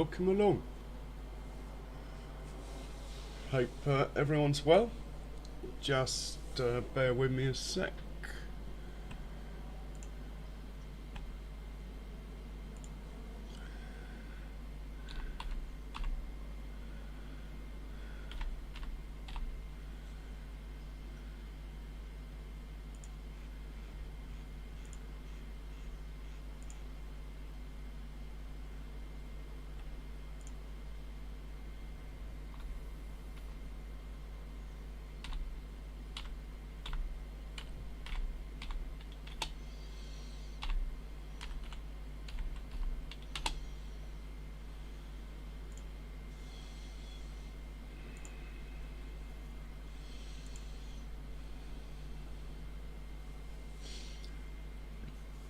welcome along. Hope everyone's well. Just bear with me a sec.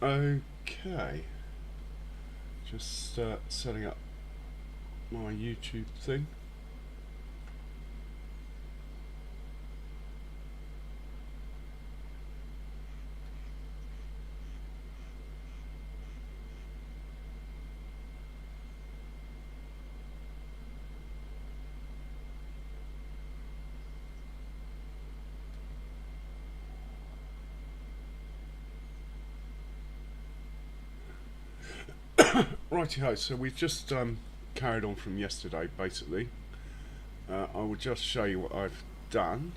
Okay, just setting up my YouTube thing. Righty-ho, so we've just carried on from yesterday, basically. I will just show you what I've done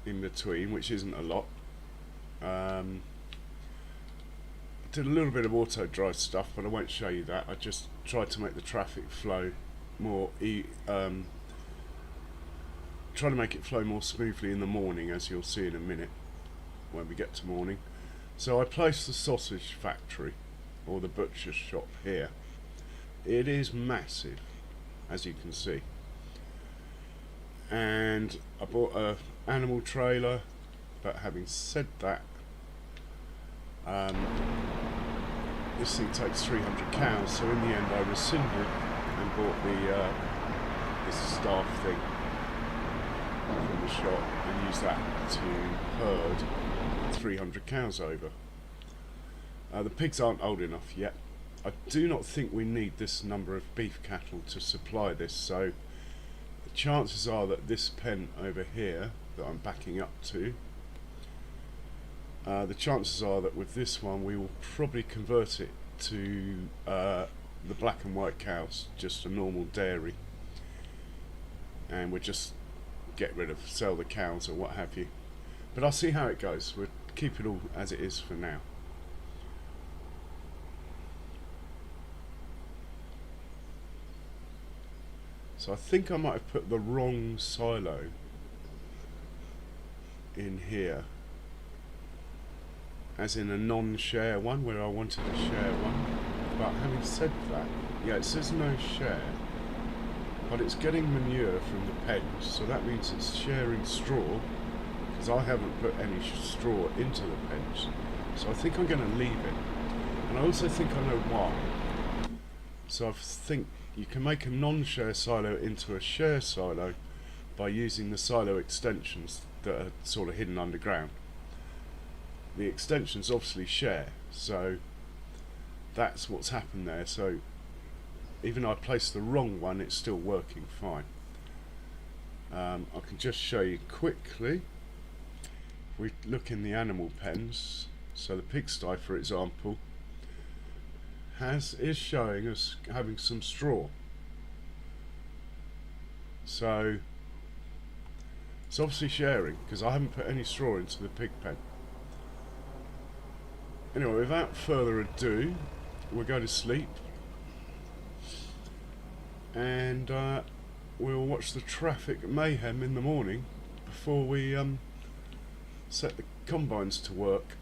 in between, which isn't a lot. I did a little bit of auto dry stuff, but I won't show you that. I just tried to make the traffic flow more try to make it flow more smoothly in the morning, as you'll see in a minute when we get to morning. So I placed the sausage factory, or the butcher's shop, here. It is massive, as you can see. And I bought a animal trailer, but having said that, this thing takes 300 cows, so in the end I rescinded and bought the this staff thing from the shop and used that to herd 300 cows over. The pigs aren't old enough yet. I do not think we need this number of beef cattle to supply this, so the chances are that this pen over here that I'm backing up to, the chances are that with this one we will probably convert it to the black and white cows, just a normal dairy, and we'll just sell the cows or what have you. But I'll see how it goes. We'll keep it all as it is for now. So I think I might have put the wrong silo in here, as in a non-share one where I wanted a share one. But having said that, yeah, it says no share, but it's getting manure from the pens, so that means it's sharing straw, because I haven't put any straw into the pens. So I think I'm going to leave it, and I also think I know why. So I think you can make a non-share silo into a share silo by using the silo extensions that are sort of hidden underground. The extensions obviously share, so that's what's happened there. So even though I placed the wrong one, it's still working fine. I can just show you quickly. If we look in the animal pens, so the pigsty, for example, is showing us having some straw. So it's obviously sharing, because I haven't put any straw into the pig pen. Anyway, without further ado, we'll go to sleep, and we'll watch the traffic mayhem in the morning before we set the combines to work.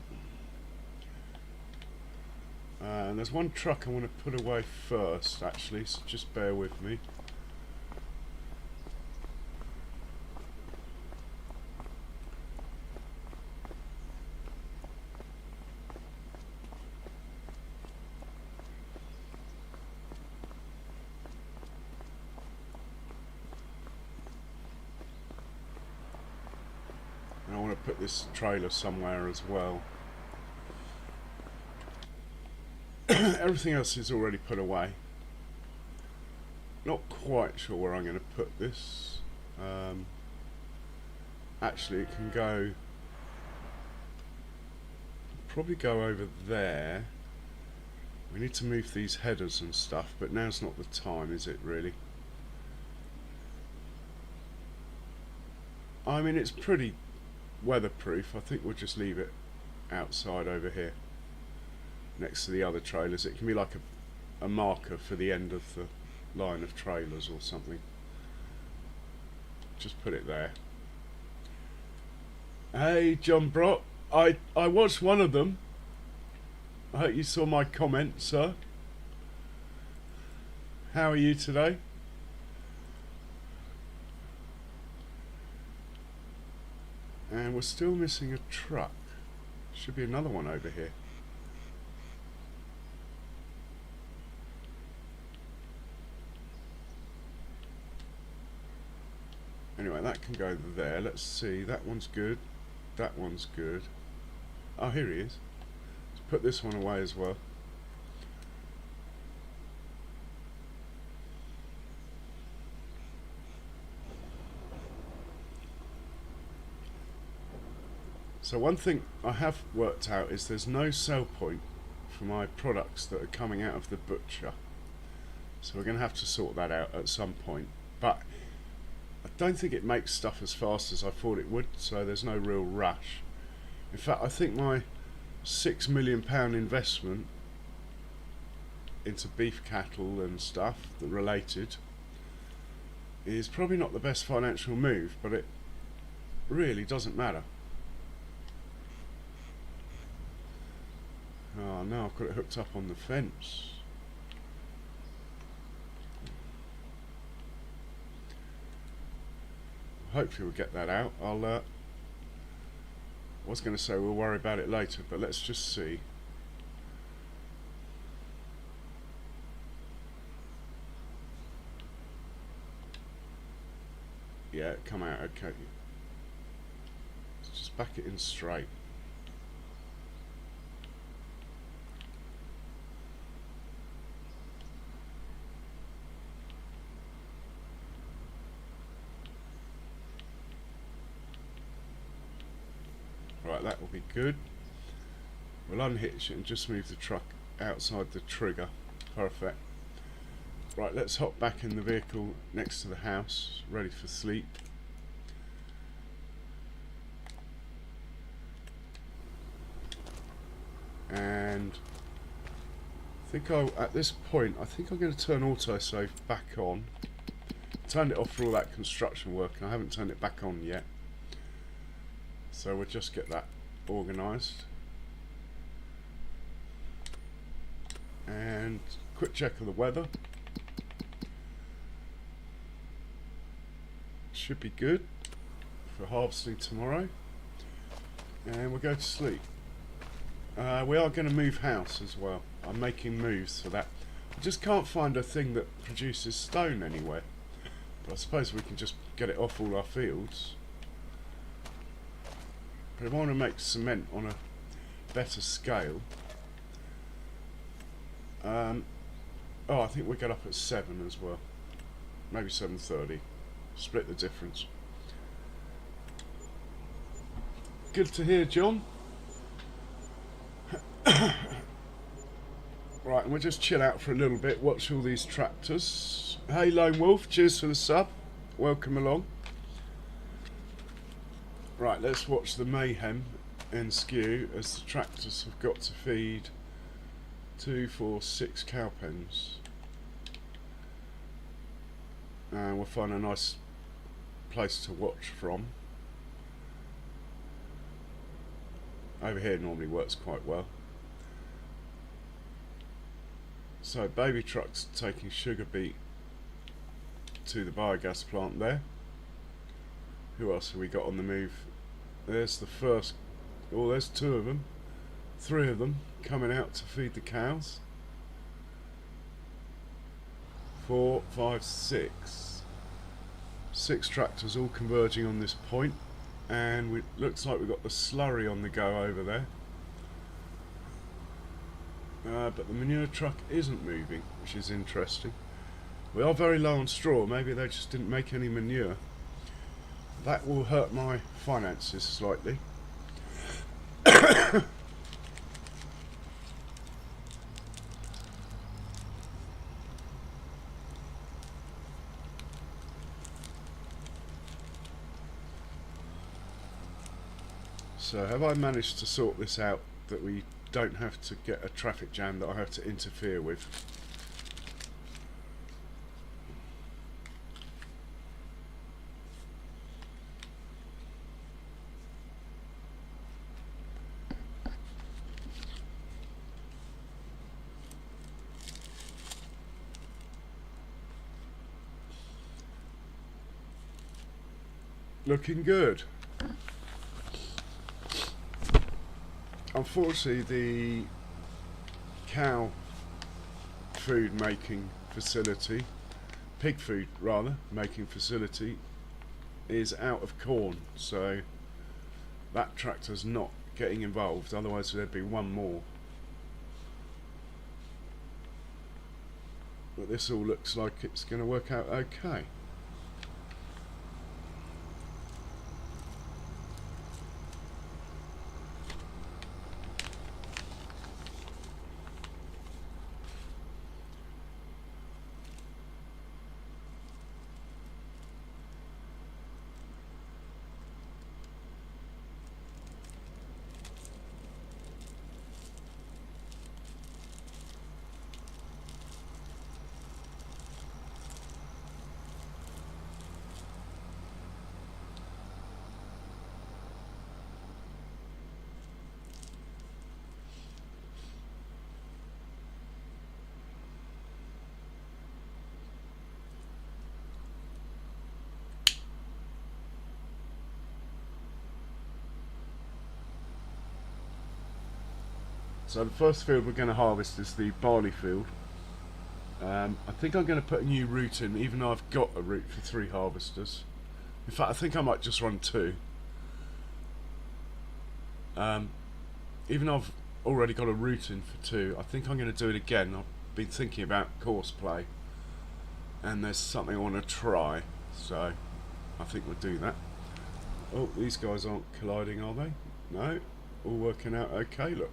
And there's one truck I want to put away first, actually, so just bear with me. And I want to put this trailer somewhere as well. Everything else is already put away. Not quite sure where I'm going to put this. Actually, it can go, probably go over there. We need to move these headers and stuff, but now's not the time, is it really? I mean, it's pretty weatherproof. I think we'll just leave it outside over here next to the other trailers. It can be like a marker for the end of the line of trailers or something. Just put it there. Hey John Brock, I watched one of them. I hope you saw my comment, sir. How are you today? And we're still missing a truck. Should be another one over here. Anyway, that can go there. Let's see. That one's good. That one's good. Oh, here he is. Let's put this one away as well. So one thing I have worked out is there's no sell point for my products that are coming out of the butcher. So we're going to have to sort that out at some point. But I don't think it makes stuff as fast as I thought it would, so there's no real rush. In fact, I think my £6 million investment into beef cattle and stuff that related is probably not the best financial move, but it really doesn't matter. Oh no, I've got it hooked up on the fence. Hopefully we'll get that out. I was going to say we'll worry about it later, but let's just see. Yeah, come out okay. Let's just back it in straight. Right, that will be good. We'll unhitch it and just move the truck outside the trigger. Perfect. Right, let's hop back in the vehicle next to the house, ready for sleep. And I think at this point, I think I'm going to turn autosave back on. Turned it off for all that construction work, and I haven't turned it back on yet. So we'll just get that organised. And quick check of the weather. Should be good for harvesting tomorrow. And we'll go to sleep. We are going to move house as well. I'm making moves for that. I just can't find a thing that produces stone anywhere. But I suppose we can just get it off all our fields. But if I want to make cement on a better scale, oh, I think we'll get up at 7 as well, maybe 7:30. Split the difference. Good to hear, John. Right, and we'll just chill out for a little bit, watch all these tractors. Hey Lone Wolf, cheers for the sub, welcome along. Right, let's watch the mayhem ensue as the tractors have got to feed 2, 4, 6 cow pens. And we'll find a nice place to watch from. Over here normally works quite well. So baby trucks taking sugar beet to the biogas plant there. Who else have we got on the move? There's the first, oh there's 2 of them, 3 of them coming out to feed the cows. 4, 5, 6. 6 tractors all converging on this point, and looks like we've got the slurry on the go over there. But the manure truck isn't moving, which is interesting. We are very low on straw. Maybe they just didn't make any manure. That will hurt my finances slightly. So have I managed to sort this out, that we don't have to get a traffic jam that I have to interfere with? Looking good. Unfortunately, the cow food making facility, pig food rather, making facility is out of corn, so that tractor's not getting involved, otherwise there'd be one more. But this all looks like it's going to work out okay. So the first field we're going to harvest is the barley field. I think I'm going to put a new route in, even though I've got a route for 3 harvesters. In fact, I think I might just run 2. Even though I've already got a route in for 2, I think I'm going to do it again. I've been thinking about course play, and there's something I want to try, so I think we'll do that. Oh, these guys aren't colliding, are they? No, all working out okay, look.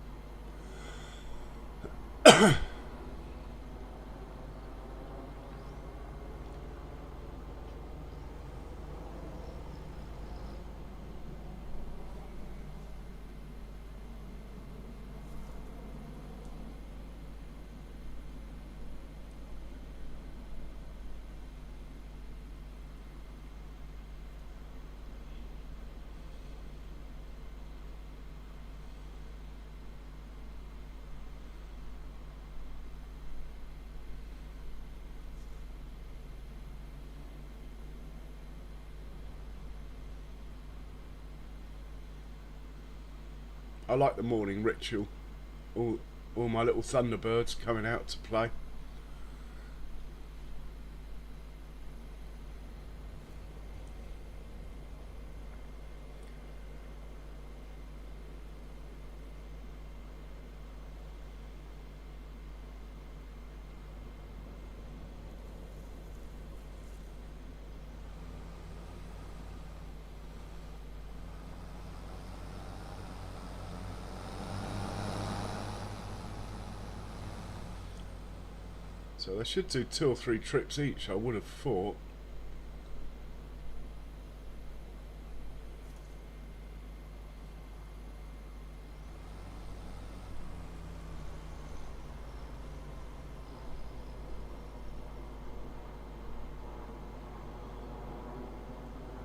I like the morning ritual. All my little thunderbirds coming out to play. So they should do 2 or 3 trips each, I would have thought.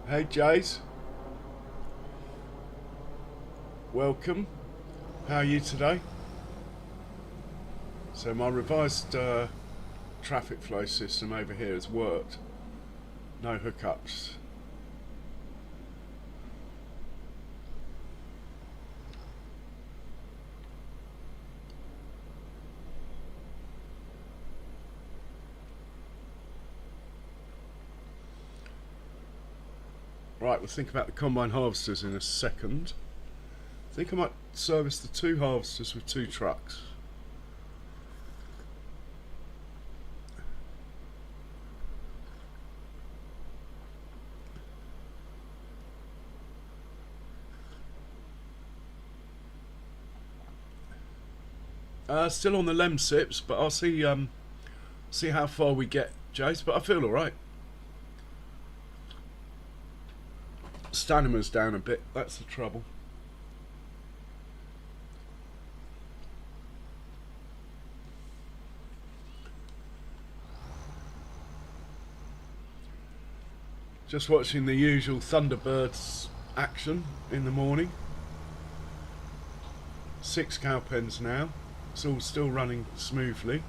Hey Jays, welcome. How are you today? So my revised traffic flow system over here has worked. No hookups. Right, we'll think about the combine harvesters in a second. I think I might service the 2 harvesters with 2 trucks. Still on the lem sips, but I'll see how far we get, Jace. But I feel all right. Stamina's down a bit. That's the trouble. Just watching the usual Thunderbirds action in the morning. 6 cow pens now. It's all still running smoothly.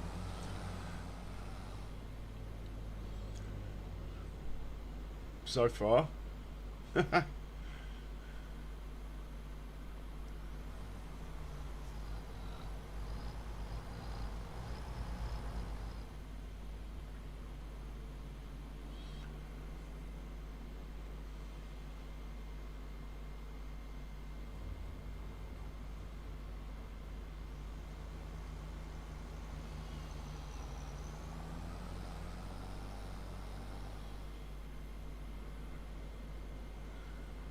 So far.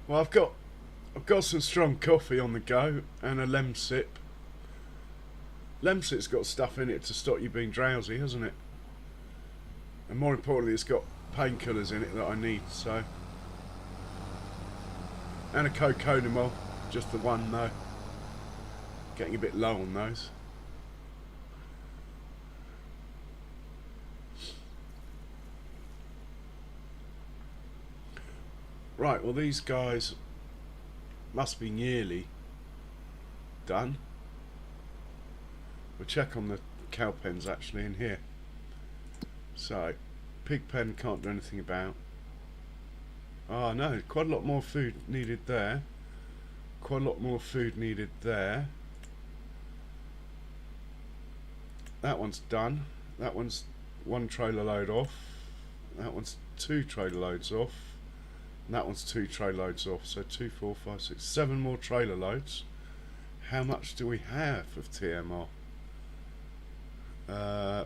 Well, I've got some strong coffee on the go and a lem sip. Lem sip's got stuff in it to stop you being drowsy, hasn't it? And more importantly, it's got painkillers in it that I need. So, and a coconut, just the one though. Getting a bit low on those. Right, well these guys must be nearly done. We'll check on the cow pens actually in here. So, pig pen can't do anything about. Oh no, quite a lot more food needed there. Quite a lot more food needed there. That one's done. That one's 1 trailer load off. That one's 2 trailer loads off. And that one's 2 trailer loads off. So 2, 4, 5, 6, 7 more trailer loads. How much do we have of TMR?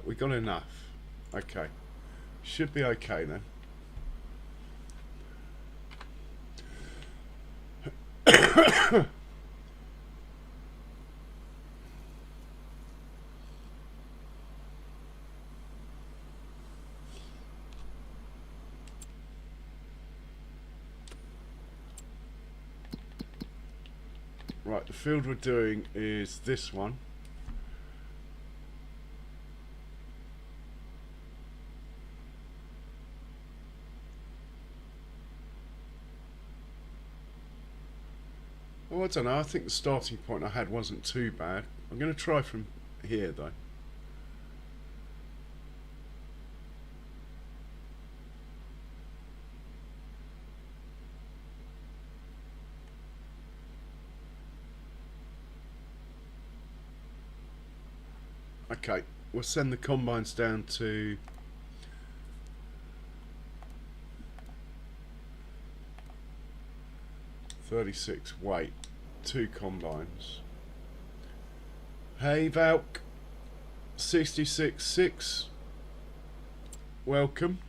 We got enough. Okay. Should be okay then. Right, the field we're doing is this one. Well, I don't know, I think the starting point I had wasn't too bad. I'm going to try from here though. Okay, we'll send the combines down to 36 weight, 2 combines. Hey Valk, 66.6, welcome.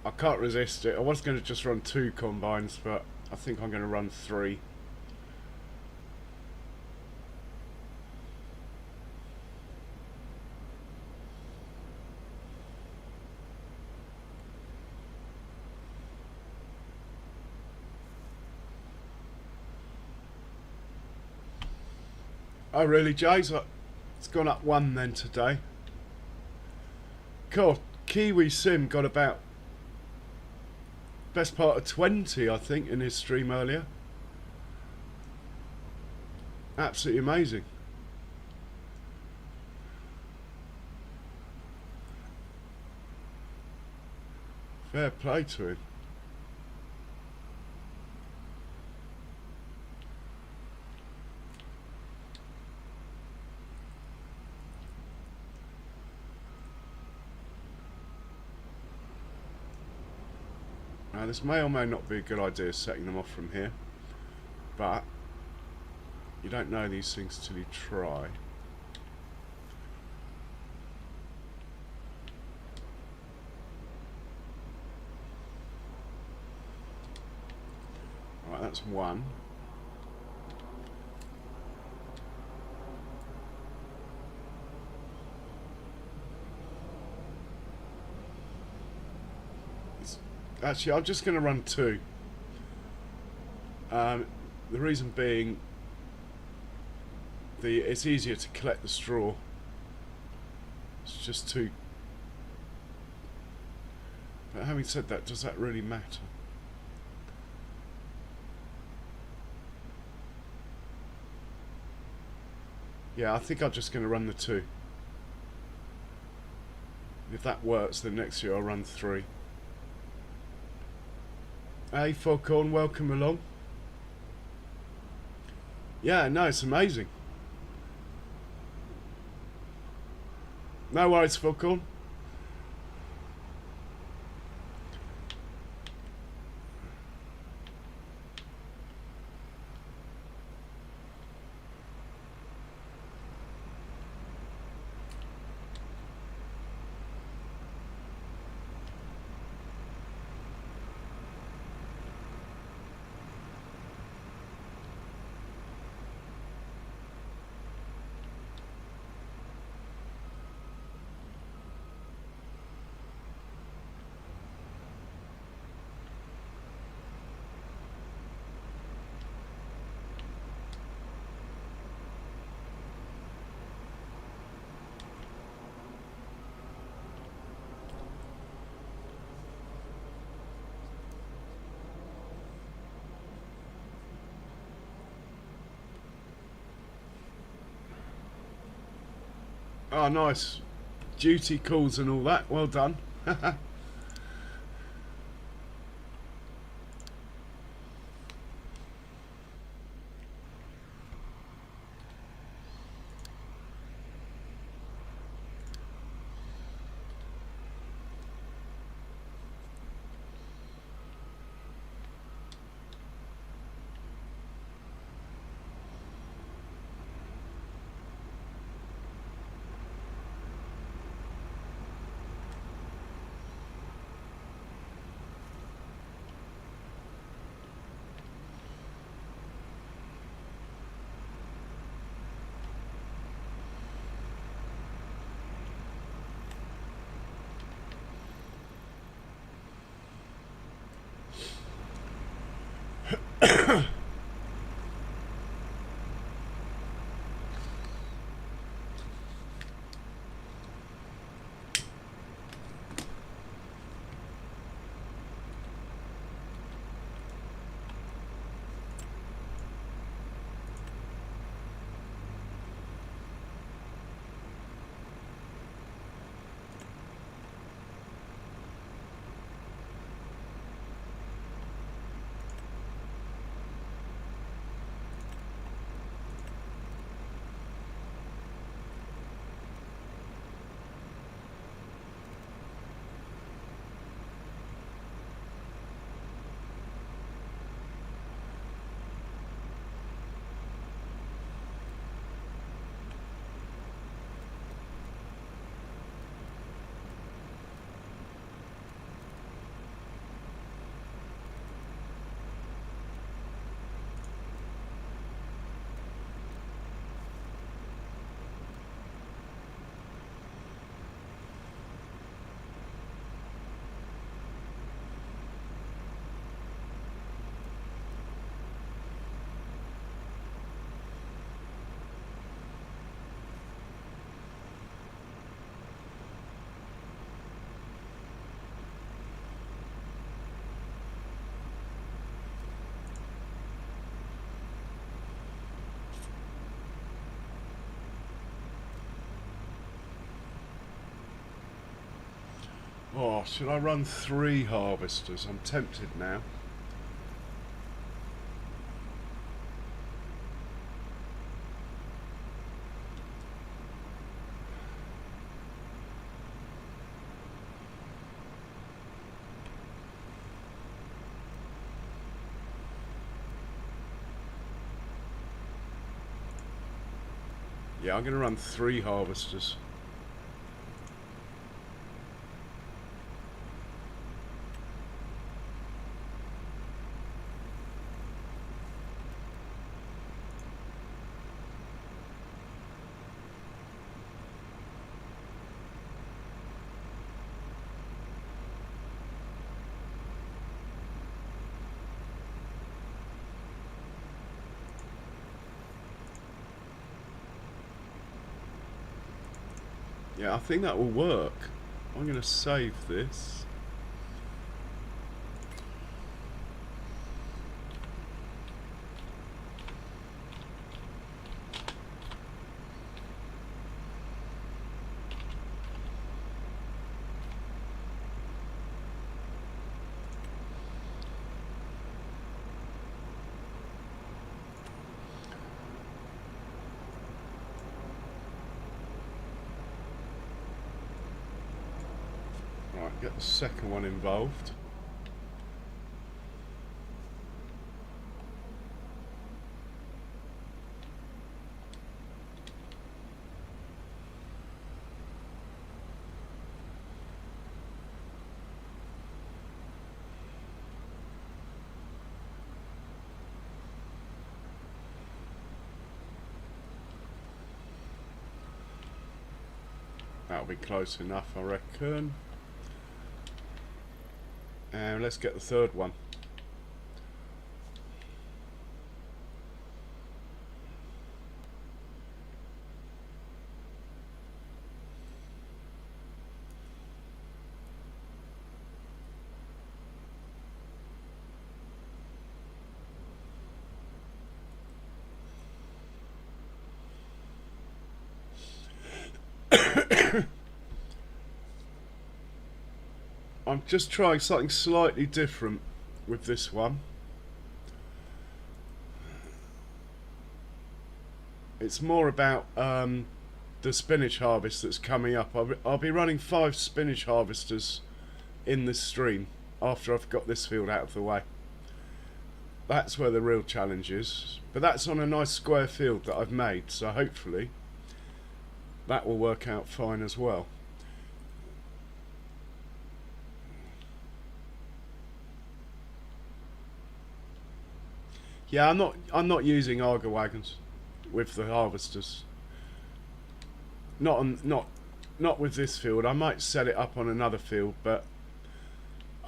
I can't resist it. I was going to just run 2 combines, but I think I'm going to run 3. Oh really, Jay's? It's gone up 1 then today. God, Kiwi Sim got about best part of 20, I think, in his stream earlier. Absolutely amazing. Fair play to him. Now this may or may not be a good idea setting them off from here, but you don't know these things till you try. Alright, that's one. Actually, I'm just going to run two. The reason being, it's easier to collect the straw. It's just two. But having said that, does that really matter? Yeah, I think I'm just going to run the two. If that works, then next year I'll run three. Hey Foghorn, welcome along. Yeah, no, it's amazing. No worries, Foghorn. Oh, nice. Duty calls and all that. Well done. Oh, should I run 3 harvesters? I'm tempted now. Yeah, I'm going to run 3 harvesters. Yeah, I think that will work. I'm going to save this. Right, get the second one involved. That'll be close enough, I reckon. And let's get the third one. I'm just trying something slightly different with this one. It's more about the spinach harvest that's coming up. I'll be running 5 spinach harvesters in this stream after I've got this field out of the way. That's where the real challenge is. But that's on a nice square field that I've made, so hopefully that will work out fine as well. Yeah, I'm not using auger wagons with the harvesters. Not with this field. I might set it up on another field, but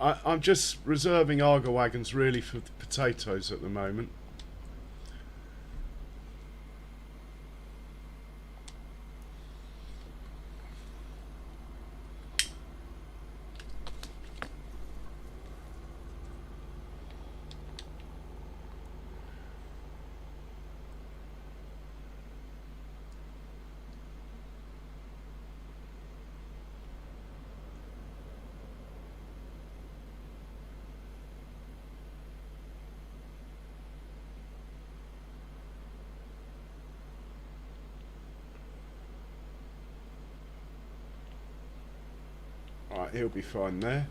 I'm just reserving auger wagons really for the potatoes at the moment. Right, he'll be fine there.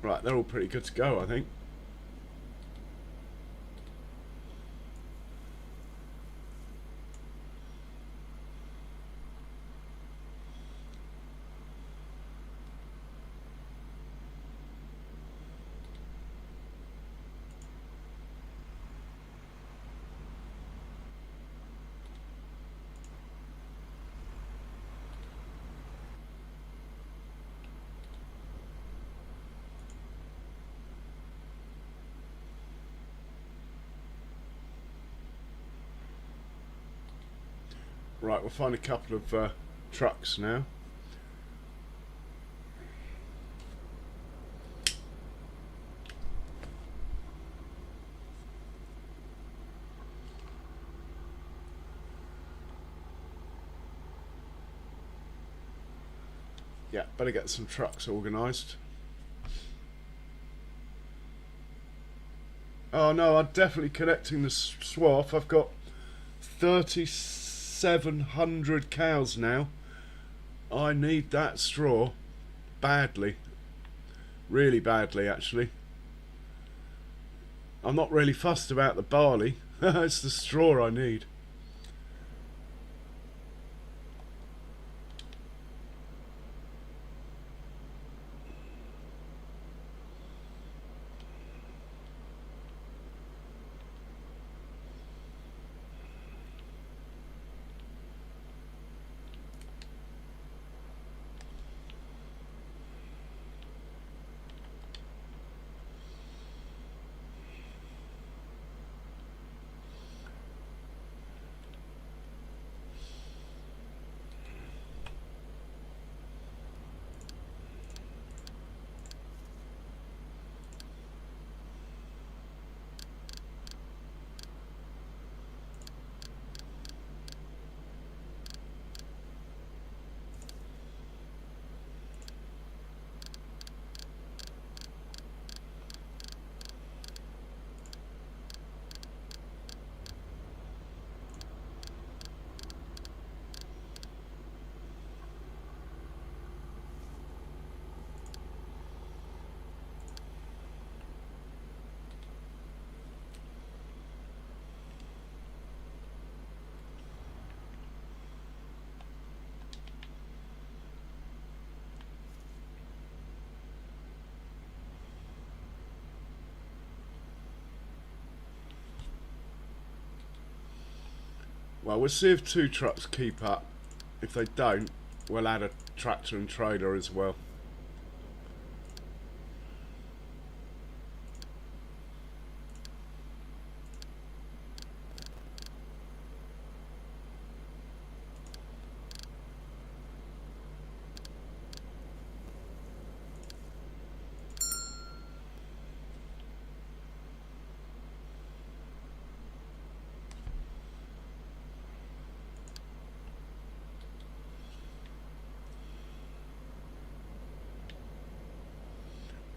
Right, they're all pretty good to go, I think. Right, we'll find a couple of trucks now. Yeah, better get some trucks organised. Oh no, I'm definitely connecting the swath. I've got 3,700 cows now. I need that straw badly. Really badly, actually. I'm not really fussed about the barley. It's the straw I need. Well, we'll see if 2 trucks keep up. If they don't, we'll add a tractor and trailer as well.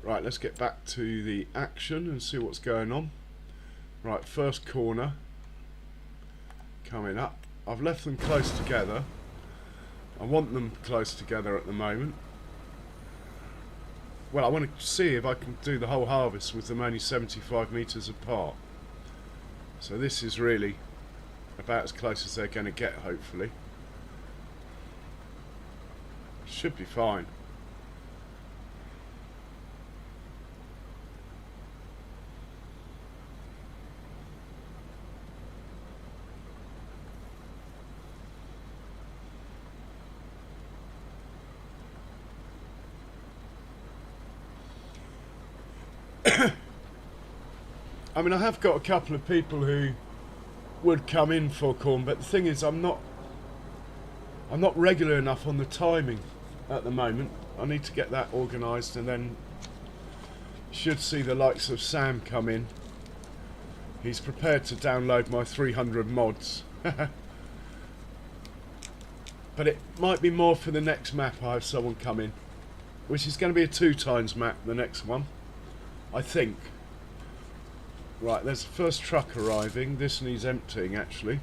Right, let's get back to the action and see what's going on. Right, first corner coming up. I've left them close together. I want them close together at the moment. Well, I want to see if I can do the whole harvest with them only 75 metres apart. So this is really about as close as they're going to get, hopefully. Should be fine. I mean, I have got a couple of people who would come in for corn, but the thing is, I'm not regular enough on the timing at the moment. I need to get that organised, and then should see the likes of Sam come in. He's prepared to download my 300 mods. But it might be more for the next map. I have someone come in, which is going to be a 2x map, the next one, I think. Right, there's the first truck arriving. This needs emptying, actually.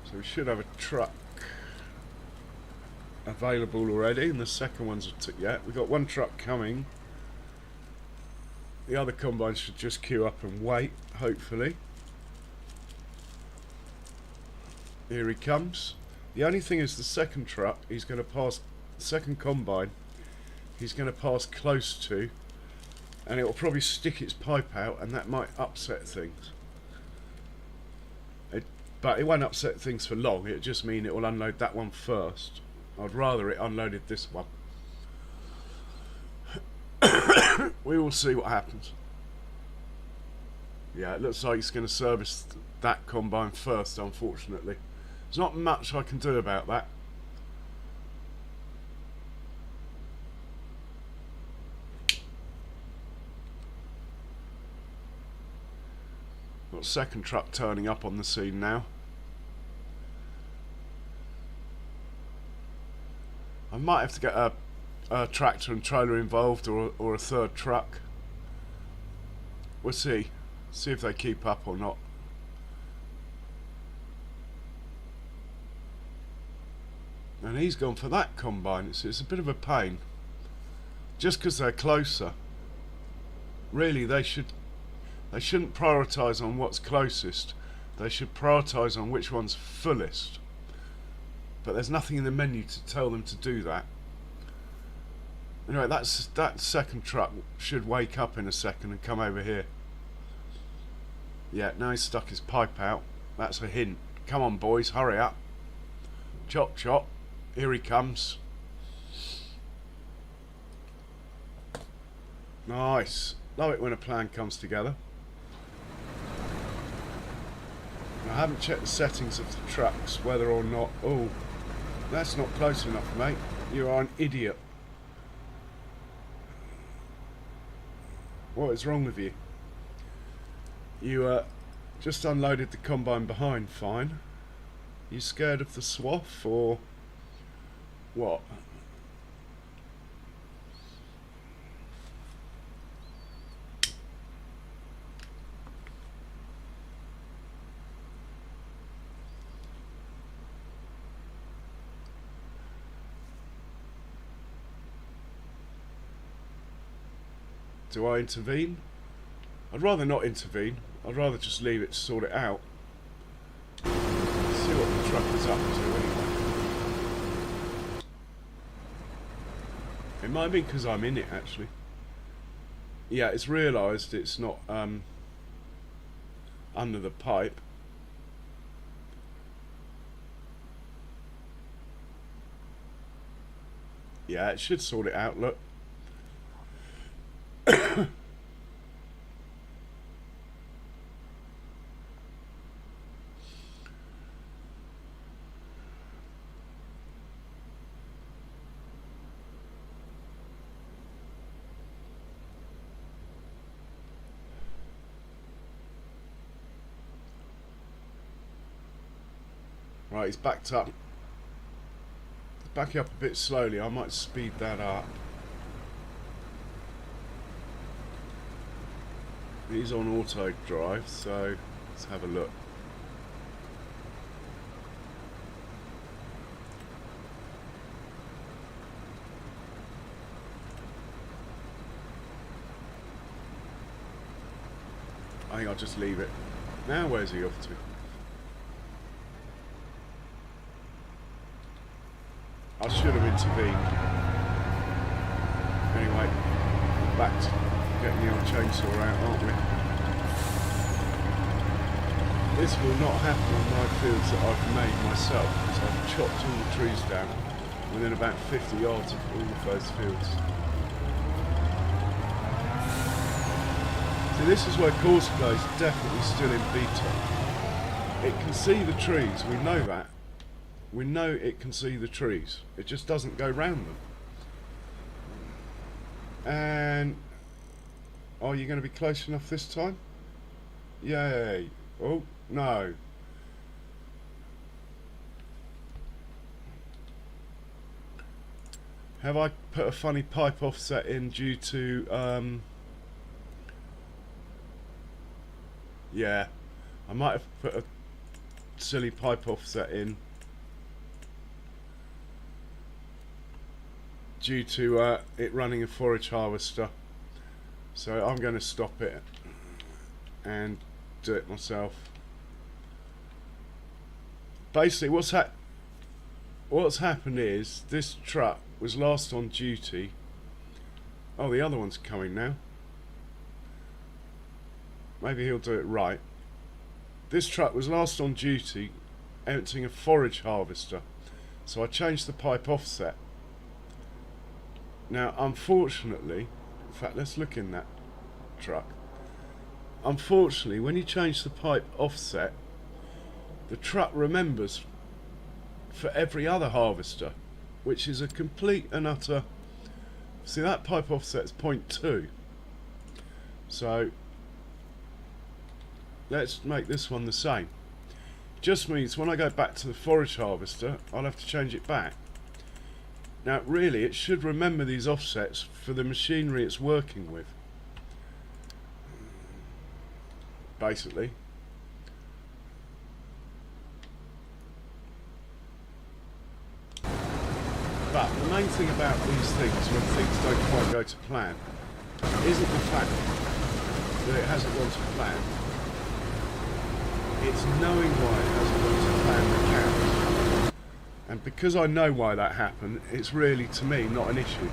So we should have a truck available already, and the second one's yet. We've got one truck coming. The other combine should just queue up and wait, hopefully. Here he comes. The only thing is the second truck, he's going to pass, second combine, he's going to pass close to, and it will probably stick its pipe out, and that might upset things. But it won't upset things for long, it'll just mean it will unload that one first. I'd rather it unloaded this one. We will see what happens. Yeah, it looks like it's going to service that combine first, unfortunately. There's not much I can do about that. Got a second truck turning up on the scene now. I might have to get a tractor and trailer involved, or a third truck. We'll see. See if they keep up or not. And he's gone for that combine. It's a bit of a pain. Just because they're closer. Really, they shouldn't prioritise on what's closest. They should prioritise on which one's fullest. But there's nothing in the menu to tell them to do that. Anyway, that second truck should wake up in a second and come over here. Yeah, now he's stuck his pipe out. That's a hint. Come on, boys, hurry up. Chop, chop. Here he comes. Nice. Love it when a plan comes together. I haven't checked the settings of the trucks, whether or not... Oh, that's not close enough, mate. You are an idiot. What is wrong with you? You just unloaded the combine behind, fine. You scared of the swath, or what? Do I intervene? I'd rather not intervene. I'd rather just leave it to sort it out. See what the truck is up to anyway. It might be because I'm in it, actually. Yeah, it's realised it's not under the pipe. Yeah, it should sort it out, look. Right, he's backed up. He's backing up a bit slowly. I might speed that up. He's on auto drive, so let's have a look. I think I'll just leave it. Now where's he off to? I should have intervened. Anyway, we're back to getting the old chainsaw out, aren't we? This will not happen on my fields that I've made myself, because I've chopped all the trees down within about 50 yards of all of those fields. See, this is where Corsica is definitely still in beta. It can see the trees, we know that. We know it can see the trees. It just doesn't go round them. And are you going to be close enough this time? Yay. Oh, no. Have I put a funny pipe offset in due to... yeah. I might have put a silly pipe offset in due to it running a forage harvester. So I'm going to stop it and do it myself. Basically what's happened is this truck was last on duty. Oh, the other one's coming now. Maybe he'll do it right. This truck was last on duty emptying a forage harvester, so I changed the pipe offset. Now unfortunately, in fact let's look in that truck. Unfortunately, when you change the pipe offset, the truck remembers for every other harvester, which is a complete and utter... See, that pipe offset's 0.2. So let's make this one the same. Just means when I go back to the forage harvester, I'll have to change it back. Now really it should remember these offsets for the machinery it's working with, basically. But the main thing about these things, when things don't quite go to plan, isn't the fact that it hasn't gone to plan. It's knowing why it hasn't gone to plan that counts. And because I know why that happened, it's really, to me, not an issue.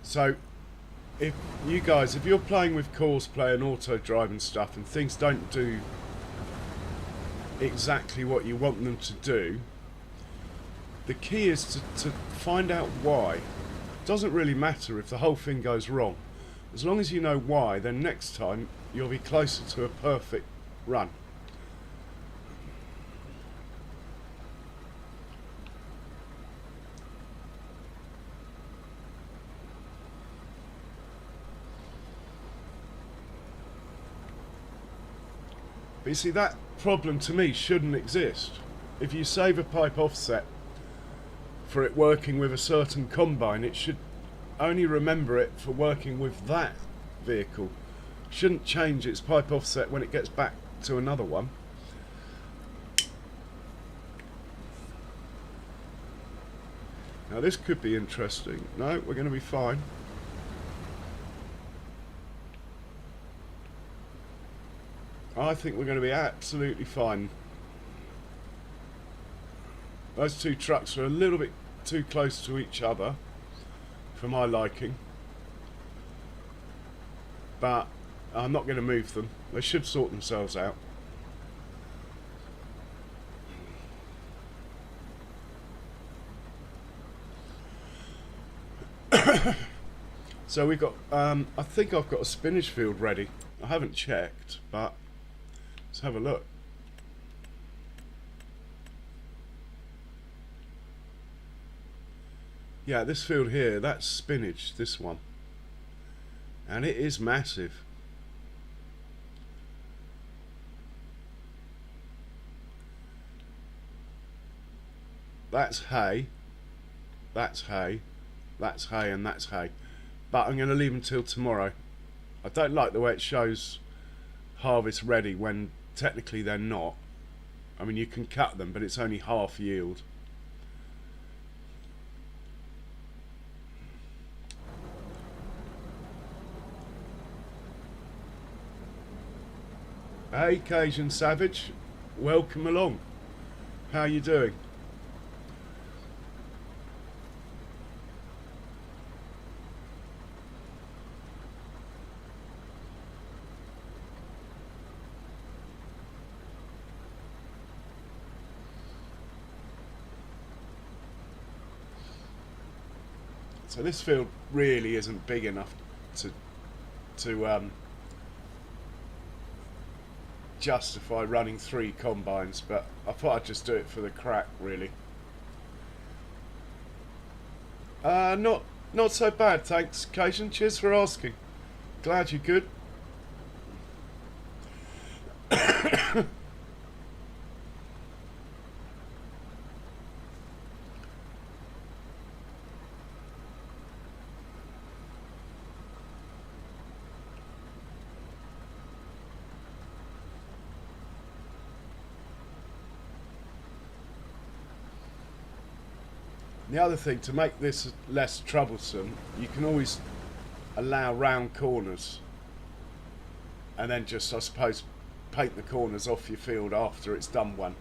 So, if you're playing with Courseplay and auto drive and stuff, and things don't do exactly what you want them to do, the key is to find out why. It doesn't really matter if the whole thing goes wrong. As long as you know why, then next time you'll be closer to a perfect run. But you see, that problem to me shouldn't exist. If you save a pipe offset for it working with a certain combine, it should only remember it for working with that vehicle. Shouldn't change its pipe offset when it gets back to another one. Now this could be interesting. No, we're going to be fine. I think we're going to be absolutely fine. Those two trucks are a little bit too close to each other for my liking, but I'm not going to move them. They should sort themselves out. So we've got, I think I've got a spinach field ready. I haven't checked, but let's have a look. Yeah, this field here, that's spinach, this one. And it is massive. That's hay, that's hay, that's hay, and that's hay. But I'm going to leave until tomorrow. I don't like the way it shows harvest ready when technically they're not. I mean, you can cut them, but it's only half yield. Hey Cajun Savage, welcome along. How you doing? So this field really isn't big enough to justify running 3 combines, but I thought I'd just do it for the crack, really. Not so bad, thanks, Cajun. Cheers for asking. Glad you're good. The other thing, to make this less troublesome, you can always allow round corners and then just, I suppose, paint the corners off your field after it's done one.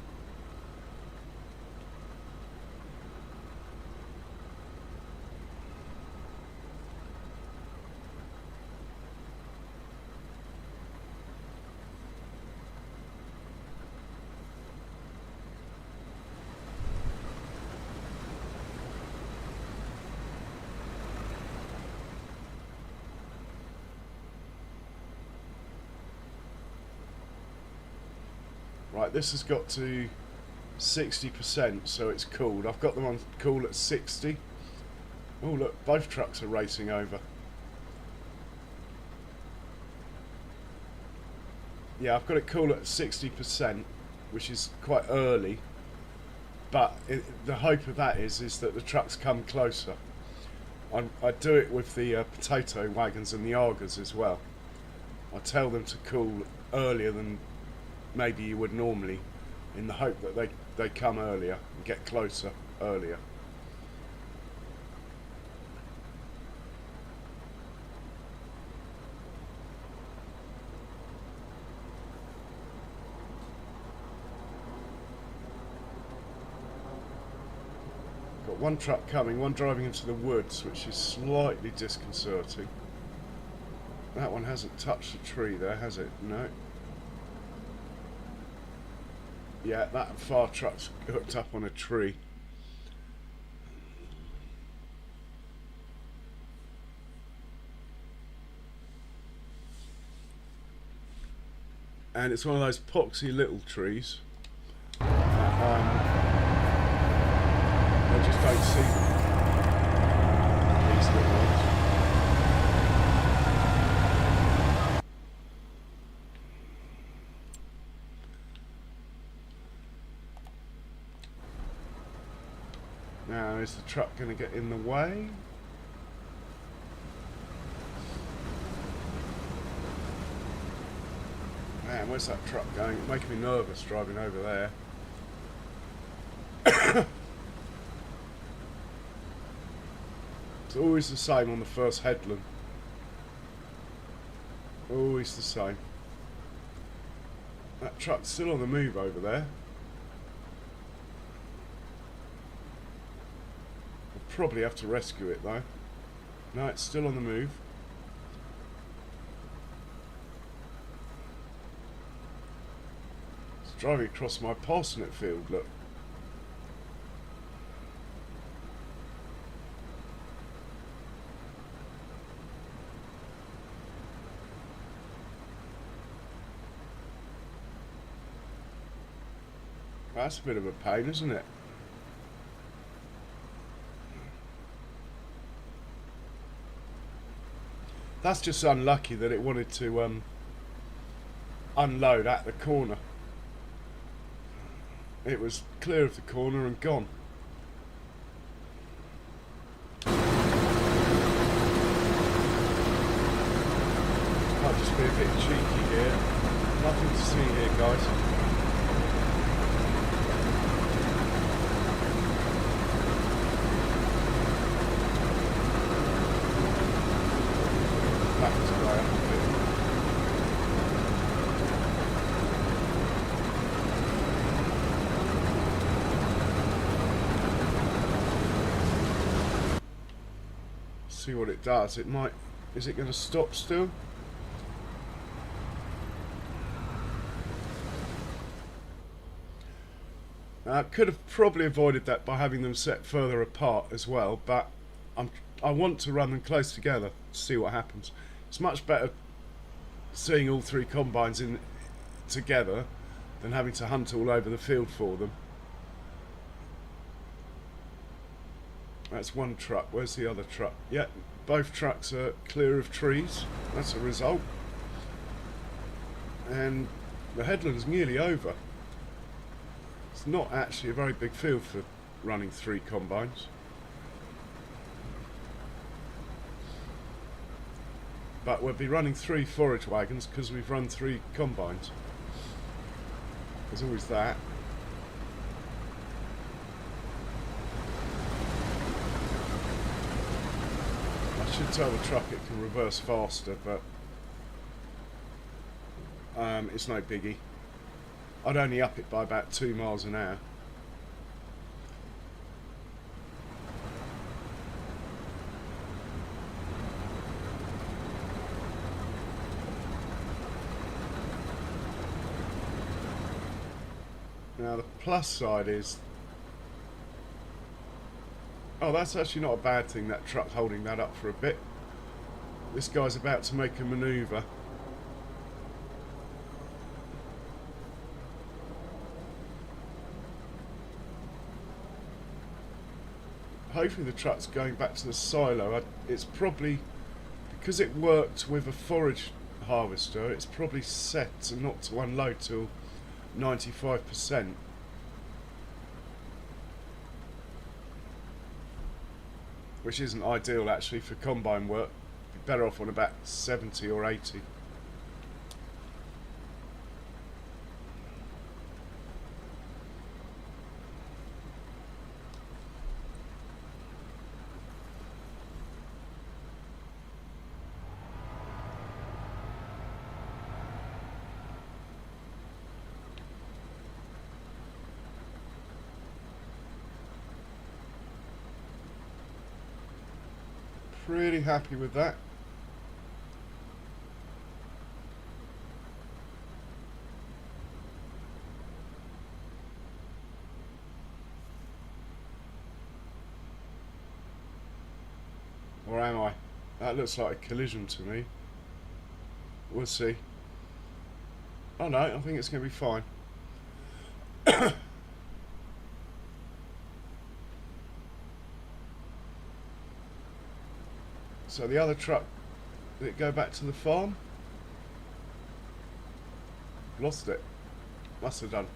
Right, this has got to 60%, so it's cooled. I've got them on cool at 60. Oh look, both trucks are racing over. Yeah, I've got it cool at 60%, which is quite early. But the hope of that is that the trucks come closer. I do it with the potato wagons and the Argers as well. I tell them to cool earlier than maybe you would normally, in the hope that they come earlier and get closer earlier. Got one truck coming, one driving into the woods, which is slightly disconcerting. That one hasn't touched the tree there, has it? No. Yeah, that far truck's hooked up on a tree. And it's one of those poxy little trees. I just don't see them. These little ones. Now, is the truck going to get in the way? Man, where's that truck going? It's making me nervous driving over there. It's always the same on the first headland. Always the same. That truck's still on the move over there. Probably have to rescue it though. No, it's still on the move. It's driving across my parsnip field, look. That's a bit of a pain, isn't it? That's just unlucky that it wanted to unload at the corner. It was clear of the corner and gone. Might just be a bit cheeky here. Nothing to see here, guys. See what it does. It might. Is it going to stop still? I could have probably avoided that by having them set further apart as well, but I want to run them close together to see what happens. It's much better seeing all three combines in together than having to hunt all over the field for them. That's one truck. Where's the other truck? Yeah, both trucks are clear of trees. That's a result. And the headland's nearly over. It's not actually a very big field for running three combines. But we'll be running three forage wagons because we've run three combines. There's always that. should tell the truck it can reverse faster, but it's no biggie. I'd only up it by about 2 miles an hour. Now the plus side is, oh, that's actually not a bad thing, that truck holding that up for a bit. This guy's about to make a manoeuvre. Hopefully the truck's going back to the silo. It's probably, because it worked with a forage harvester, it's probably set to not to unload till 95%. Which isn't ideal actually for combine work. Be better off on about 70 or 80. Pretty happy with that. Or am I? That looks like a collision to me. We'll see. Oh no, I think it's going to be fine. So the other truck, did it go back to the farm? Lost it. Must have done.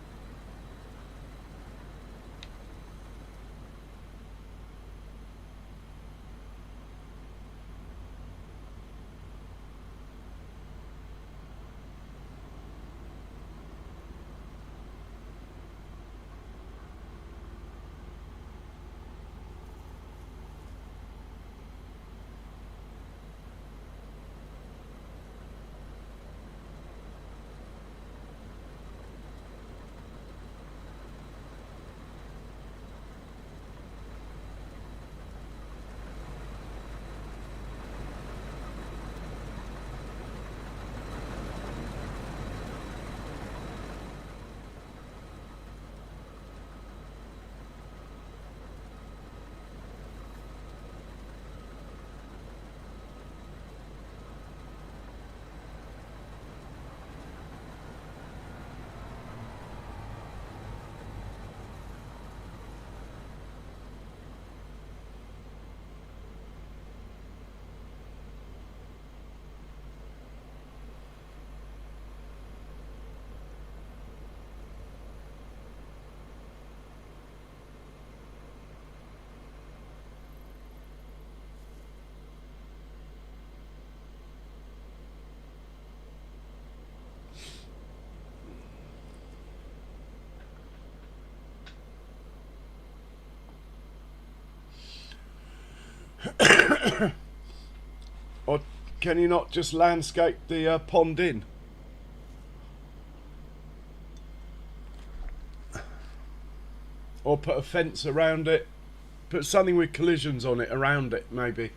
Or can you not just landscape the pond in? Or put a fence around it? Put something with collisions on it around it, maybe.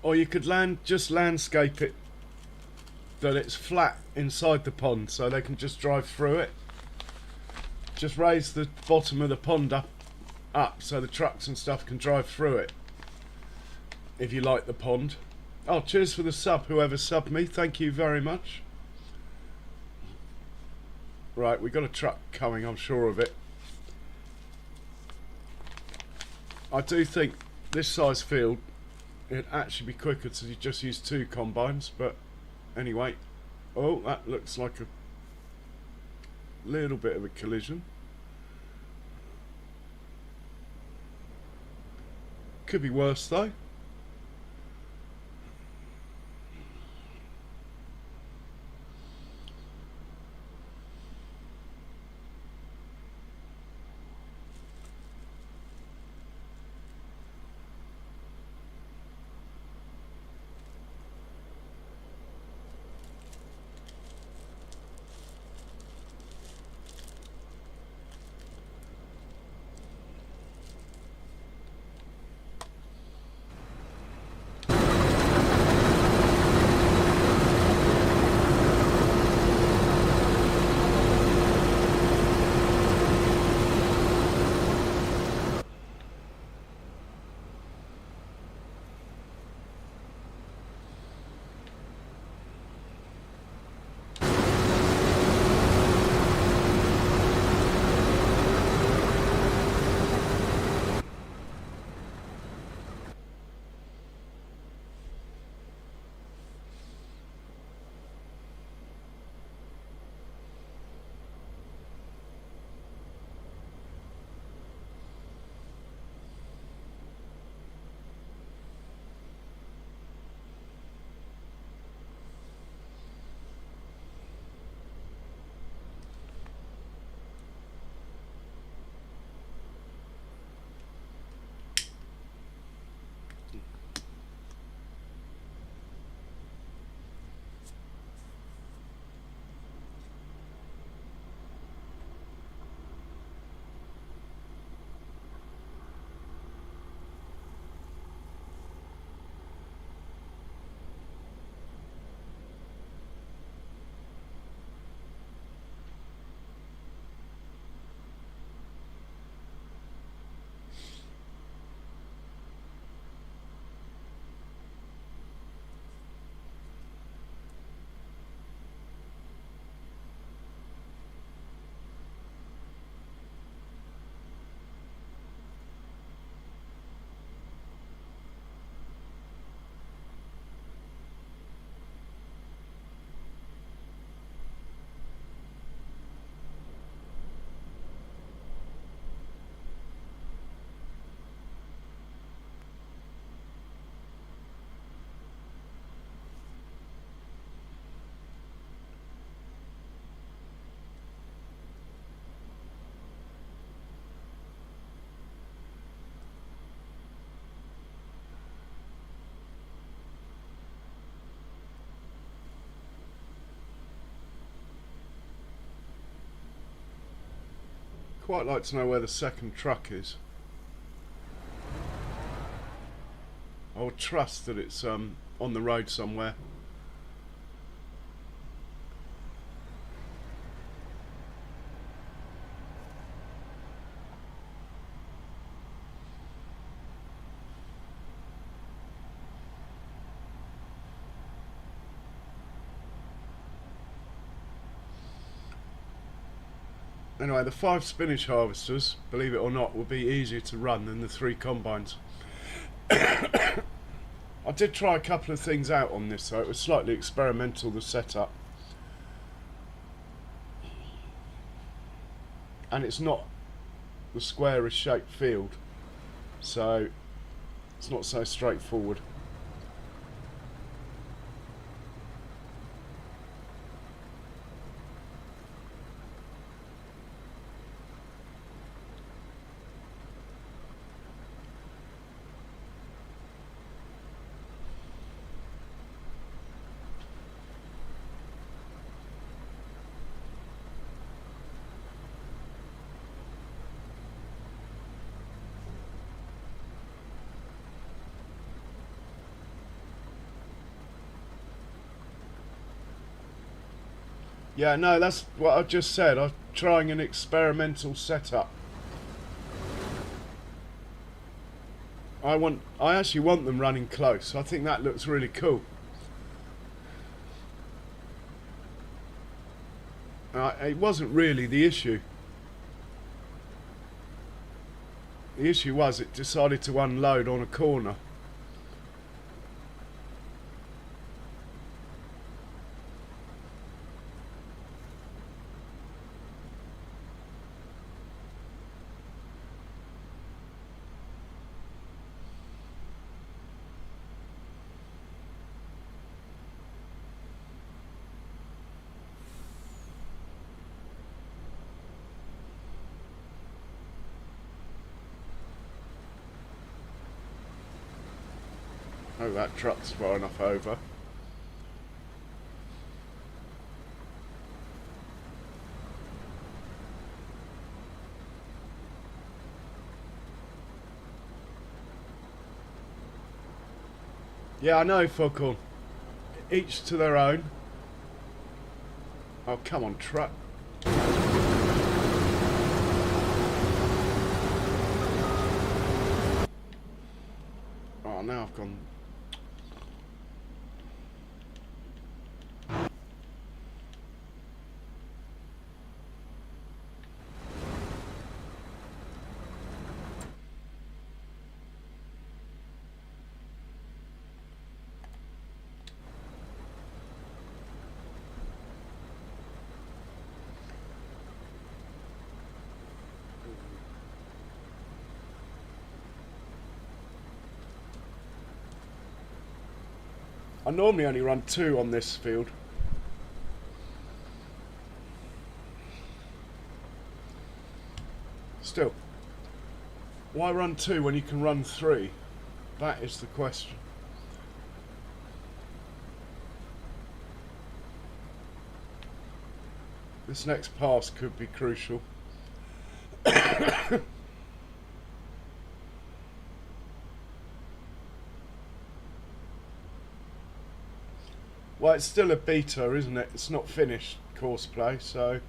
Or you could just landscape it that it's flat inside the pond so they can just drive through it. Just raise the bottom of the pond up so the trucks and stuff can drive through it. If you like the pond. Oh, cheers for the sub, whoever subbed me. Thank you very much. Right, we got a truck coming, I'm sure of it. I do think this size field it'd actually be quicker to just use 2 combines, but anyway. Oh, that looks like a little bit of a collision. Could be worse though. Quite like to know where the second truck is. I would trust that it's on the road somewhere. Anyway, the 5 spinach harvesters, believe it or not, will be easier to run than the 3 combines. I did try a couple of things out on this, so it was slightly experimental, the setup. And it's not the squarish shaped field, so it's not so straightforward. Yeah, no, that's what I just said. I'm trying an experimental setup. I actually want them running close. I think that looks really cool. It wasn't really the issue. The issue was it decided to unload on a corner. Oh, that truck's far enough over. Yeah, I know, Foghorn. Each to their own. Oh, come on, truck. Oh, now I've gone... I normally only run 2 on this field. Still, why run 2 when you can run 3? That is the question. This next pass could be crucial. Well, it's still a beta, isn't it? It's not finished course play, so...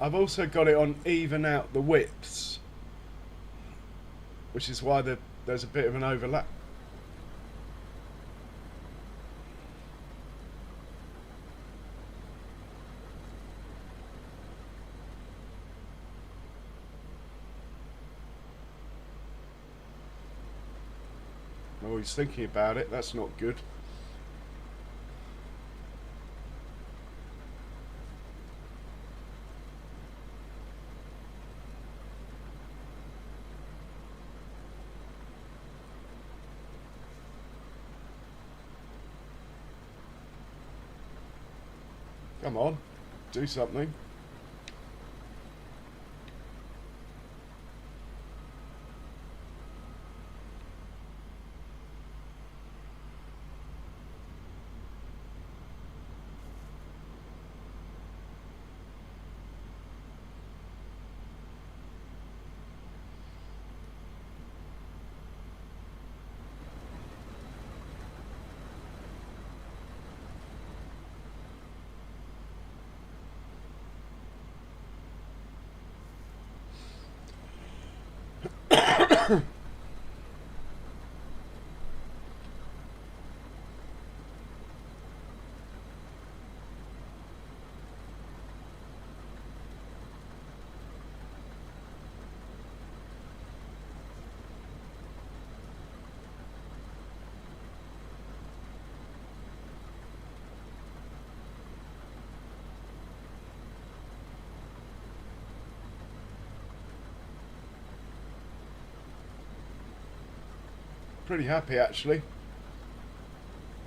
I've also got it on even out the widths, which is why there's a bit of an overlap. Oh, he's thinking about it. That's not good. Come on, do something. Pretty happy actually.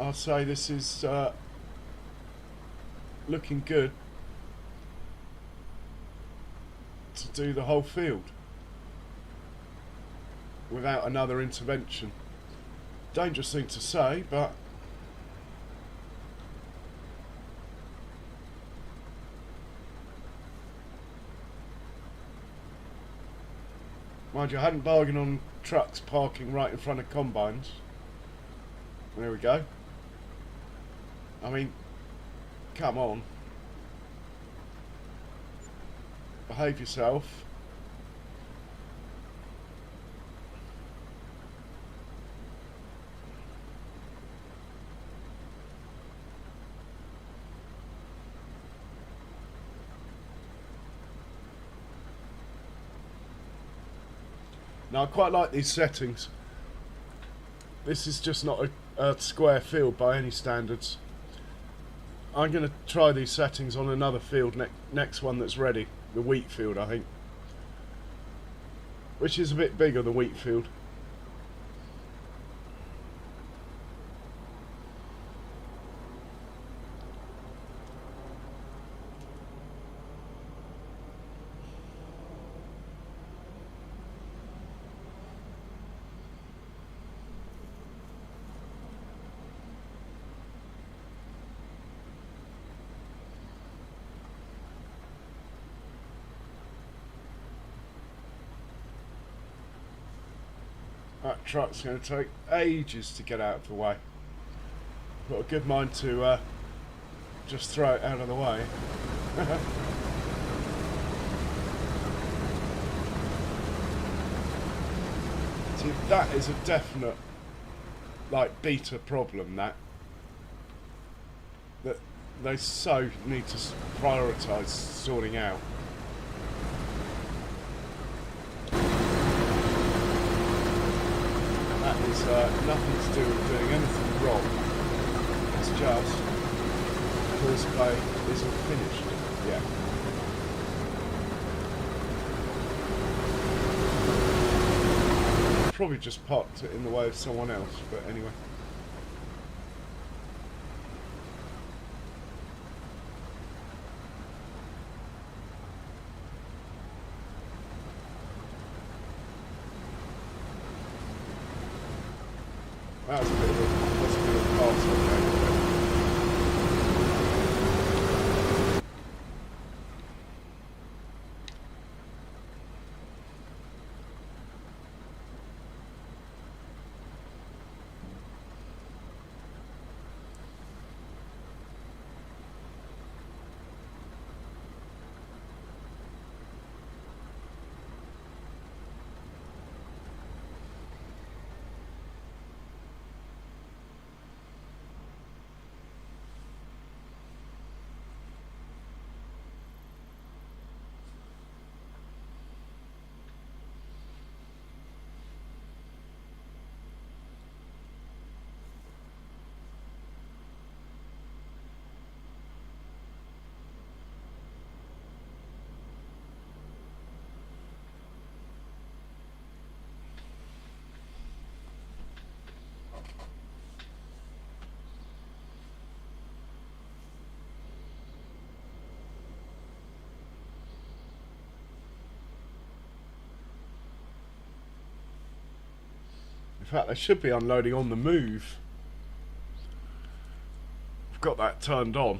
I'll say this is looking good to do the whole field without another intervention. Dangerous thing to say, but mind you, I hadn't bargained on trucks parking right in front of combines. There we go. I mean, come on. Behave yourself. Now I quite like these settings. This is just not a square field by any standards. I'm going to try these settings on another field, next one that's ready. The wheat field, I think. Which is a bit bigger, the wheat field. That truck's going to take ages to get out of the way. Got a good mind to just throw it out of the way. See, that is a definite, like, beta problem, that they so need to prioritise sorting out. That is nothing to do with doing anything wrong. It's just because play isn't finished yet. Probably just parked it in the way of someone else, but anyway. That was a bit of a pass, okay. In fact, they should be unloading on the move. I've got that turned on.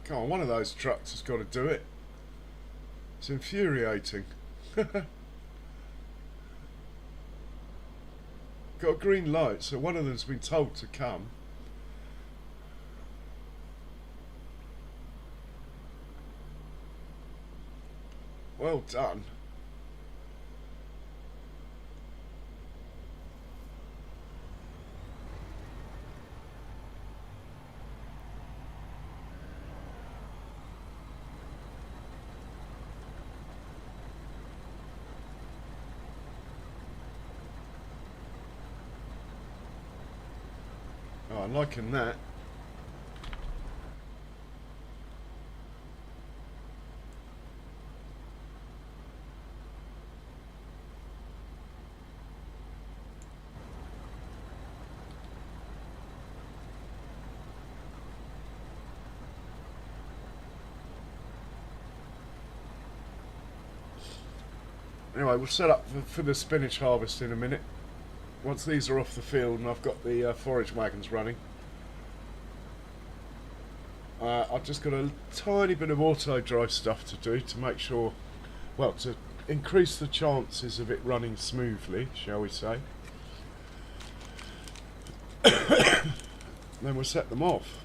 Come on, one of those trucks has got to do it. It's infuriating. Got a green light, so one of them's been told to come. Well done. Oh, I'm liking that. Anyway, we'll set up for the spinach harvest in a minute. Once these are off the field and I've got the forage wagons running. I've just got a tiny bit of auto dry stuff to do to make sure, well, to increase the chances of it running smoothly, shall we say. Then we'll set them off.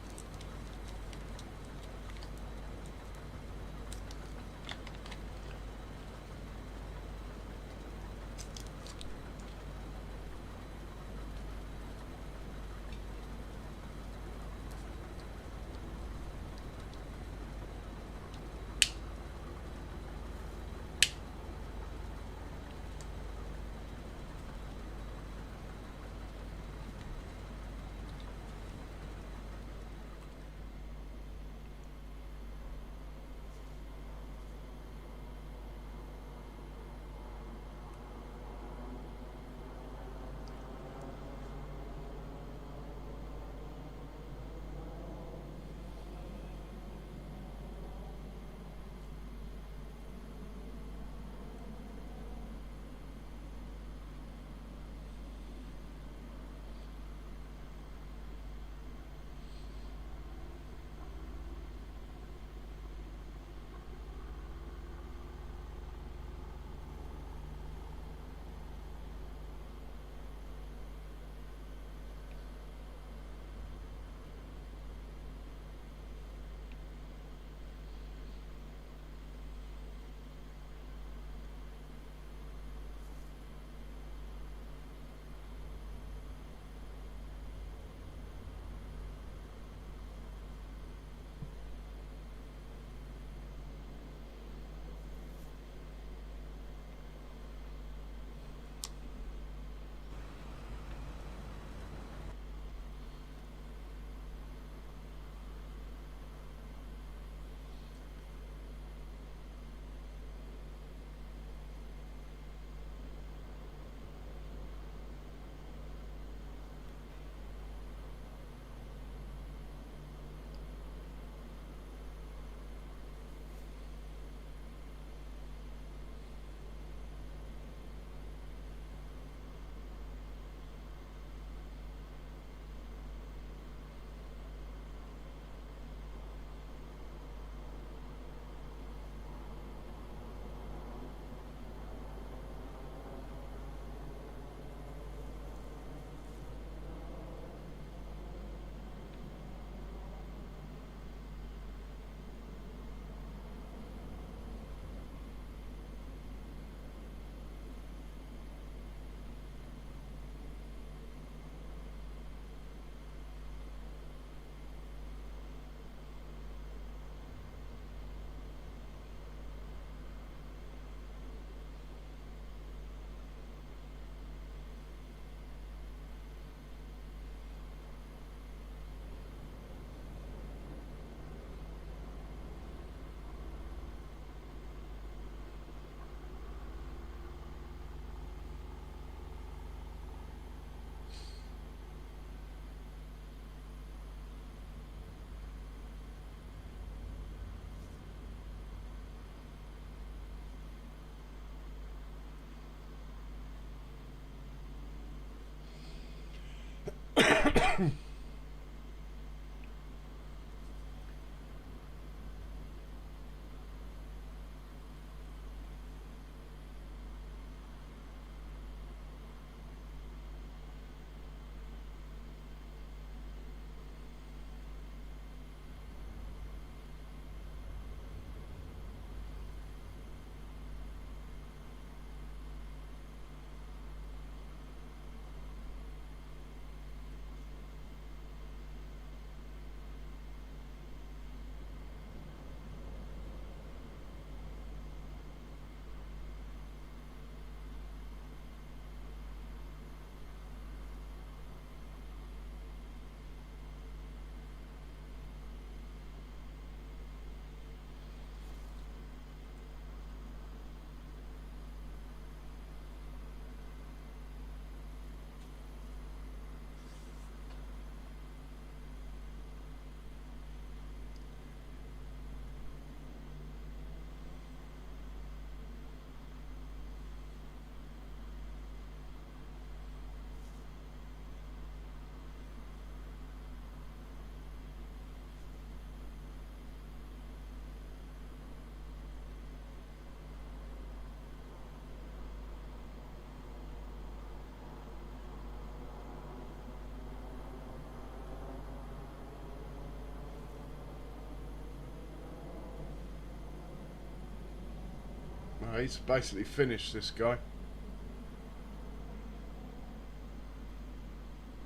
He's basically finished, this guy.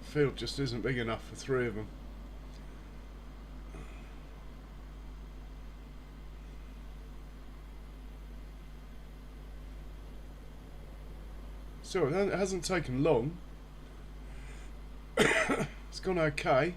The field just isn't big enough for 3 of them. So it hasn't taken long. It's gone okay.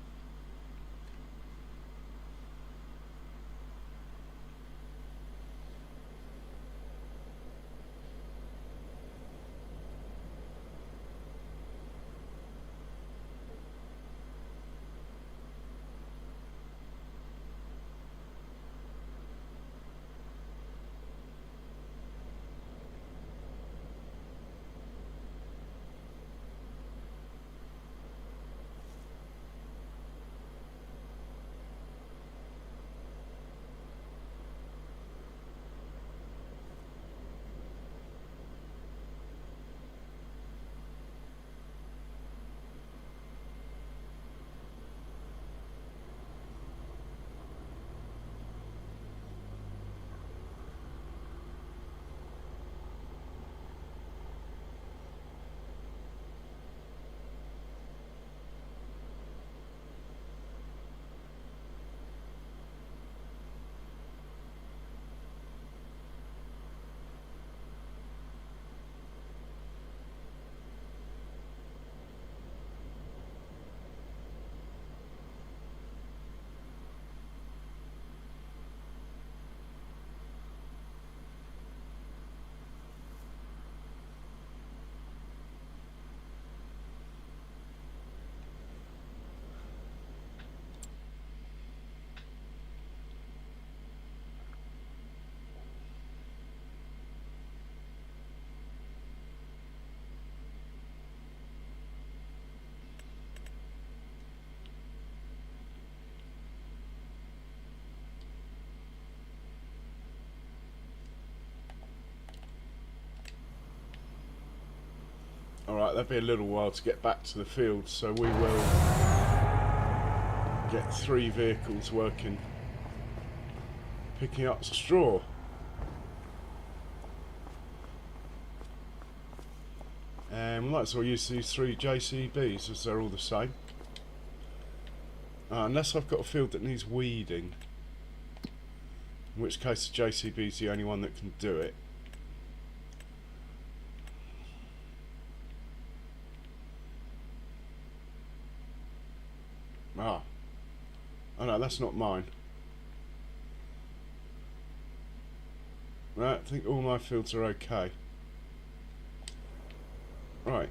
Alright, that'll be a little while to get back to the field, so we will get 3 vehicles working, picking up straw. And we might as well use these 3 JCBs as they're all the same. Unless I've got a field that needs weeding, in which case the JCB is the only one that can do it. Oh no, that's not mine. Right, I think all my fields are okay. Right.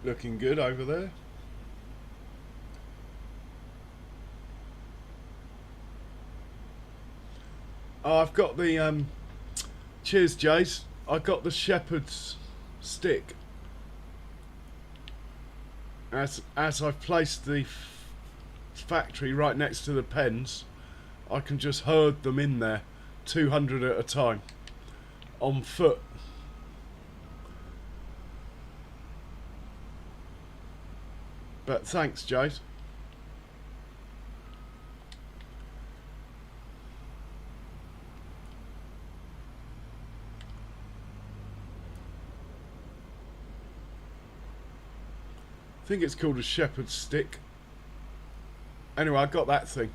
Looking good over there. Oh, I've got the cheers, Jace. I got the shepherd's stick. As I've placed the factory right next to the pens, I can just herd them in there, 200 at a time, on foot. But thanks, Jace. I think it's called a shepherd's stick. Anyway, I got that thing.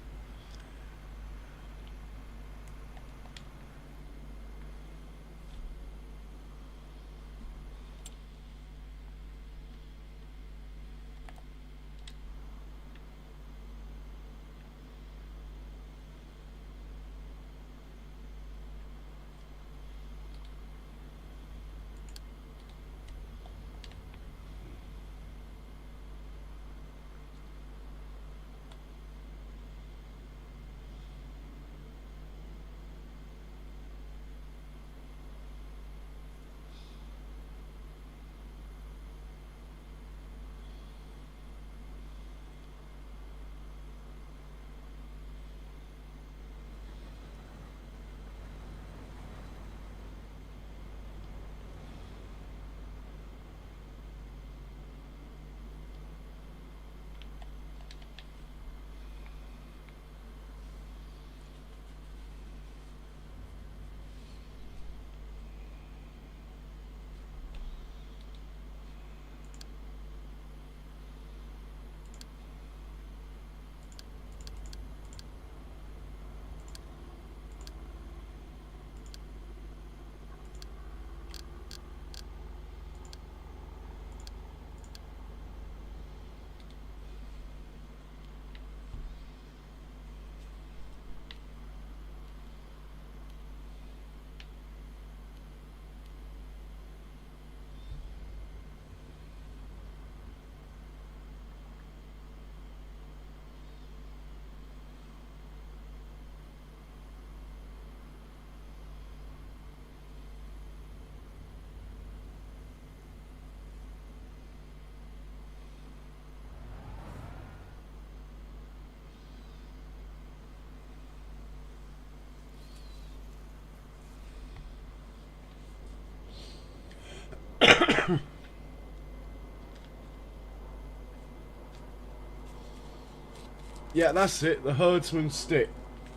Yeah, that's it, the herdsman's stick.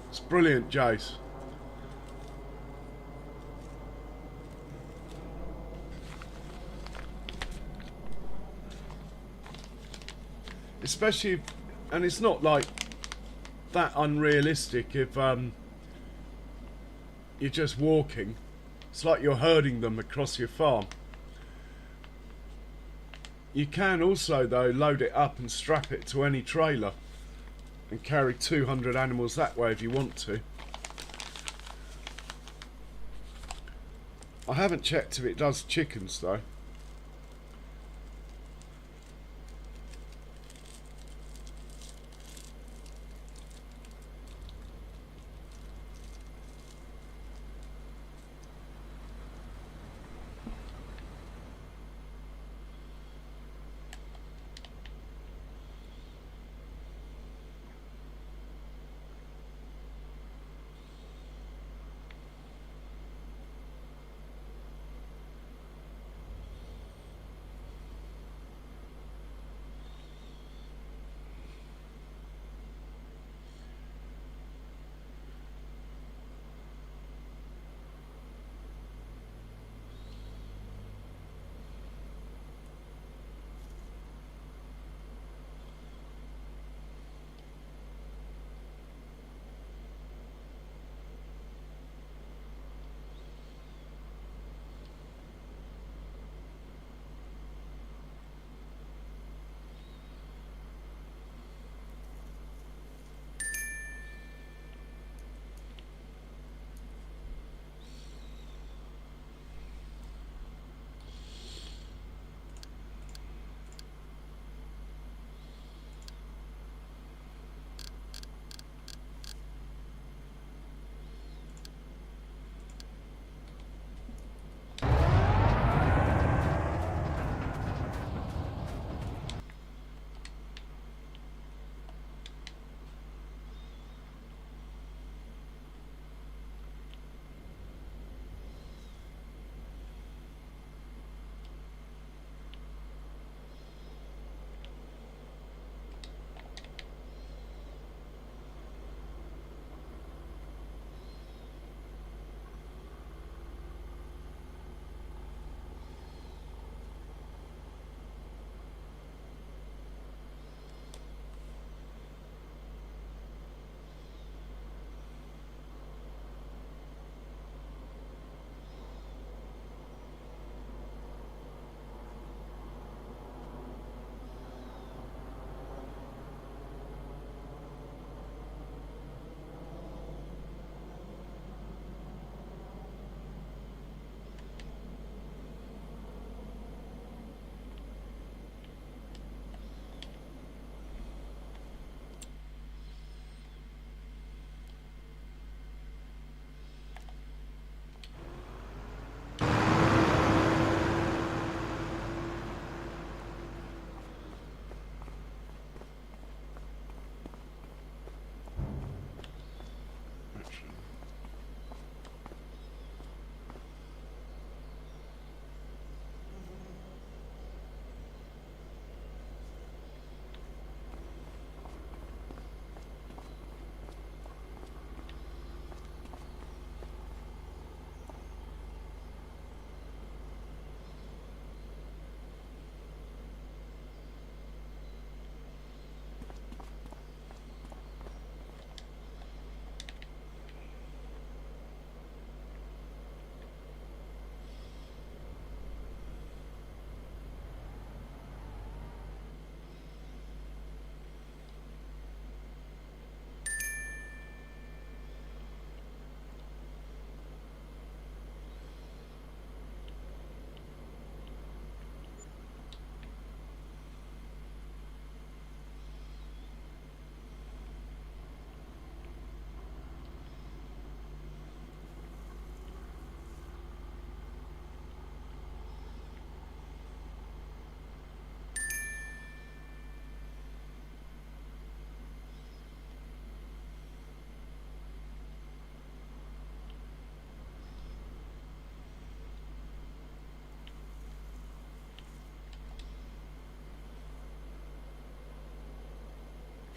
It's brilliant, Jace. Especially, and it's not like that unrealistic if you're just walking. It's like you're herding them across your farm. You can also, though, load it up and strap it to any trailer and carry 200 animals that way if you want to. I haven't checked if it does chickens, though.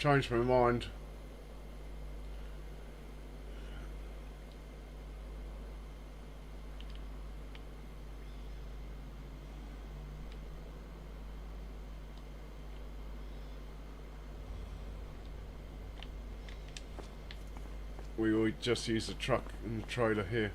changed my mind. We will just use the truck and the trailer here.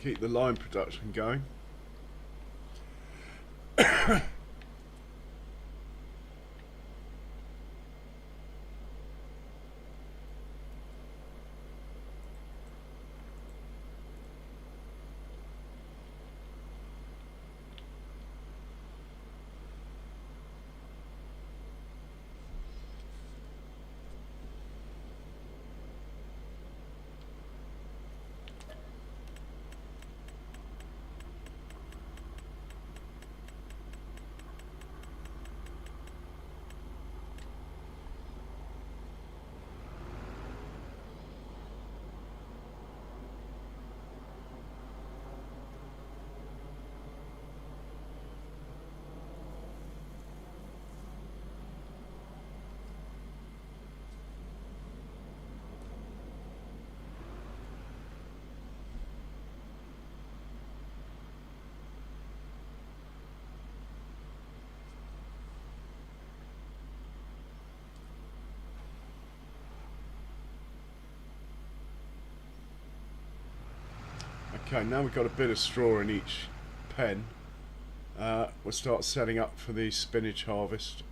keep the lime production going. Okay, now we've got a bit of straw in each pen. We'll start setting up for the spinach harvest.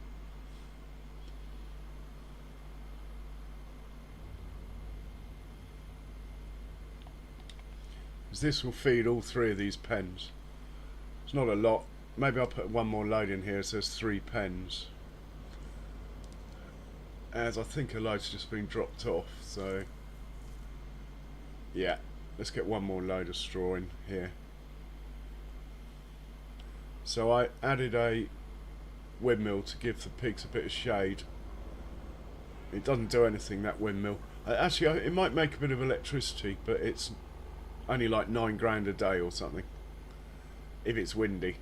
This will feed all three of these pens. It's not a lot. Maybe I'll put one more load in here so there's 3 pens. As I think a load's just been dropped off, so yeah, let's get one more load of straw in here. So I added a windmill to give the pigs a bit of shade. It doesn't do anything, that windmill. Actually, it might make a bit of electricity, but it's only like 9 grand a day or something, if it's windy.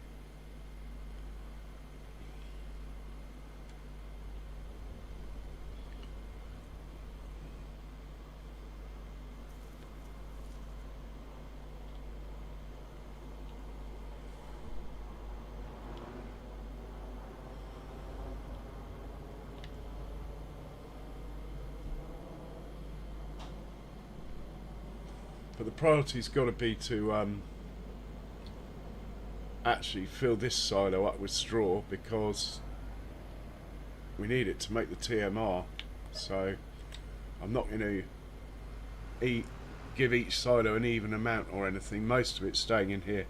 But the priority's got to be to actually fill this silo up with straw, because we need it to make the TMR. So I'm not going to give each silo an even amount or anything. Most of it's staying in here.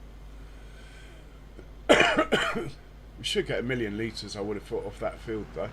We should get 1 million litres, I would have thought, off that field though.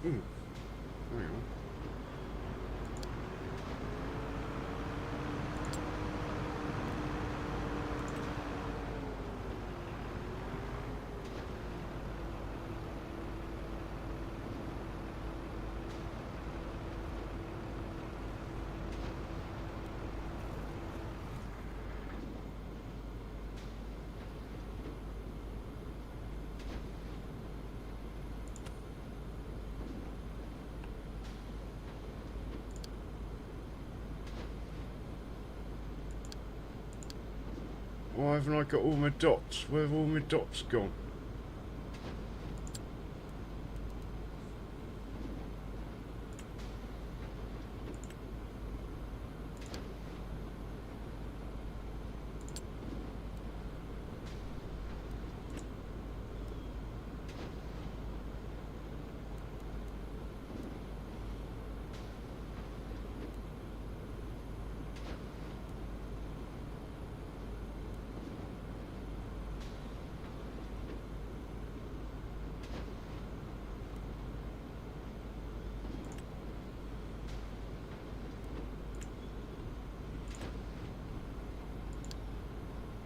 Hang on. Why haven't I got all my dots? Where have all my dots gone?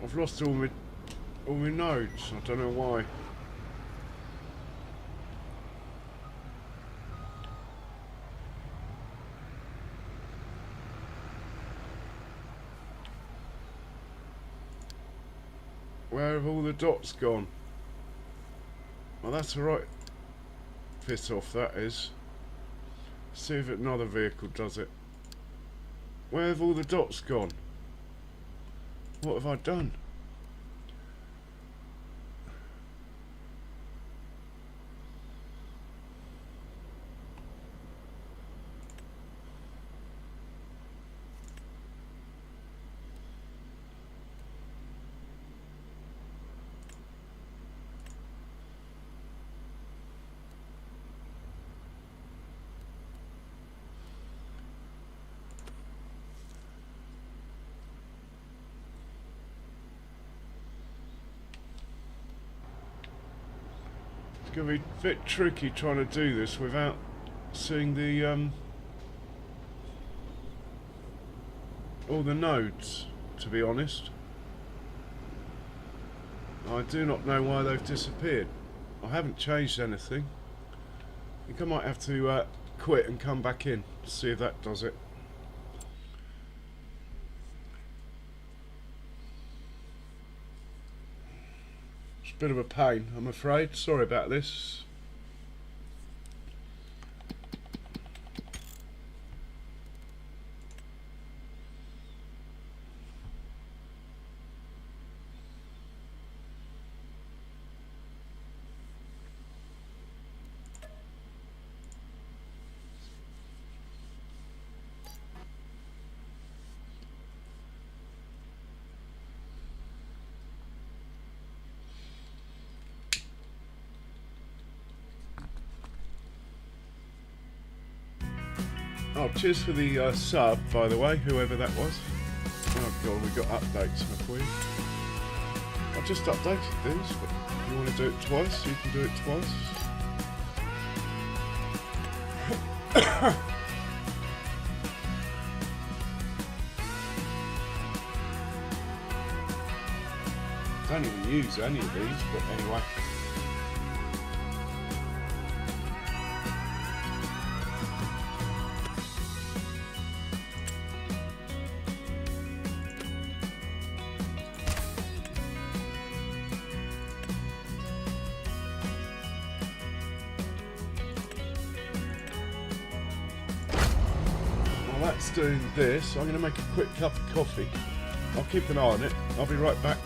I've lost all my nodes. I don't know why. Where have all the dots gone? Well, that's a right piss off, that is. See if another vehicle does it. Where have all the dots gone? What have I done? It's going to be a bit tricky trying to do this without seeing the all the nodes, to be honest. I do not know why they've disappeared. I haven't changed anything. I think I might have to quit and come back in to see if that does it. It's a bit of a pain, I'm afraid. Sorry about this. Oh, cheers for the sub, by the way, whoever that was. Oh god, we got updates for you. I just updated these, but if you want to do it twice, you can do it twice. Don't even use any of these, but anyway. That's doing this. I'm going to make a quick cup of coffee. I'll keep an eye on it. I'll be right back.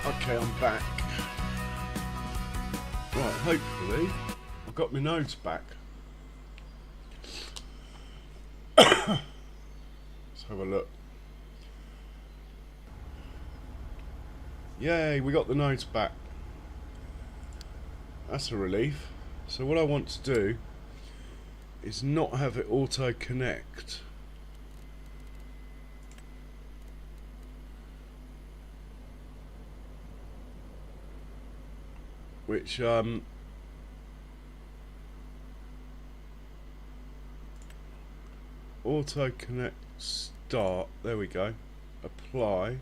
Okay, I'm back. Right, hopefully I've got my nodes back. Let's have a look. Yay, we got the nodes back. That's a relief. So what I want to do is not have it auto connect. Which auto connect start, there we go, apply,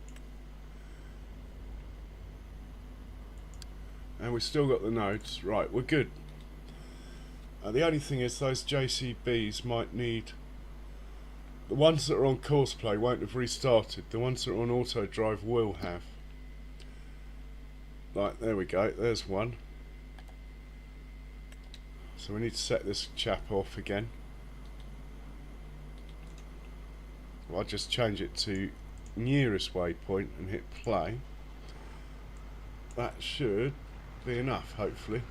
and we've still got the nodes. Right, we're good. The only thing is those JCBs might need, the ones that are on course play won't have restarted, the ones that are on auto drive will have. Like, there we go, there's one. So we need to set this chap off again. Well, I'll just change it to nearest waypoint and hit play. That should be enough, hopefully.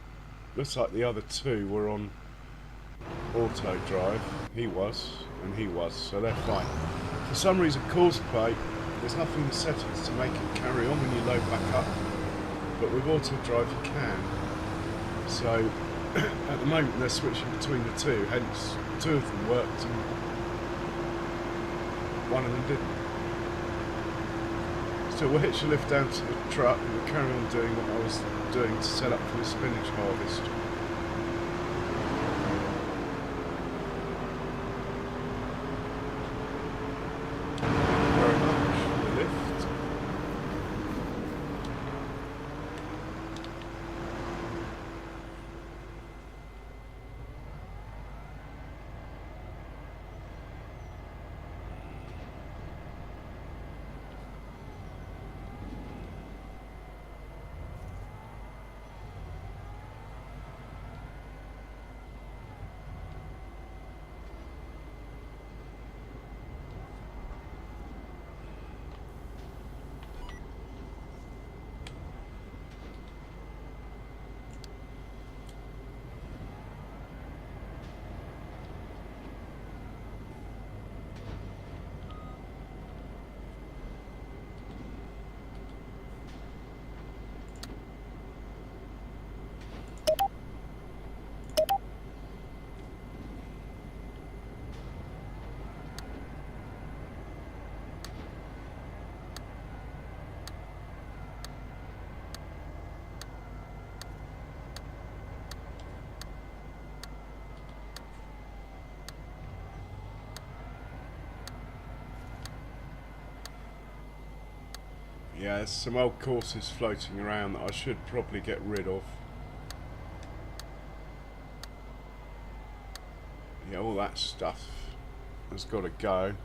Looks like the other two were on auto drive. He was, and he was, so they're fine. For some reason, course play, there's nothing in the settings to make it carry on when you load back up. But with auto drive you can. So at the moment they're switching between the two, hence two of them worked and one of them didn't. So we'll hitch the lift down to the truck and we'll carry on doing what I was doing to set up for the spinach harvest. Very much for the lift. Yeah, there's some old courses floating around that I should probably get rid of. Yeah, all that stuff has got to go.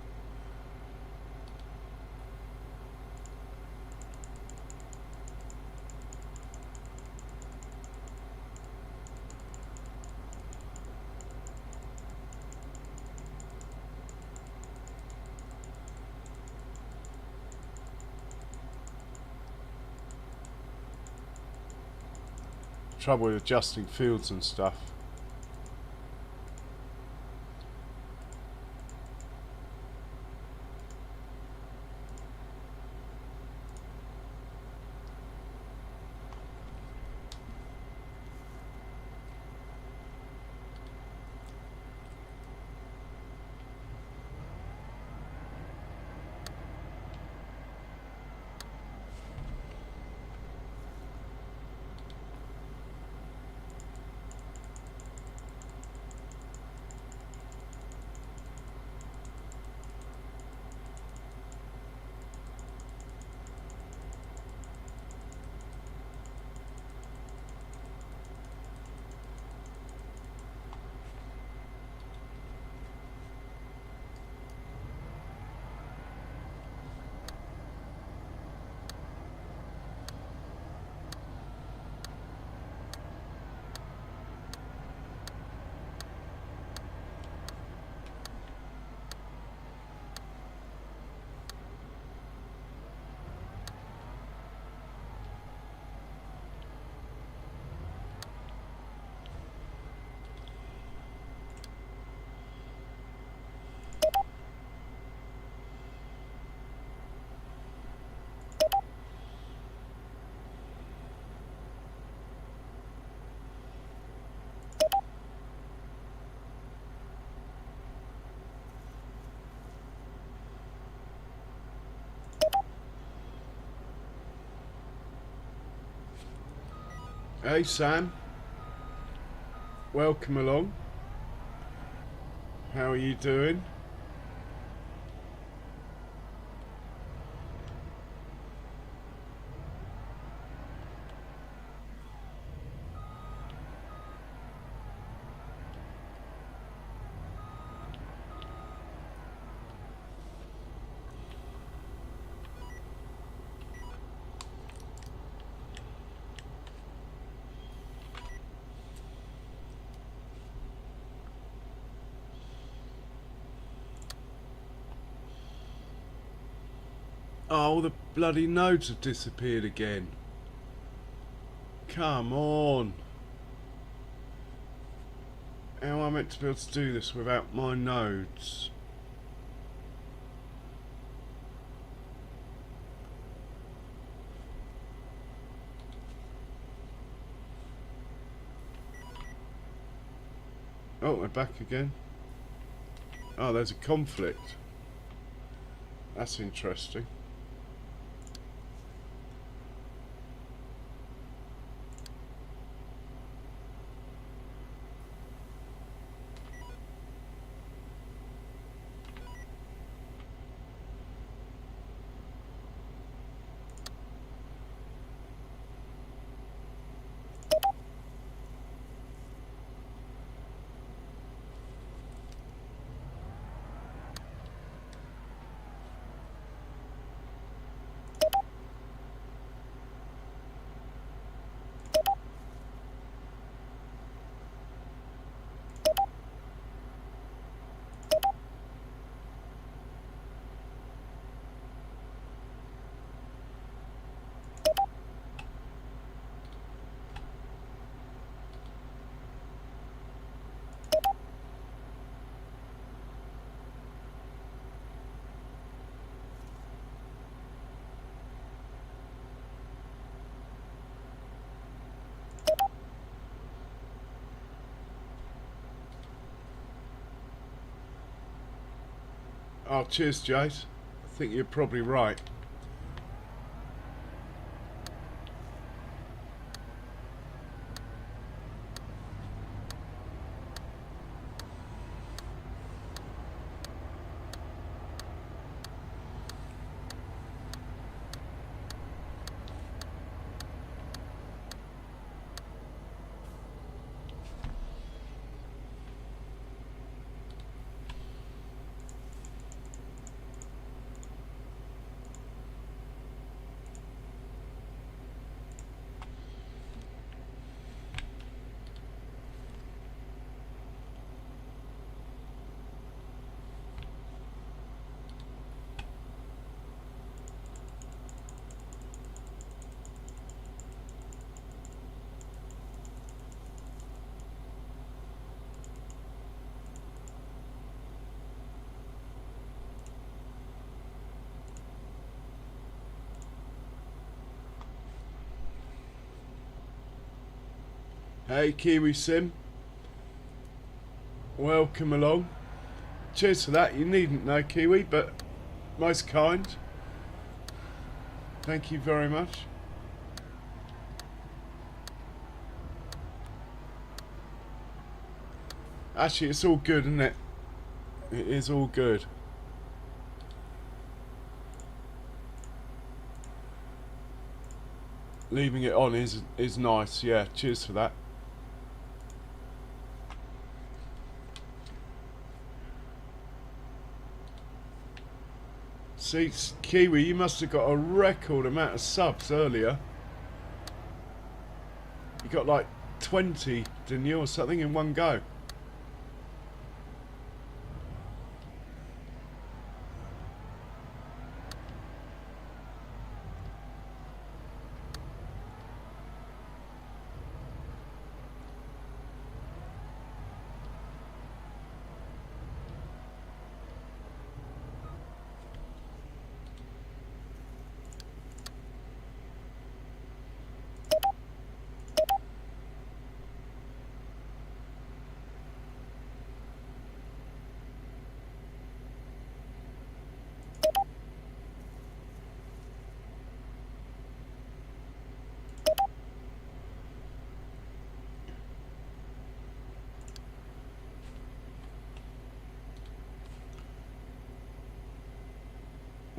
Trouble with adjusting fields and stuff. Hey Sam, welcome along. How are you doing? Oh, the bloody nodes have disappeared again. Come on. How am I meant to be able to do this without my nodes? Oh, they're back again. Oh, there's a conflict. That's interesting. Oh, cheers, Jace. I think you're probably right. Hey, Kiwi Sim. Welcome along. Cheers for that. You needn't know, Kiwi, but most kind. Thank you very much. Actually, it's all good, isn't it? It is all good. Leaving it on is nice. Yeah, cheers for that. See, Kiwi, you must have got a record amount of subs earlier. You got like 20, didn't you, or something in one go?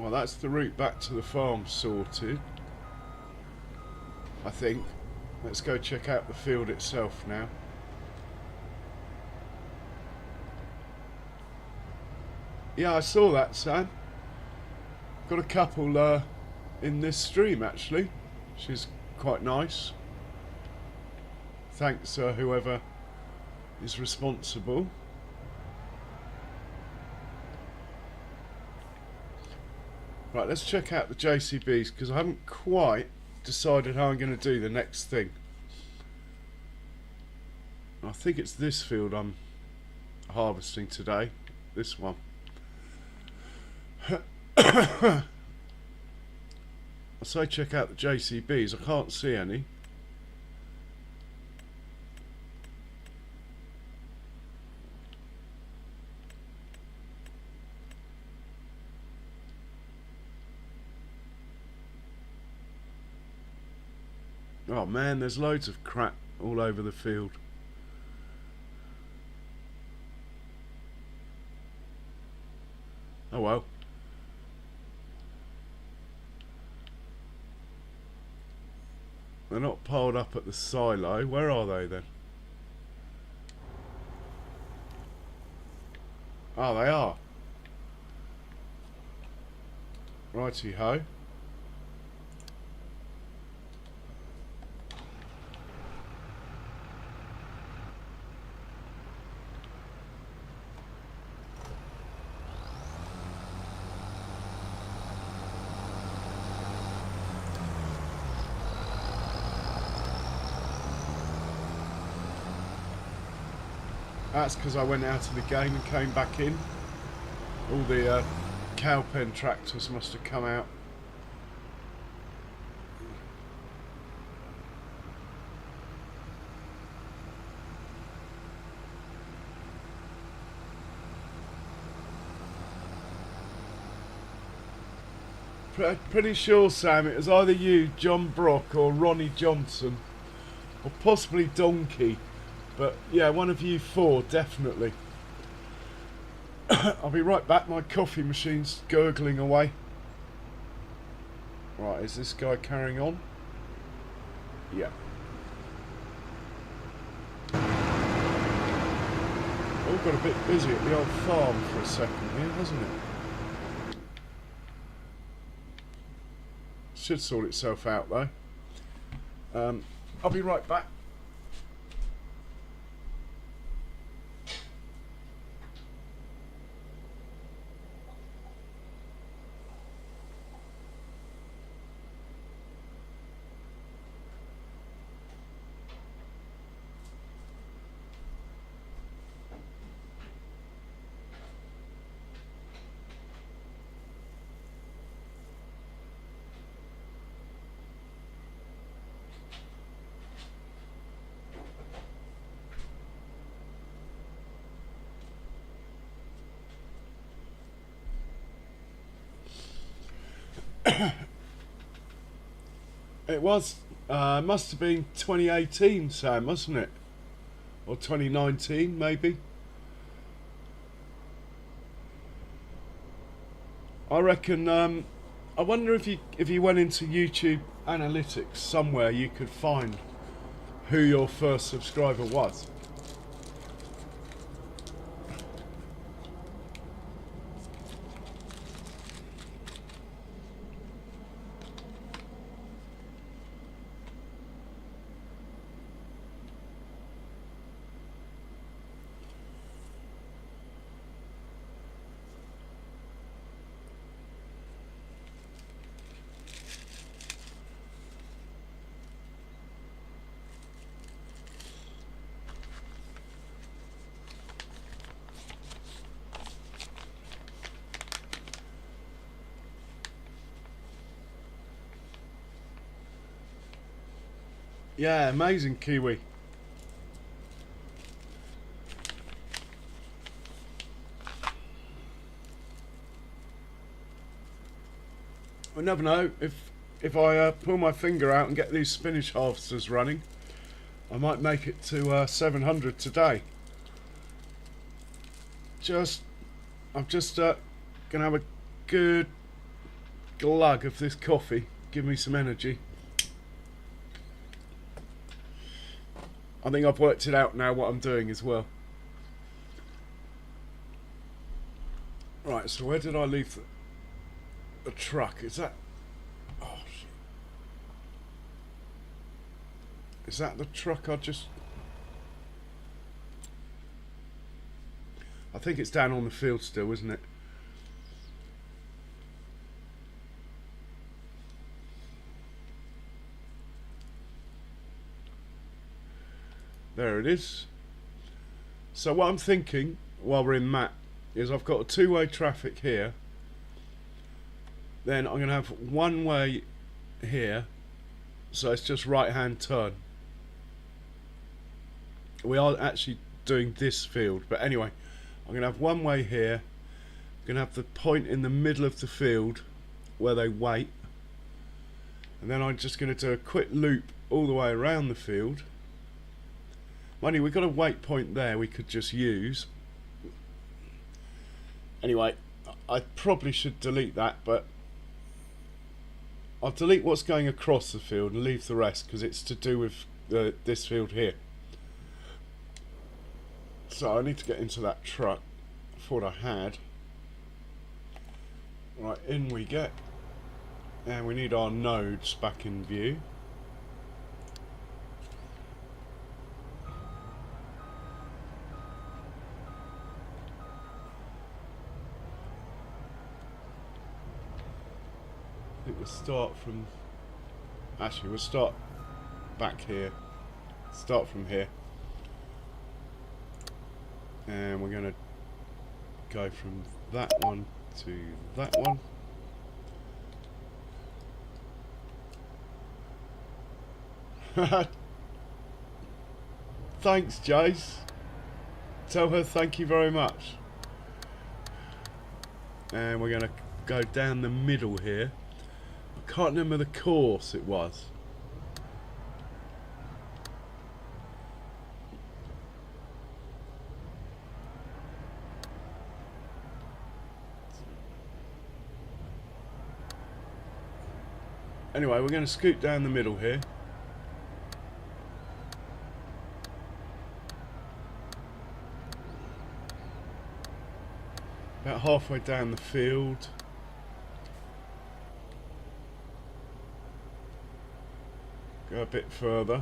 Well, that's the route back to the farm sorted, I think. Let's go check out the field itself now. Yeah, I saw that, Sam. Got a couple in this stream, actually, which is quite nice. Thanks, whoever is responsible. Right, let's check out the JCBs, because I haven't quite decided how I'm going to do the next thing. I think it's this field I'm harvesting today. This one. I say check out the JCBs. I can't see any. Oh man, there's loads of crap all over the field. Oh well. They're not piled up at the silo. Where are they then? Oh, they are. Righty-ho. That's because I went out of the game and came back in. All the cow pen tractors must have come out. Pretty sure, Sam, it was either you, John Brock, or Ronnie Johnson, or possibly Donkey. But yeah, one of you four, definitely. I'll be right back, my coffee machine's gurgling away. Right, is this guy carrying on? Yeah. All got a bit busy at the old farm for a second here, hasn't it? Should sort itself out though. I'll be right back. It was, must have been 2018, Sam, mustn't it? Or 2019, maybe? I reckon, I wonder if you went into YouTube analytics somewhere, you could find who your first subscriber was. Yeah, amazing kiwi. I never know, if I pull my finger out and get these spinach harvesters running, I might make it to 700 today. I'm just gonna have a good glug of this coffee. Give me some energy. I think I've worked it out now what I'm doing as well. Right, so where did I leave the truck? Is that... Oh, shit. Is that the truck I just... I think it's down on the field still, isn't it? There it is. So what I'm thinking while we're in map is I've got a two-way traffic here. Then I'm going to have one way here. So it's just right-hand turn. We are actually doing this field. But anyway, I'm going to have one way here. I'm going to have the point in the middle of the field where they wait. And then I'm just going to do a quick loop all the way around the field. Money, we've got a wait point there we could just use. Anyway, I probably should delete that, but I'll delete what's going across the field and leave the rest because it's to do with this field here. So I need to get into that truck. I thought I had. Right, in we get. And we need our nodes back in view. I think we'll start from... Actually, we'll start back here. Start from here. And we're going to go from that one to that one. Thanks, Jace. Tell her thank you very much. And we're going to go down the middle here. I can't remember the course it was. Anyway, we're going to scoot down the middle here. About halfway down the field. Go a bit further.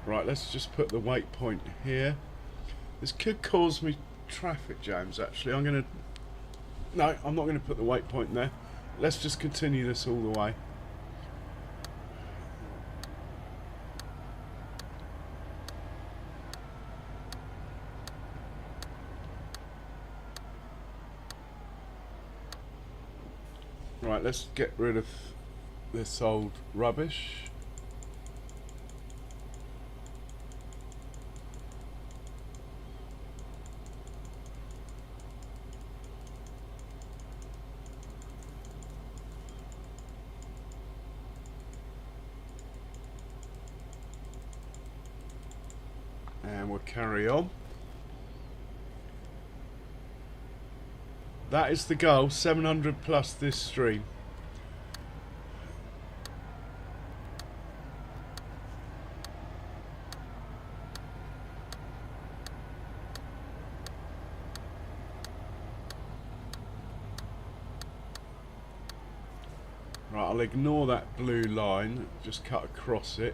Right, let's just put the waypoint here. This could cause me traffic jams actually. I'm not going to put the waypoint there. Let's just continue this all the way. Right, let's get rid of this old rubbish. And we'll carry on. That is the goal, 700 plus this stream. Right, I'll ignore that blue line, just cut across it.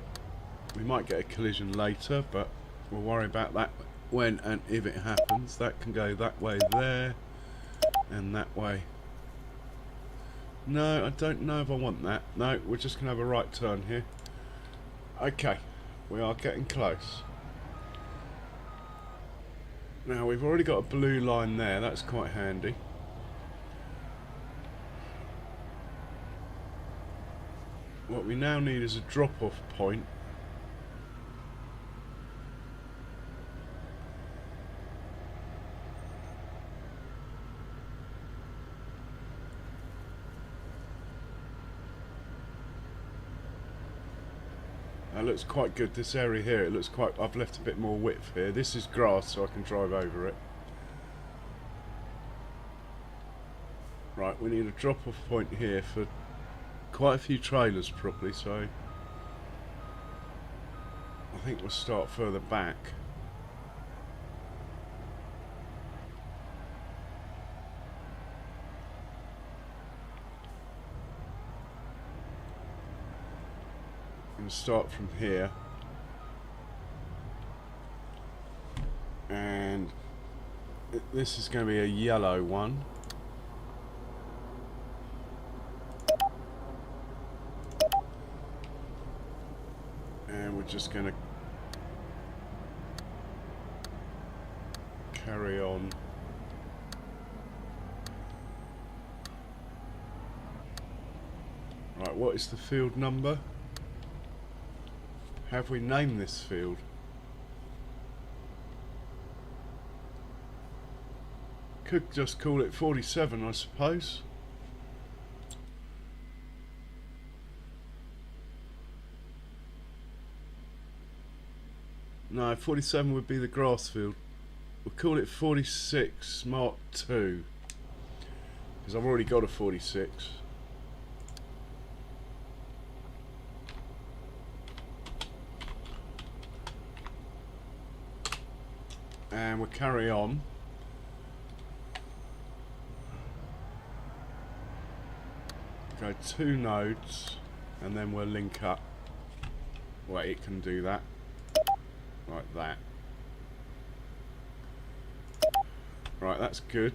We might get a collision later, but we'll worry about that when and if it happens. That can go that way there. And that way. No, I don't know if I want that. No, we're just going to have a right turn here. Okay, we are getting close. Now, we've already got a blue line there. That's quite handy. What we now need is a drop-off point. That looks quite good, this area here. It looks quite... I've left a bit more width here. This is grass, so I can drive over it. Right, Right, we need a drop off point here for quite a few trailers probably, so I think we'll start further back. And start from here, and this is going to be a yellow one. And we're just going to carry on. Right, what is the field number? Have we named this field? Could just call it 47, I suppose. No, 47 would be the grass field. We'll call it 46 Mark II, because I've already got a 46. And we'll carry on. Go 2 nodes, and then we'll link up. Wait, it can do that. Like that. Right, that's good.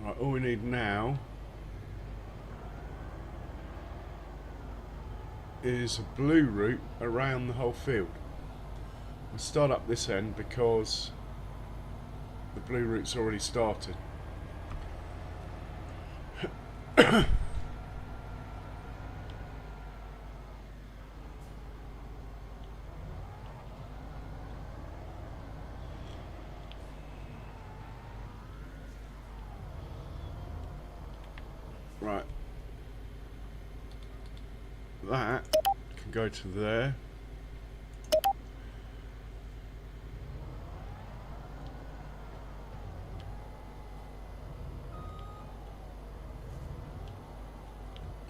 Right, all we need now is a blue route around the whole field. We'll start up this end because the blue route's already started. Right, that can go to there.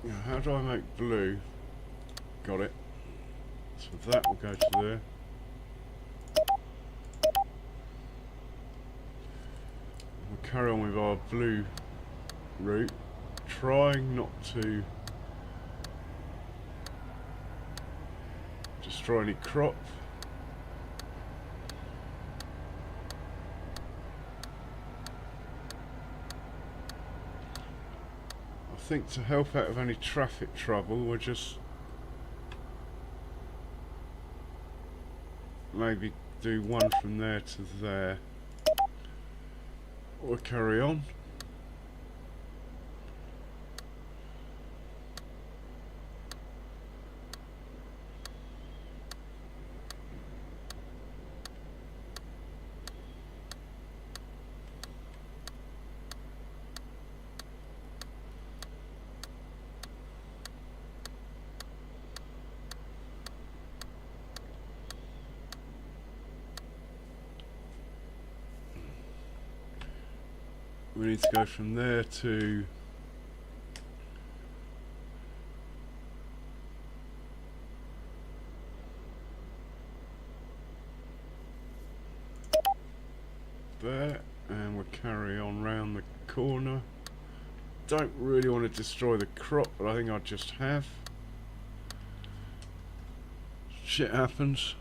Now, how do I make blue? Got it. So that will go to there. We'll carry on with our blue route, trying not to destroy any crop. I think to help out of any traffic trouble, we'll just maybe do one from there to there. We'll carry on. We need to go from there to there, and we'll carry on round the corner. Don't really want to destroy the crop, but I think I just have. Shit happens.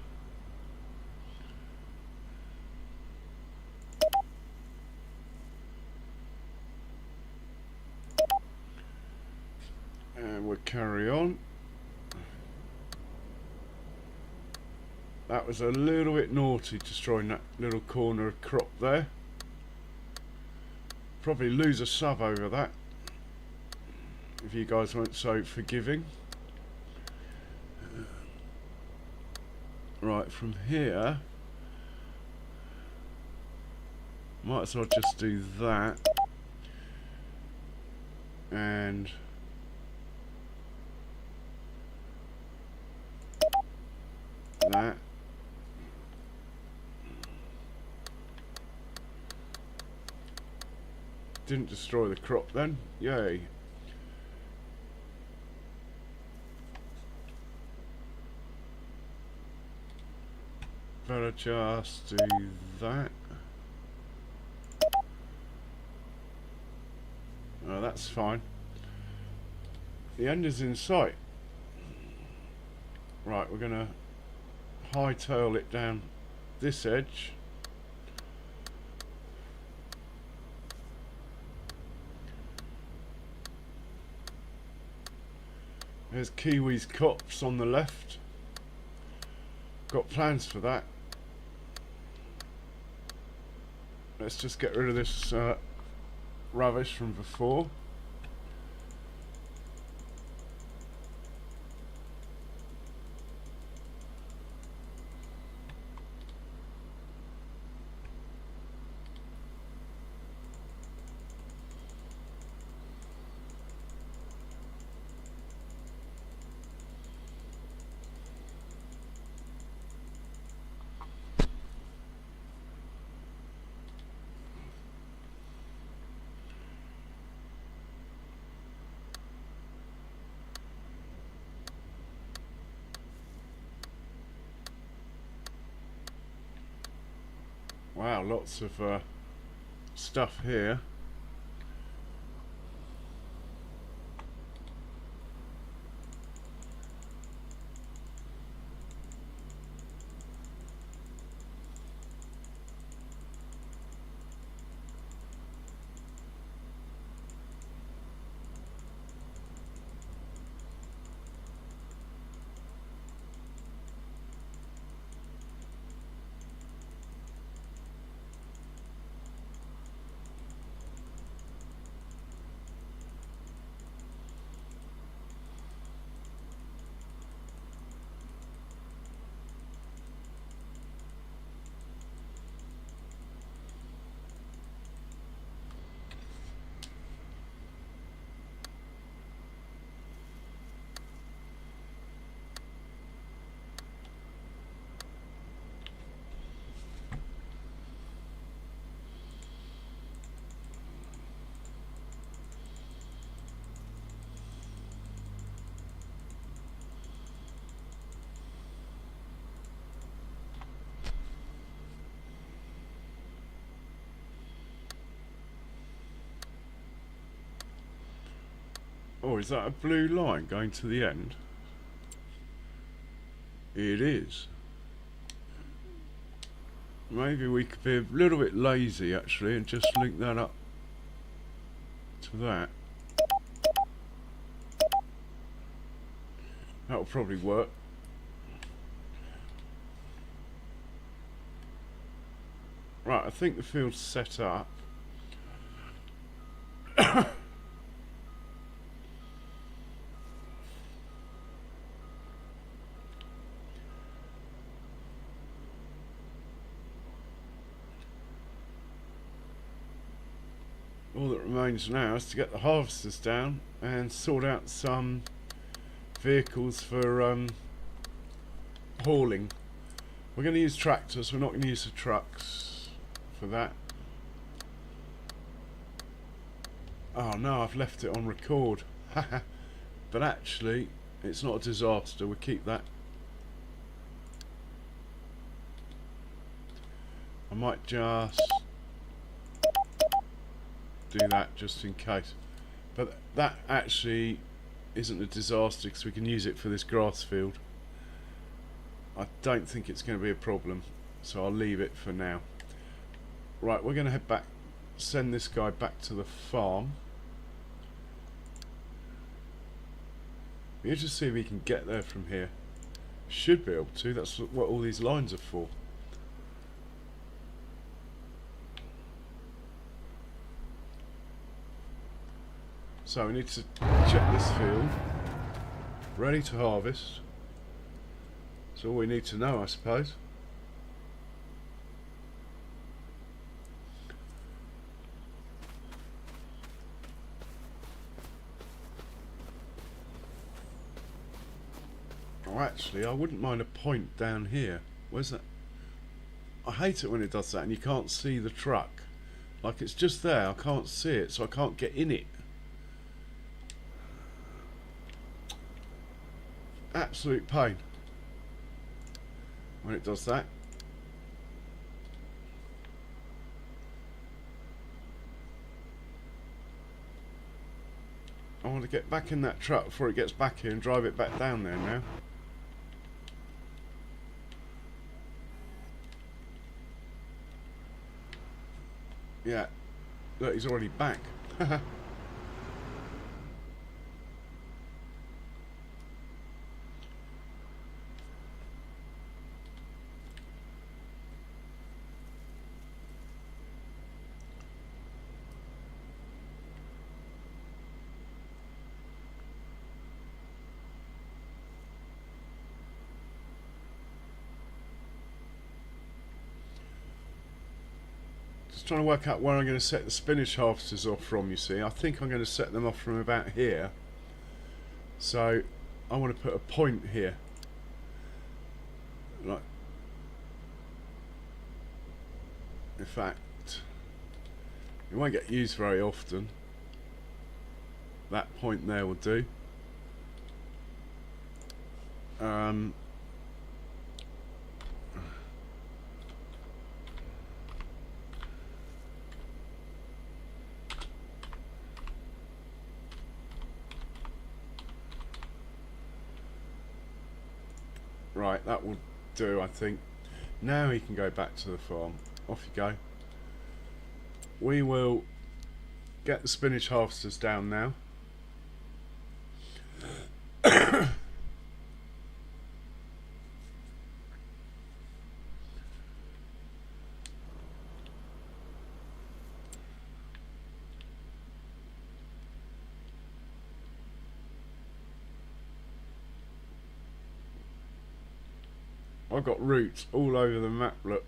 And we'll carry on. That was a little bit naughty, destroying that little corner of crop there. Probably lose a sub over that, if you guys weren't so forgiving. Right, from here, might as well just do that. And that. Didn't destroy the crop then. Yay. Better just do that. Oh, that's fine. The end is in sight. Right, we're gonna hightail it down this edge. There's Kiwi's copse on the left. Got plans for that. Let's just get rid of this rubbish from before. Wow, lots of stuff here. Oh, is that a blue line going to the end? It is. Maybe we could be a little bit lazy actually and just link that up to that. That'll probably work. Right, I think the field's set up. All that remains now is to get the harvesters down and sort out some vehicles for hauling. We're going to use tractors, we're not going to use the trucks for that. Oh no, I've left it on record. But actually, it's not a disaster, we'll keep that. I might just do that just in case, but that actually isn't a disaster because we can use it for this grass field. I don't think it's going to be a problem, so I'll leave it for now. Right, we're going to head back, send this guy back to the farm. We'll just see if we can get there from here. Should be able to, that's what all these lines are for. So we need to check this field, ready to harvest. That's all we need to know, I suppose. Oh, actually, I wouldn't mind a point down here. Where's that? I hate it when it does that and you can't see the truck. Like it's just there, I can't see it, so I can't get in it. Absolute pain when it does that. I want to get back in that truck before it gets back here and drive it back down there now. Yeah, look, he's already back. Just trying to work out where I'm going to set the spinach harvesters off from, you see. I think I'm going to set them off from about here. So I want to put a point here. Like, in fact, it won't get used very often. That point there will do. Right, that will do, I think. Now he can go back to the farm. Off you go. We will get the spinach harvesters down now. I've got roots all over the map, look.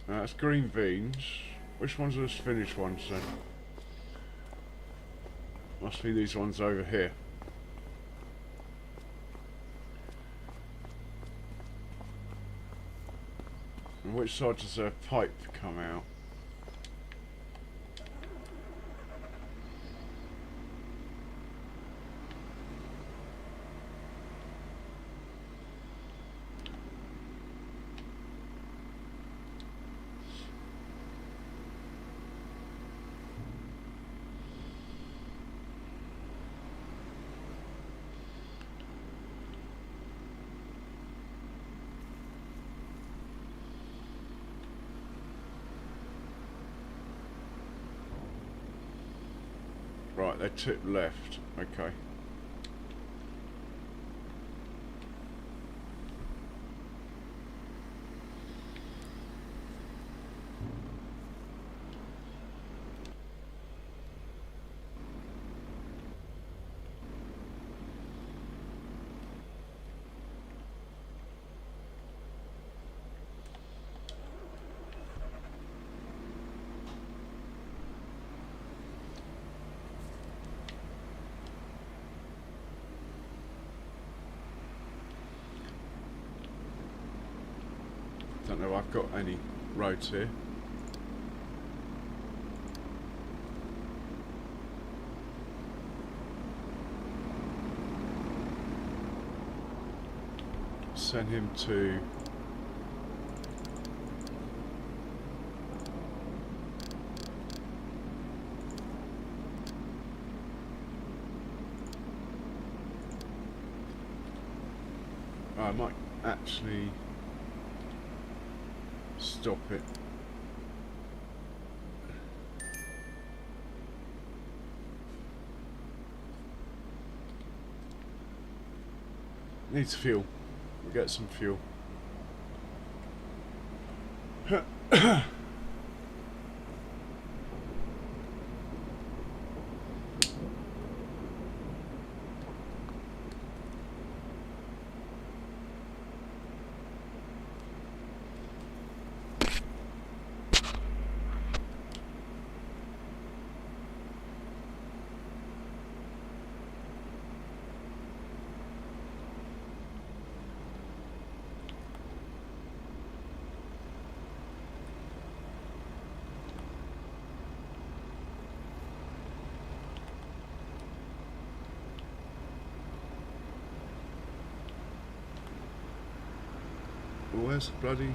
That's green beans. Which ones are the spinach ones then? Must be these ones over here. And which side does their pipe come out? Right, they tip left. Okay. Don't know if I've got any roads here. Send him to I might actually stop it. Needs fuel. We'll get some fuel. where's the bloody...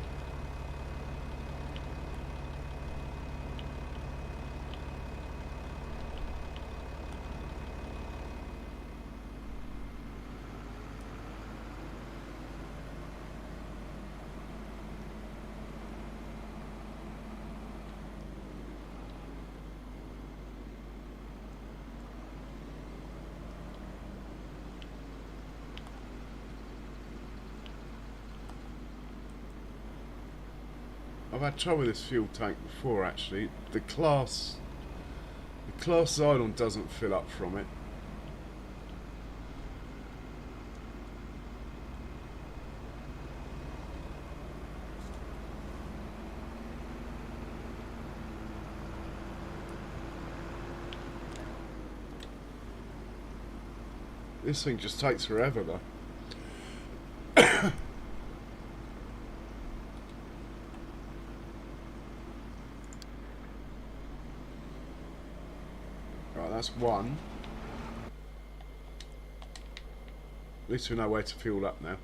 I've had trouble with this fuel tank before actually. The class Xylon doesn't fill up from it. This thing just takes forever though. Right, that's one. At least we know where to fuel up now.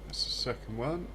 That's the second one.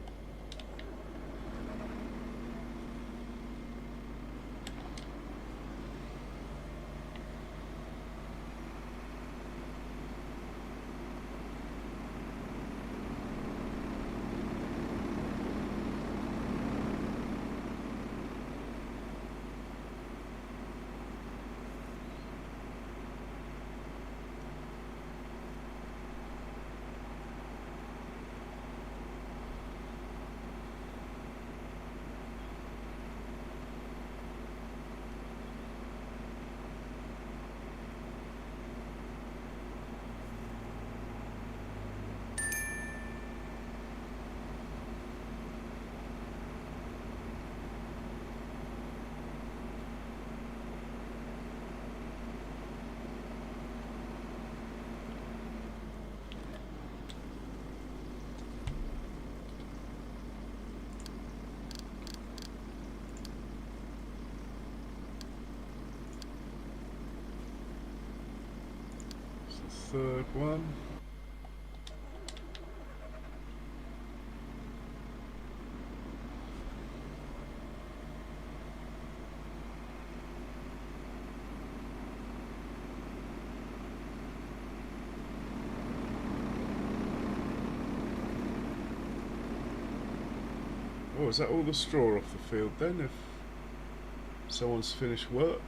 Third one. Oh, is that all the straw off the field then, if someone's finished work?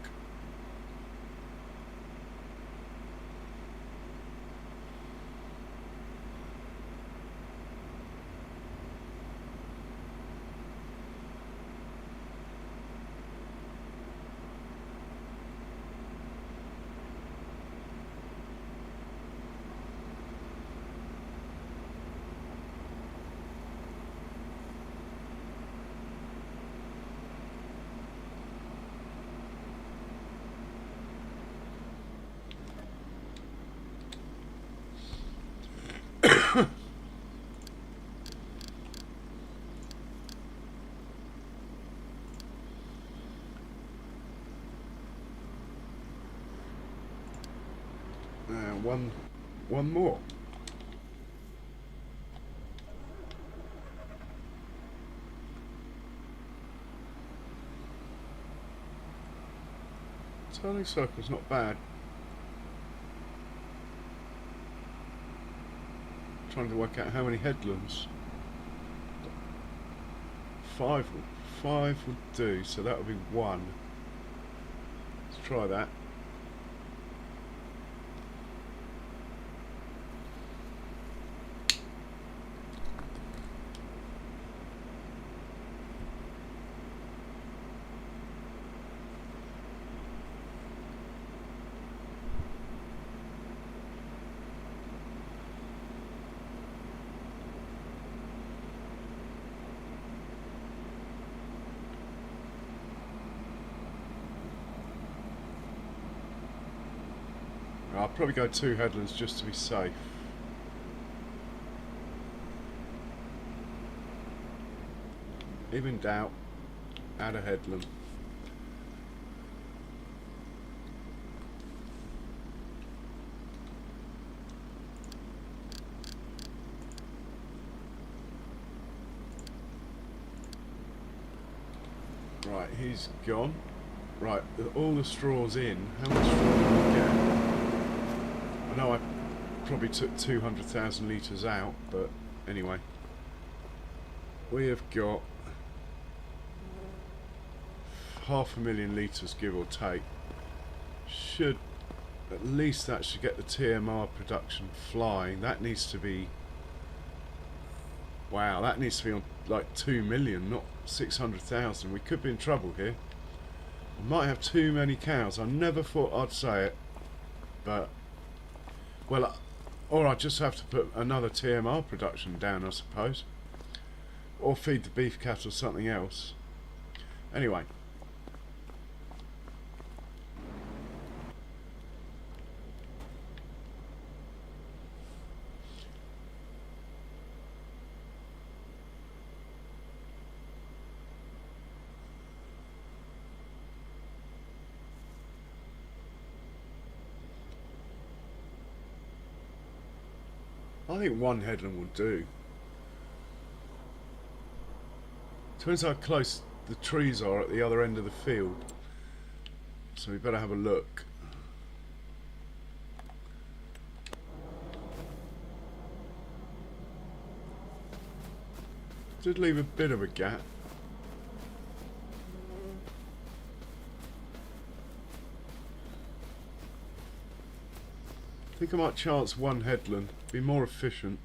One more. Turning circle's not bad. Trying to work out how many headlands. Five would do, so that would be one. Let's try that. I'll probably go 2 headlands just to be safe. If in doubt, add a headland. Right, he's gone. Right, all the straw's in. How much straw did we get? I know I probably took 200,000 litres out, but anyway. We have got 500,000 litres, give or take. At least that should get the TMR production flying. That needs to be... Wow, that needs to be on like 2 million, not 600,000. We could be in trouble here. I might have too many cows. I never thought I'd say it, but... Well, or I just have to put another TMR production down, I suppose. Or feed the beef cattle something else. Anyway. I think 1 headland will do. Depends how close the trees are at the other end of the field. So we better have a look. Did leave a bit of a gap. I think I might chance 1 headland, be more efficient.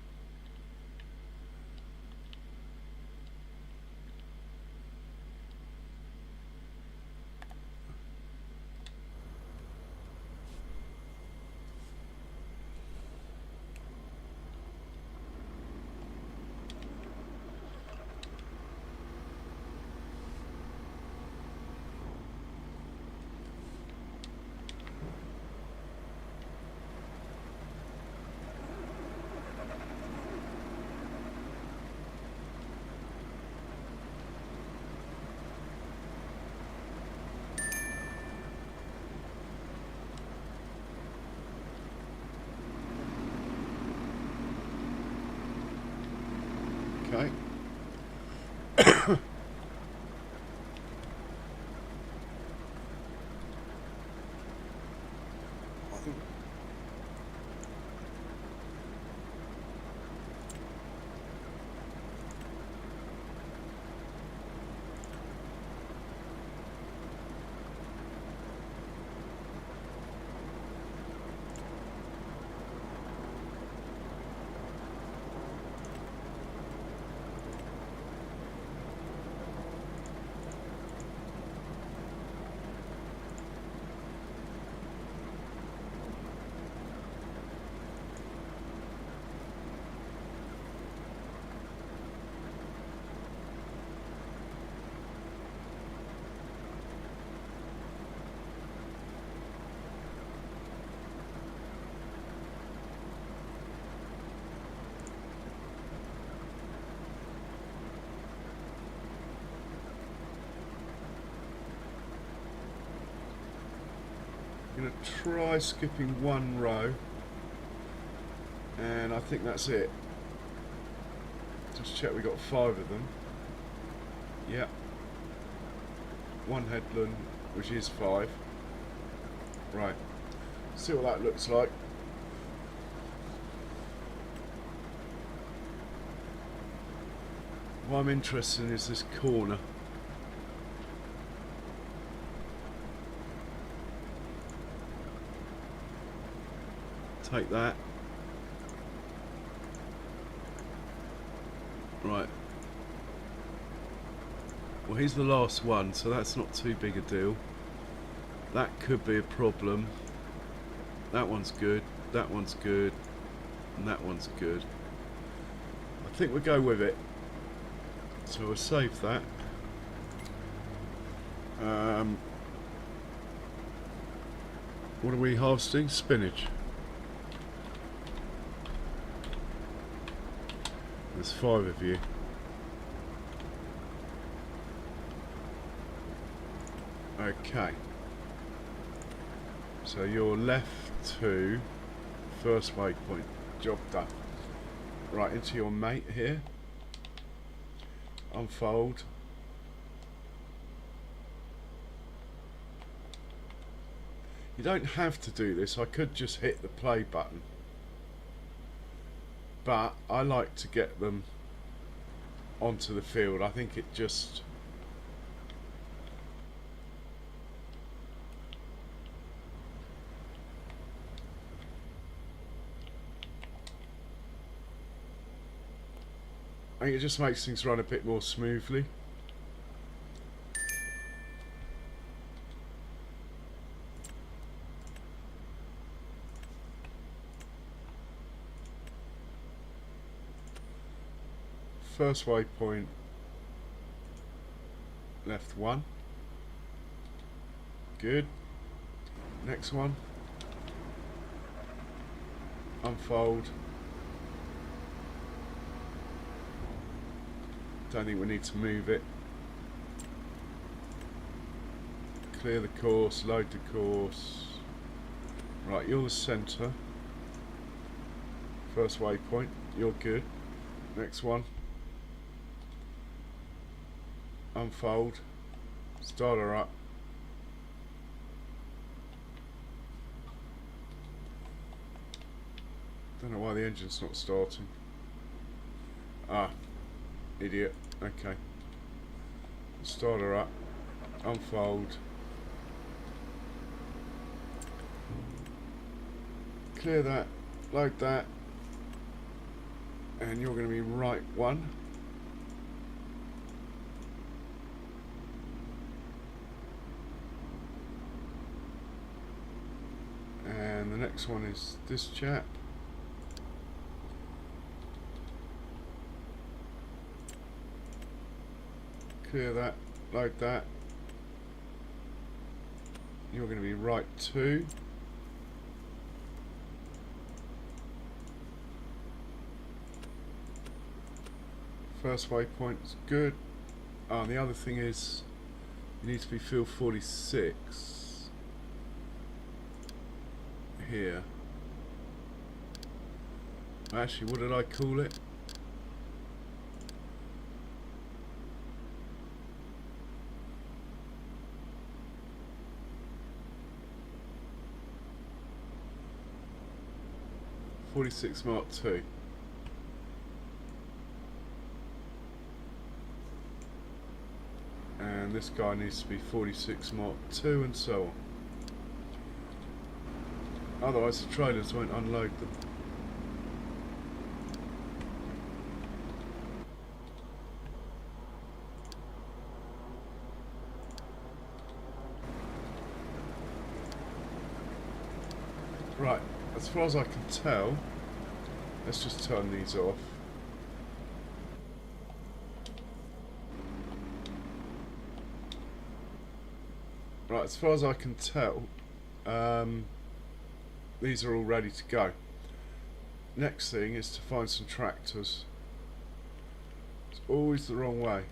Okay. I'm going to try skipping 1 row, and I think that's it. Just check we got 5 of them. Yep. 1 headland, which is 5. Right, see what that looks like. What I'm interested in is this corner. Take that. Right. Well, here's the last one, so that's not too big a deal. That could be a problem. That one's good, that one's good, and that one's good. I think we'll go with it. So we'll save that. What are we harvesting? Spinach. There's 5 of you. Okay. So you're left to first waypoint. Job done. Right, into your mate here. Unfold. You don't have to do this. I could just hit the play button. But I like to get them onto the field. I think it just... I think it just makes things run a bit more smoothly. First waypoint, left 1. Good. Next one. Unfold. Don't think we need to move it. Clear the course, load the course. Right, you're the centre. First waypoint, you're good. Next one. Unfold. Start her up. Don't know why the engine's not starting. Ah, idiot. Okay. Start her up. Unfold. Clear that. Load that. And you're going to be right 1. And the next one is this chap. Clear that, load that. You're going to be right 2. First waypoint is good. Oh, the other thing is you need to be field 46 here. Actually, what did I call it? '46 Mark II. And this guy needs to be 46 Mark II, and so on. Otherwise the trailers won't unload them. Right, as far as I can tell, let's just turn these off. Right, as far as I can tell, these are all ready to go. Next thing is to find some tractors. It's always the wrong way.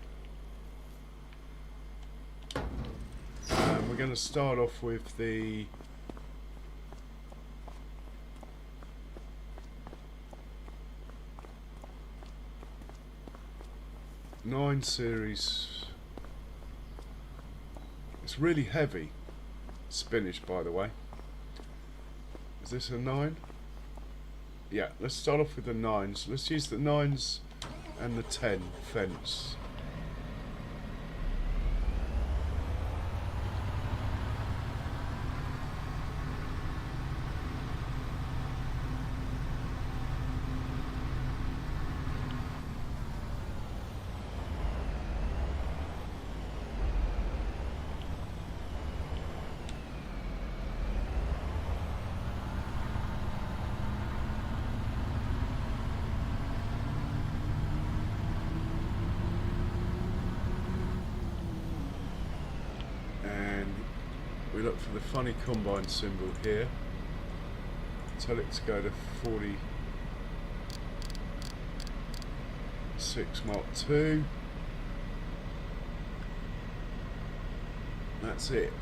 We're going to start off with the '9 series. It's really heavy. Spinach, by the way. this a 9? Yeah, let's start off with the 9s. Let's use the 9s and the 10 fence. We look for the funny combine symbol here. Tell it to go to 46 Mark II. That's it.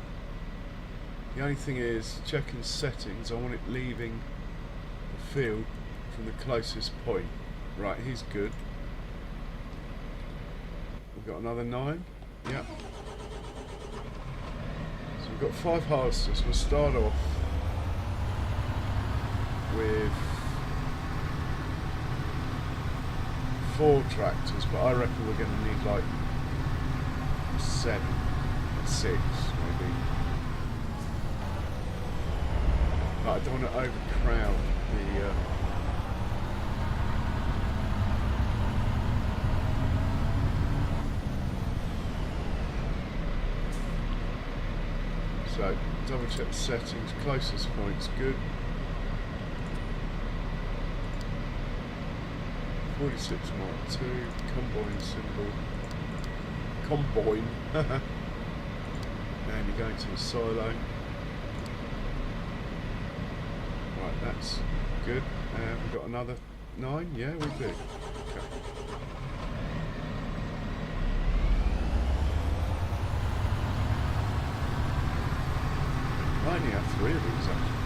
The only thing is, checking settings, I want it leaving the field from the closest point. Right, he's good. We've got another 9. Yep. We've got 5 harvesters. We'll start off with 4 tractors, but I reckon we're going to need like 7, 6 maybe. But I don't want to overcrowd the so double check the settings, closest point's good. 46 Mark II, combine symbol. Combine. And you're going to a silo. Right, that's good. We've got another 9, yeah we do. Okay. I only have 3 of these actually.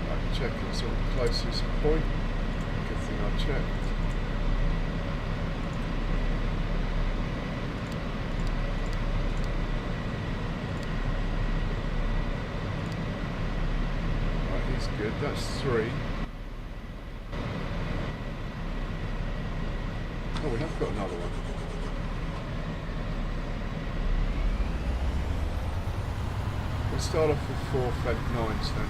Right, checking it's on the closest point. Good thing I checked. Good, that's 3. Oh, we have got another one. We'll start off with 4 fed 9s then.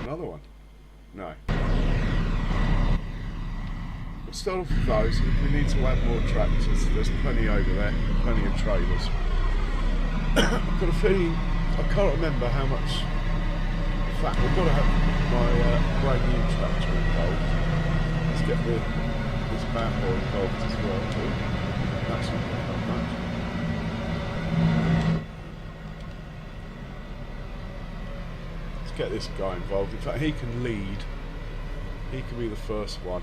Another one? No. We'll start off with those. We need to add more tractors. There's plenty over there, plenty of trailers. I've got a feeling, I can't remember how much. In fact, we've got to have my brand new tractor involved. Let's get this backhoe involved as well too. That's not going to help much. Get this guy involved. In fact, he can lead. He can be the first one.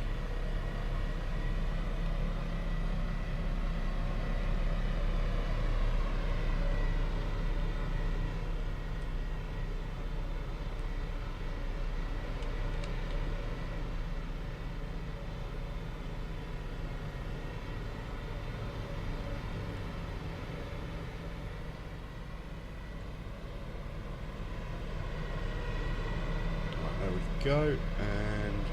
Go, and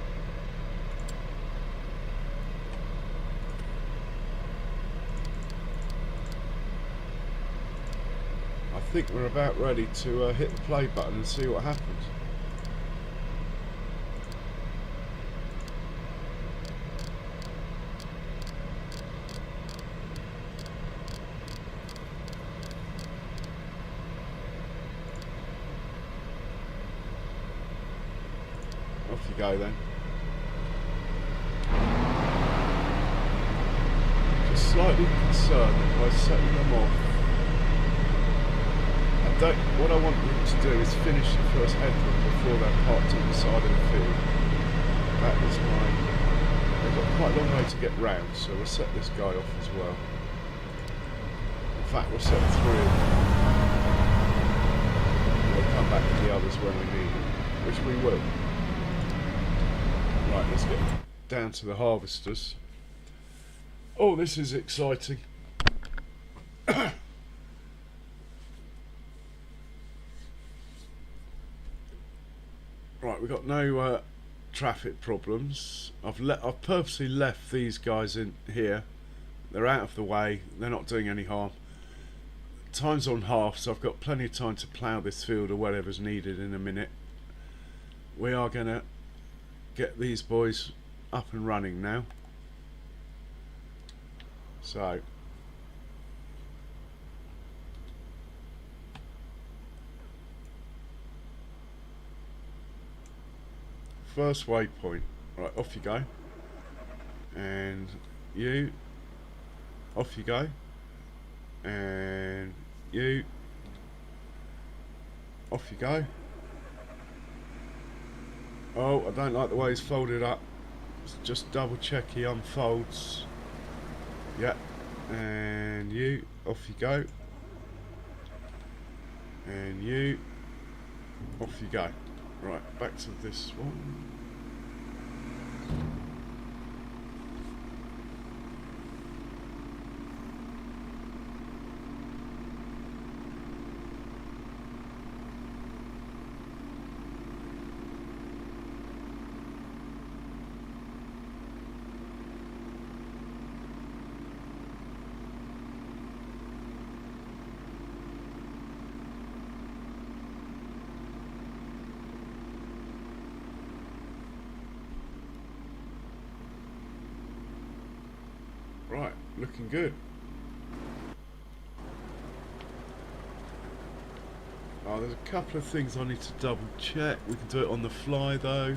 I think we're about ready to hit the play button and see what happens. Off you go then. Just slightly concerned that by setting them off, what I want them to do is finish the first headland before they're parked on the side of the field. That is they've got quite a long way to get round, so we'll set this guy off as well. In fact, we'll set 3 of them. We'll come back to the others when we need them, which we will. Right, let's get down to the harvesters. Oh, this is exciting. Right, we've got no traffic problems. I've purposely left these guys in here. They're out of the way. They're not doing any harm. Time's on half, so I've got plenty of time to plough this field or whatever's needed in a minute. We are going to get these boys up and running now. So first waypoint. Right, off you go. And you. Off you go. And you. Off you go. Oh, I don't like the way he's folded up. Just double check he unfolds. Yep. And you. Off you go. And you. Off you go. Right, back to this one. Right, looking good. Oh, there's a couple of things I need to double check. We can do it on the fly though.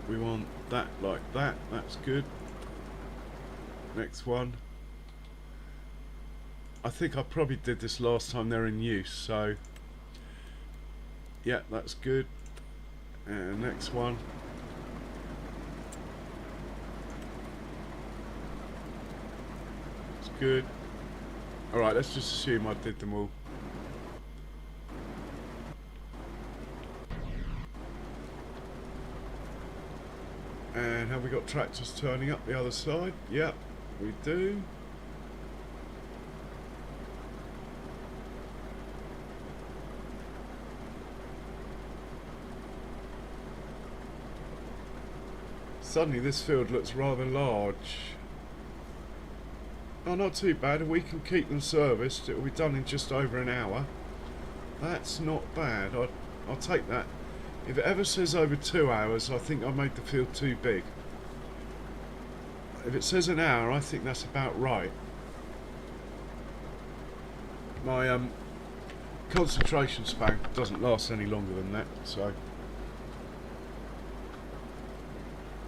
We want that like that. That's good. Next one. I think I probably did this last time they're in use, so yeah, that's good. And next one. Good. Alright, let's just assume I did them all. And have we got tractors turning up the other side? Yep, we do. Suddenly this field looks rather large. Oh, not too bad. If we can keep them serviced, it will be done in just over an hour. That's not bad. I'll take that. If it ever says over 2 hours, I think I made the field too big. If it says an hour, I think that's about right. My concentration span doesn't last any longer than that, so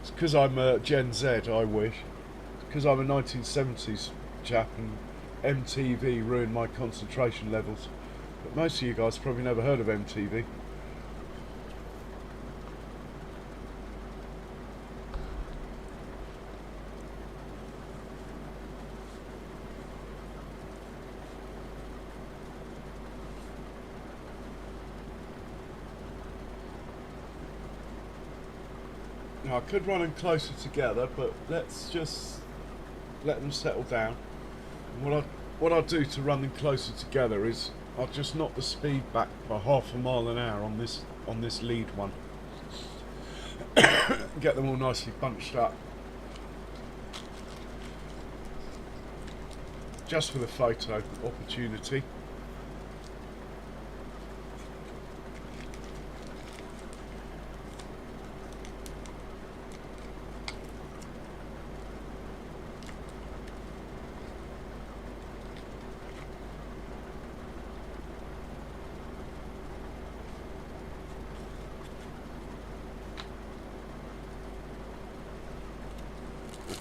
it's because I'm Gen Z, I wish. Because I'm a 1970s chap and MTV ruined my concentration levels. But most of you guys probably never heard of MTV. Now I could run them closer together, but let's just let them settle down. And what I'll do to run them closer together is I'll just knock the speed back by ½ mile an hour on this lead one. Get them all nicely bunched up. just for the photo opportunity.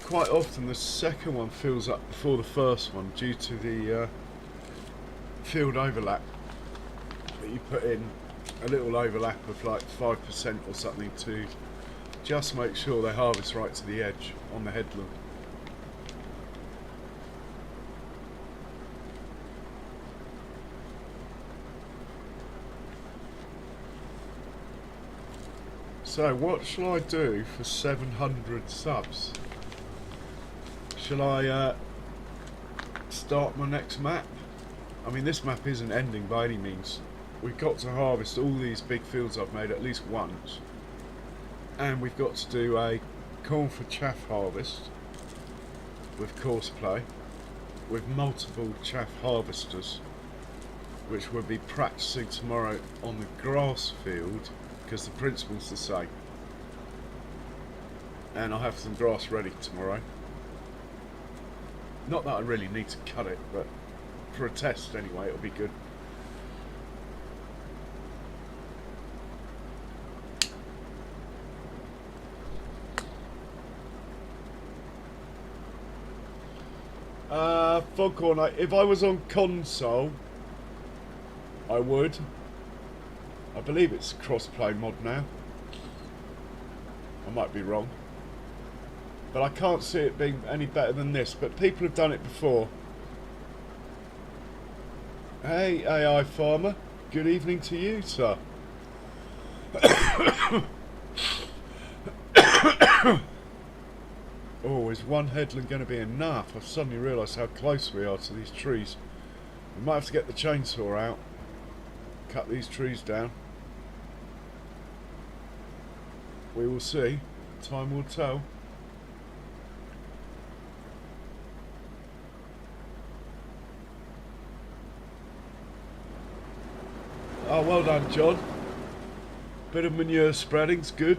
Quite often the second one fills up before the first one due to the field overlap that you put in, a little overlap of like 5% or something to just make sure they harvest right to the edge on the headland. So what shall I do for 700 subs? Shall I start my next map? I mean, this map isn't ending by any means. We've got to harvest all these big fields I've made at least once. And we've got to do a corn for chaff harvest with course play, with multiple chaff harvesters, which we'll be practicing tomorrow on the grass field, because the principle's the same. And I'll have some grass ready tomorrow. Not that I really need to cut it, but for a test anyway, it'll be good. Foghorn, if I was on console, I would. I believe it's cross-play mod now. I might be wrong. But I can't see it being any better than this. But people have done it before. Hey, AI Farmer. Good evening to you, sir. Oh, is one headland going to be enough? I've suddenly realised how close we are to these trees. We might have to get the chainsaw out. Cut these trees down. We will see. Time will tell. Oh, well done, John. Bit of manure spreading's good.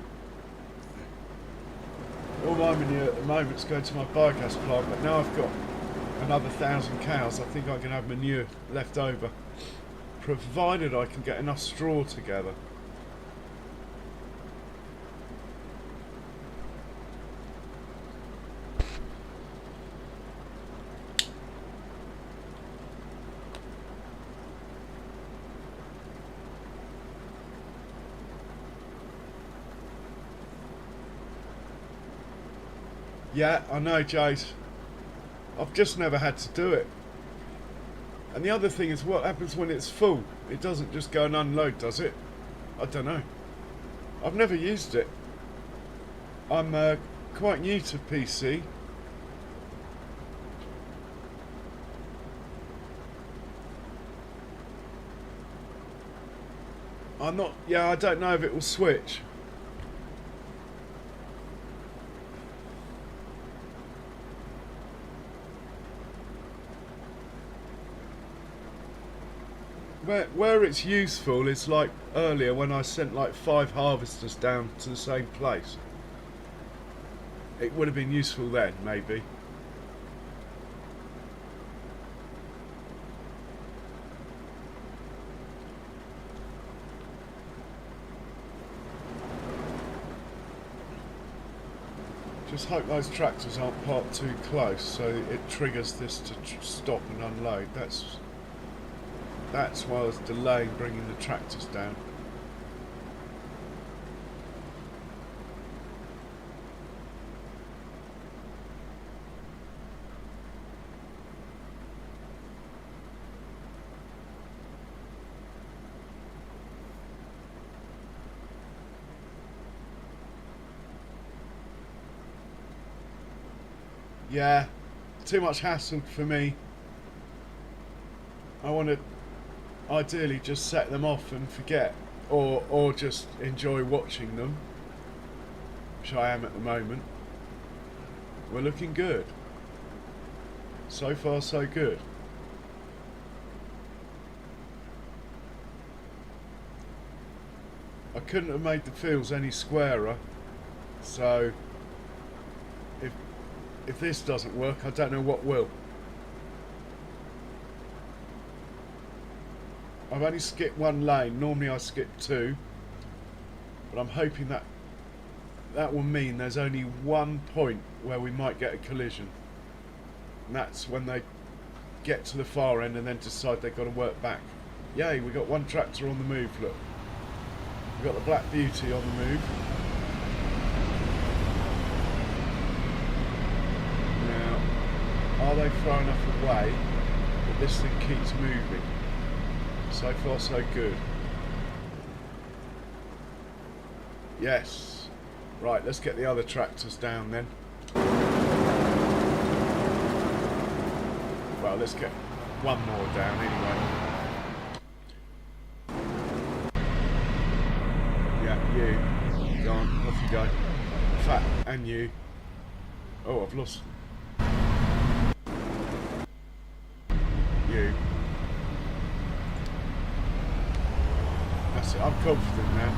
All my manure at the moment's going to my biogas plant, but now I've got another 1,000 cows, I think I can have manure left over, provided I can get enough straw together. Yeah, I know, Jace. I've just never had to do it. And the other thing is, what happens when it's full? It doesn't just go and unload, does it? I don't know. I've never used it. I'm quite new to PC. I'm not... Yeah, I don't know if it will switch. Where it's useful is like earlier when I sent like 5 harvesters down to the same place. It would have been useful then, maybe. Just hope those tractors aren't parked too close so it triggers this to stop and unload. That's why I was delaying bringing the tractors down. Yeah, too much hassle for me. I want to ideally just set them off and forget, or just enjoy watching them, which I am at the moment. We're looking good. So far so good. I couldn't have made the fields any squarer, so if this doesn't work, I don't know what will. I've only skipped one lane. Normally I skip two, but I'm hoping that will mean there's only one point where we might get a collision, and that's when they get to the far end and then decide they've got to work back. Yay, we got one tractor on the move. Look, we've got the Black Beauty on the move. Are they far enough away that this thing keeps moving? So far so good. Yes. Right, let's get the other tractors down then. Well, let's get one more down anyway. Yeah, you. Go on, off you go. Fat, and you. Oh, I've lost... you. That's it, I'm confident now.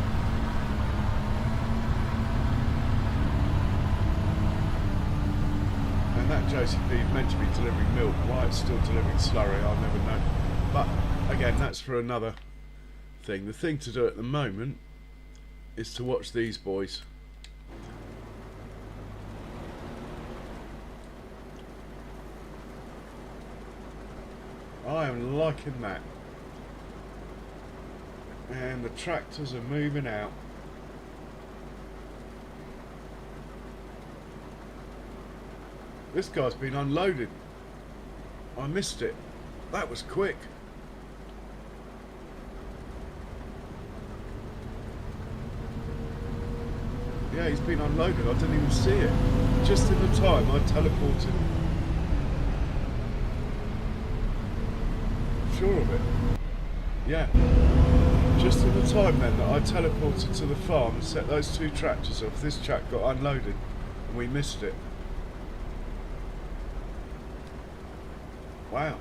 And that JCB meant to be delivering milk. Why it's still delivering slurry, I'll never know. But again, that's for another thing. The thing to do at the moment is to watch these boys. I am liking that. And the tractors are moving out. This guy's been unloaded. I missed it. That was quick. Yeah, he's been unloaded. I didn't even see it. Just in the time I teleported. Sure of it. Yeah. Just in the time then that I teleported to the farm and set those two tractors off, this chap got unloaded and we missed it. Wow.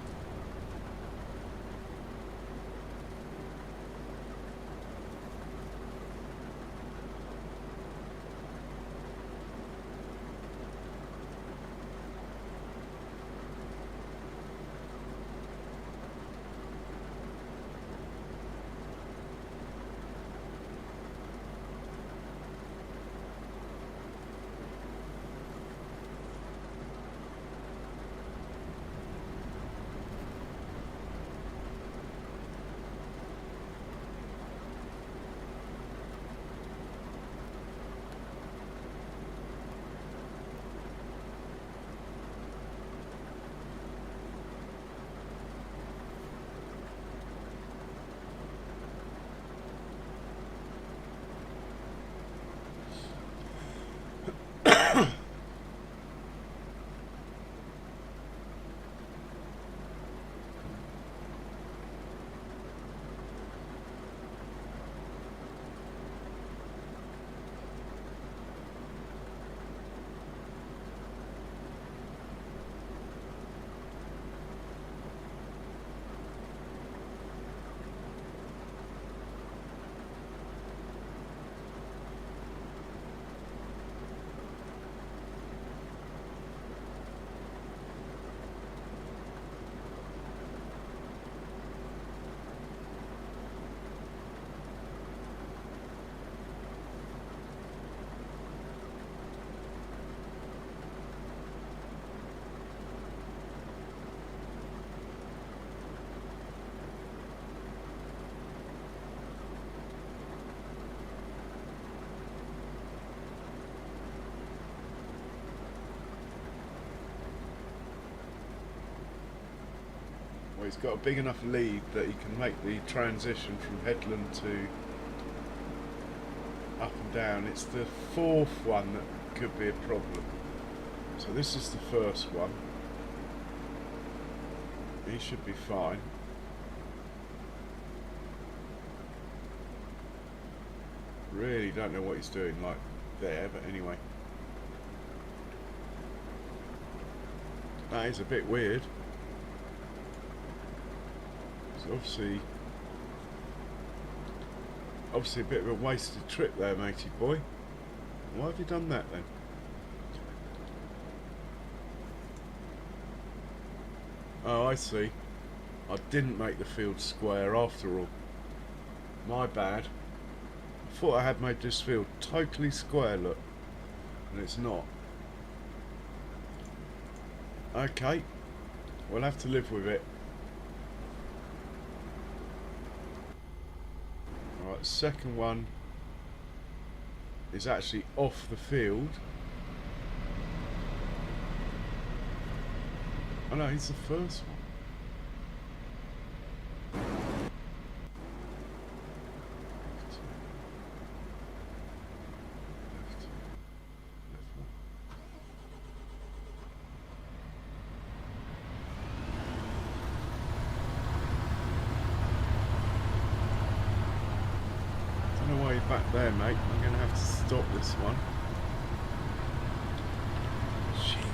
Well, he's got a big enough lead that he can make the transition from headland to up and down. It's the fourth one that could be a problem. So this is the first one. He should be fine. Really don't know what he's doing like there, but anyway. That is a bit weird. It's obviously a bit of a wasted trip there, matey boy. Why have you done that then? Oh, I see. I didn't make the field square after all. My bad. I thought I had made this field totally square, look. And it's not. Okay. We'll have to live with it. Alright, the second one is actually off the field. Oh no, it's the first one. Back there, mate. I'm going to have to stop this one. Shit.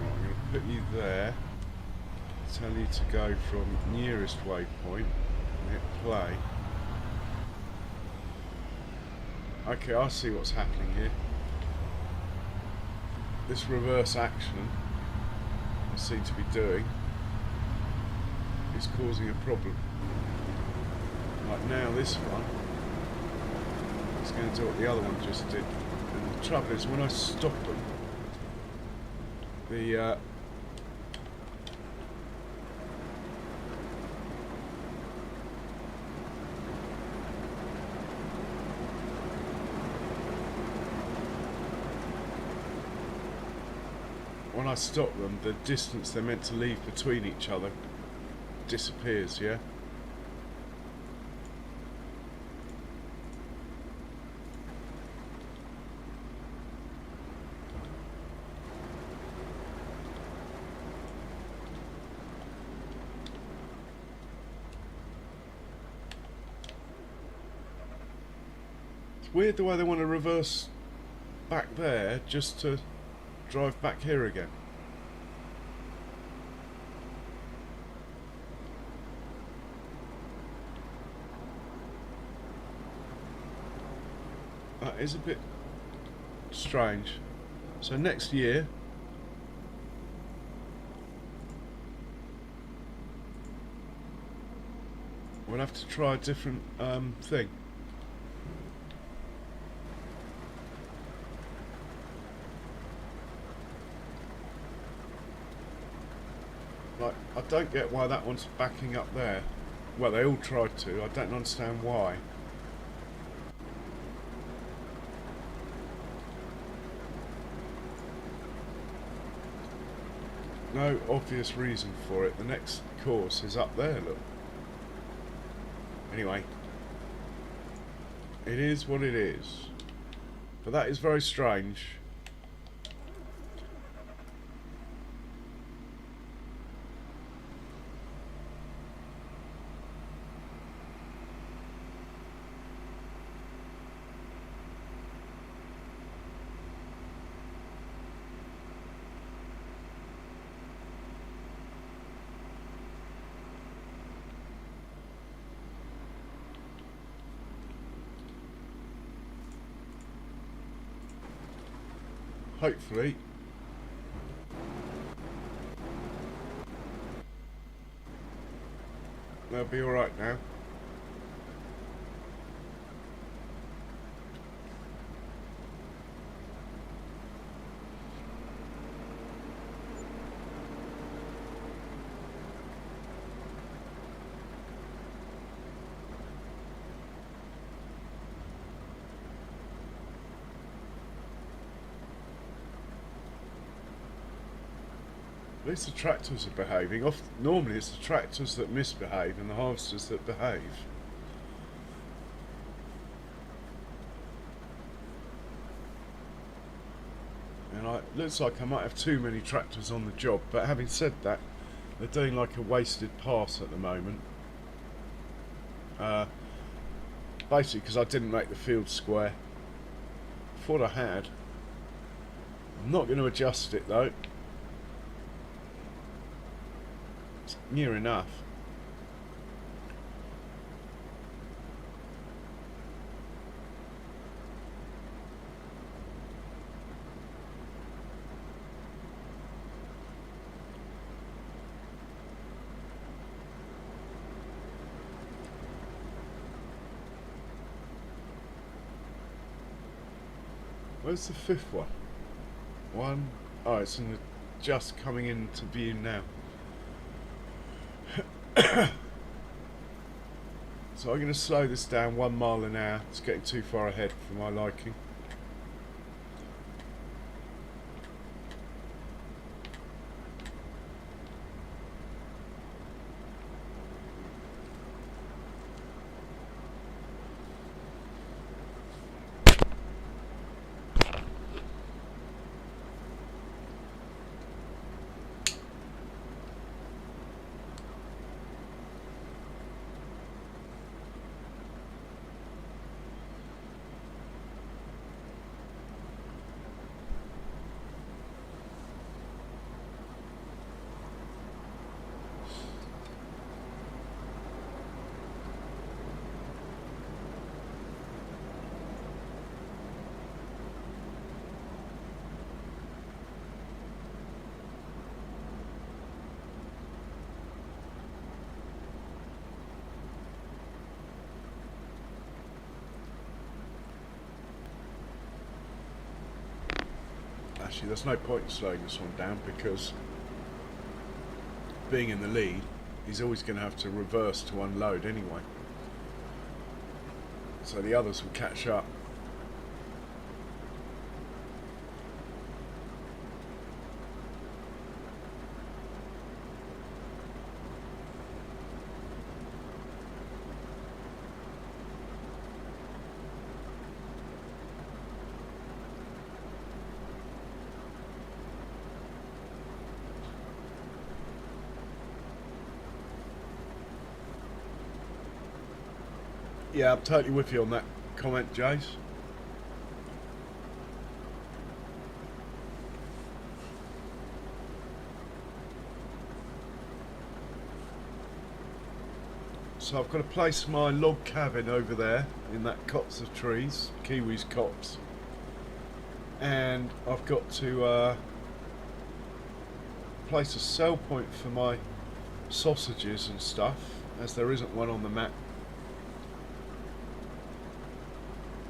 Right, I'm going to put you there. Tell you to go from nearest waypoint. Hit play. Okay, I see what's happening here. This reverse action I seem to be doing is causing a problem. Like now this one is going to do what the other one just did. And the trouble is when I stop them, the when I stop them, the distance they're meant to leave between each other disappears, yeah? It's weird the way they want to reverse back there just to drive back here again. That is a bit strange. So next year we'll have to try a different thing. Like, I don't get why that one's backing up there. Well, they all tried to. I don't understand why. No obvious reason for it. The next course is up there, look. Anyway. It is what it is. But that is very strange. Hopefully they'll be alright now. At least the tractors are behaving. Normally it's the tractors that misbehave and the harvesters that behave. And looks like I might have too many tractors on the job, but having said that, they're doing like a wasted pass at the moment. Basically because I didn't make the field square. Thought I had. I'm not going to adjust it though. It's near enough. Where's the fifth one? One. Oh, it's in the, just coming into view now. So I'm going to slow this down 1 mile an hour. It's getting too far ahead for my liking. Actually, there's no point in slowing this one down because being in the lead, he's always going to have to reverse to unload anyway. So the others will catch up. Yeah, I'm totally with you on that comment, Jace. So I've got to place my log cabin over there in that copse of trees, Kiwi's copse, and I've got to place a sell point for my sausages and stuff, as there isn't one on the map.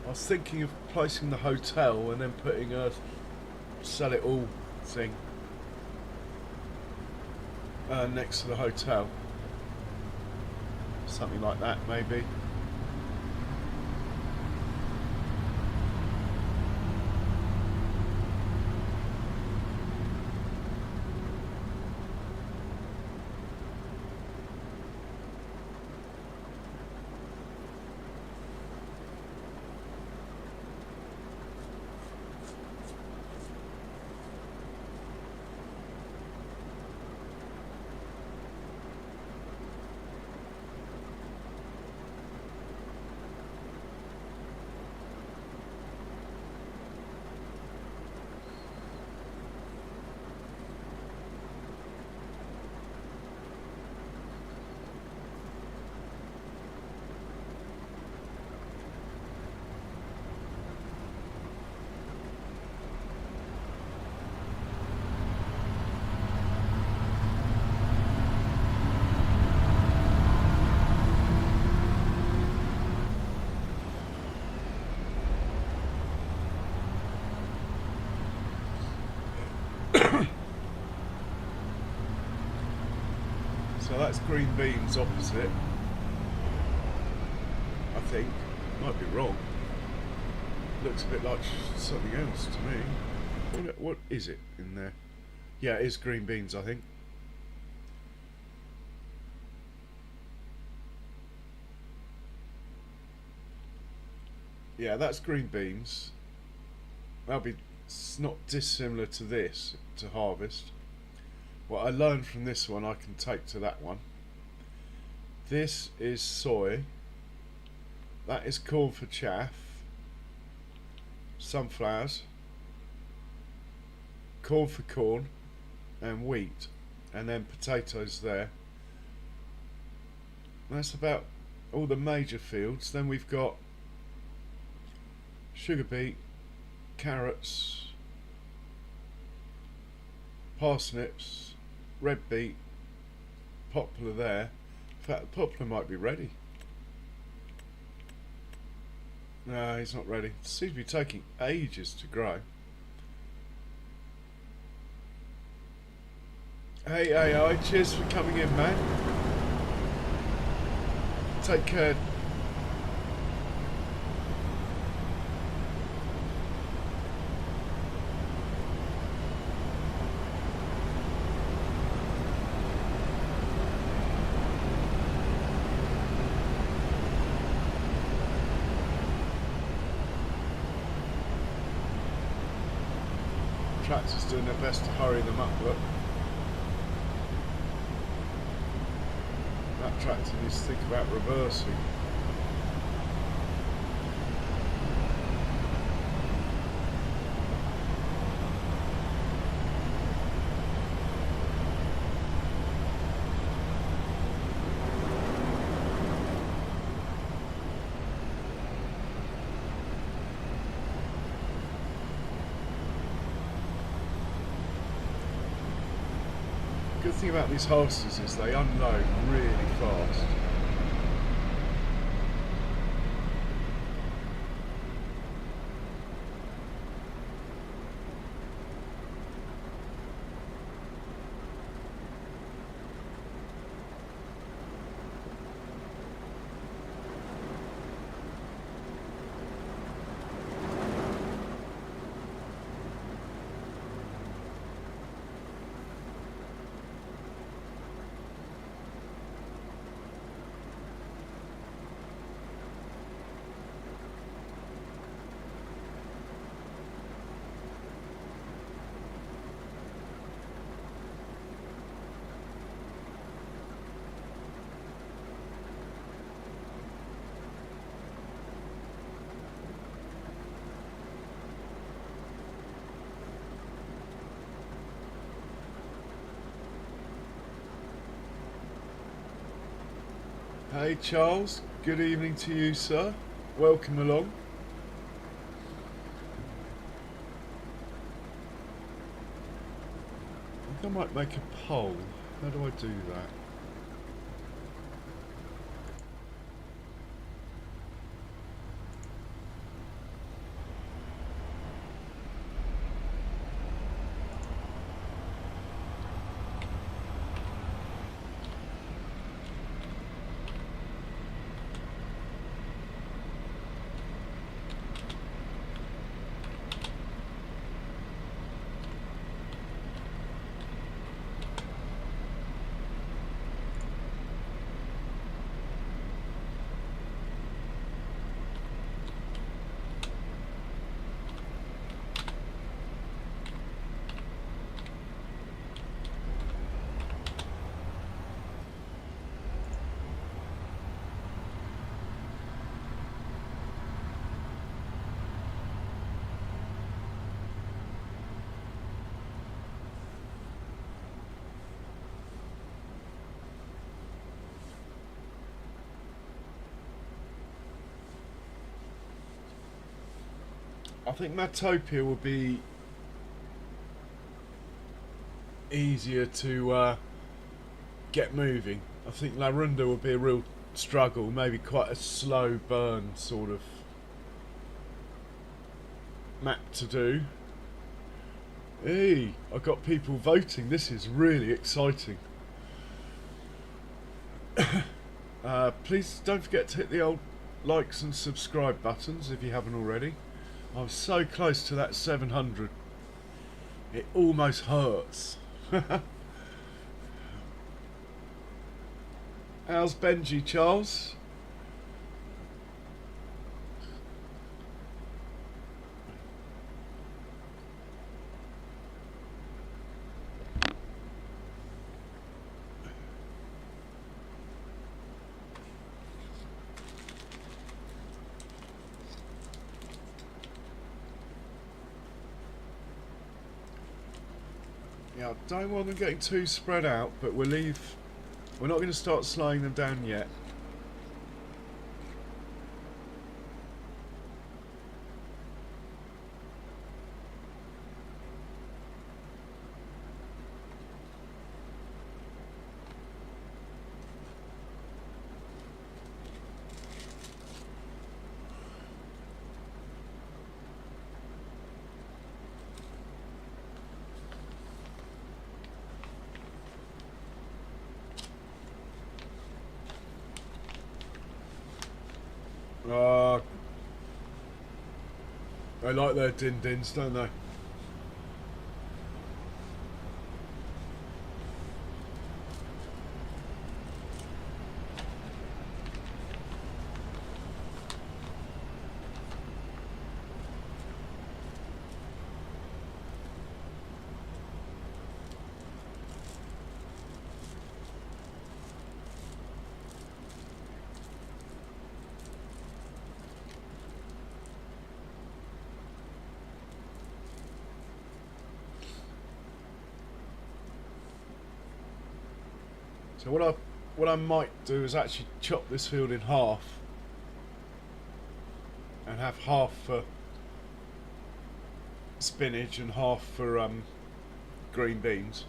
I was thinking of placing the hotel and then putting a sell it all thing next to the hotel. Something like that, maybe. So that's green beans opposite, I think. Might be wrong. Looks a bit like something else to me. What is it in there? Yeah, it is green beans, I think. Yeah, that's green beans. That'll be It's not dissimilar to this, to Harvest. What I learned from this one I can take to that one. This is soy. That is corn for chaff. Sunflowers. Corn for corn. And wheat. And then potatoes there. That's about all the major fields. Then we've got sugar beet, carrots, parsnips, red beet, poplar there. In fact, the poplar might be ready. No, he's not ready. It seems to be taking ages to grow. Hey AI, cheers for coming in, man. Take care. Tractors doing their best to hurry them up, look. That tractor needs to think about reversing. The good thing about these harvesters is they unload really fast. Hey Charles, good evening to you, sir. Welcome along. I think I might make a poll. How do I do that? I think Matopia will be easier to get moving. I think Larunda will be a real struggle, maybe quite a slow burn sort of map to do. Hey, I got people voting. This is really exciting. Please don't forget to hit the old likes and subscribe buttons if you haven't already. I'm so close to that 700. It almost hurts. How's Benji, Charles? Yeah, I don't want them getting too spread out, but we're not going to start slowing them down yet. They like their din-dins, don't they? So what I might do is actually chop this field in half and have half for spinach and half for green beans,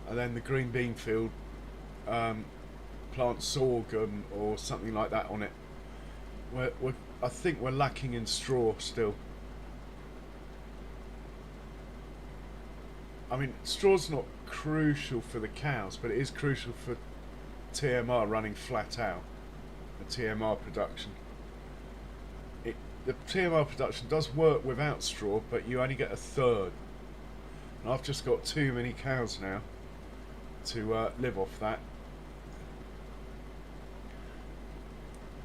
and then the green bean field plant sorghum or something like that on it. I think we're lacking in straw still. I mean, straw's not crucial for the cows, but it is crucial for TMR running flat out, the TMR production. The TMR production does work without straw, but you only get a third. And I've just got too many cows now to live off that.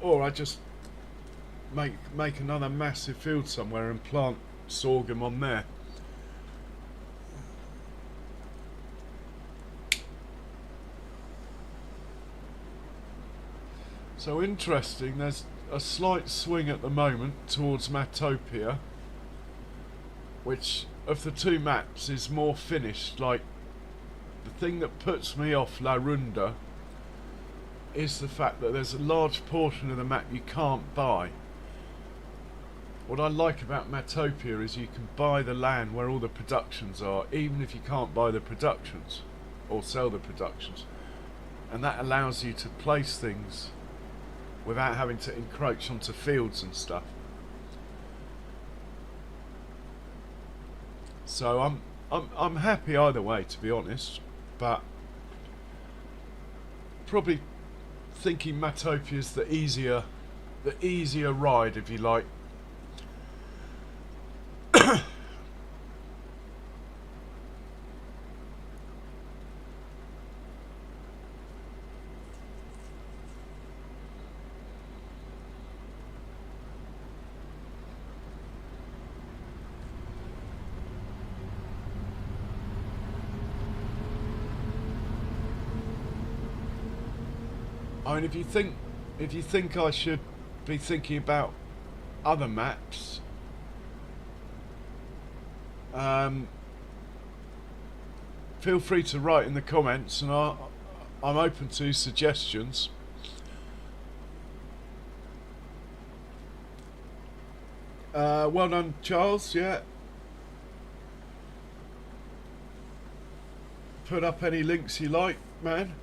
Or I just make another massive field somewhere and plant sorghum on there. So interesting, there's a slight swing at the moment towards Matopia, which of the two maps is more finished. Like, the thing that puts me off La Runda is the fact that there's a large portion of the map you can't buy. What I like about Matopia is you can buy the land where all the productions are, even if you can't buy the productions or sell the productions, and that allows you to place things without having to encroach onto fields and stuff. So I'm happy either way, to be honest, but probably thinking Matopia is the easier ride, if you like. I mean, if you think I should be thinking about other maps, feel free to write in the comments, and I'm open to suggestions. Well done, Charles. Yeah. Put up any links you like, man.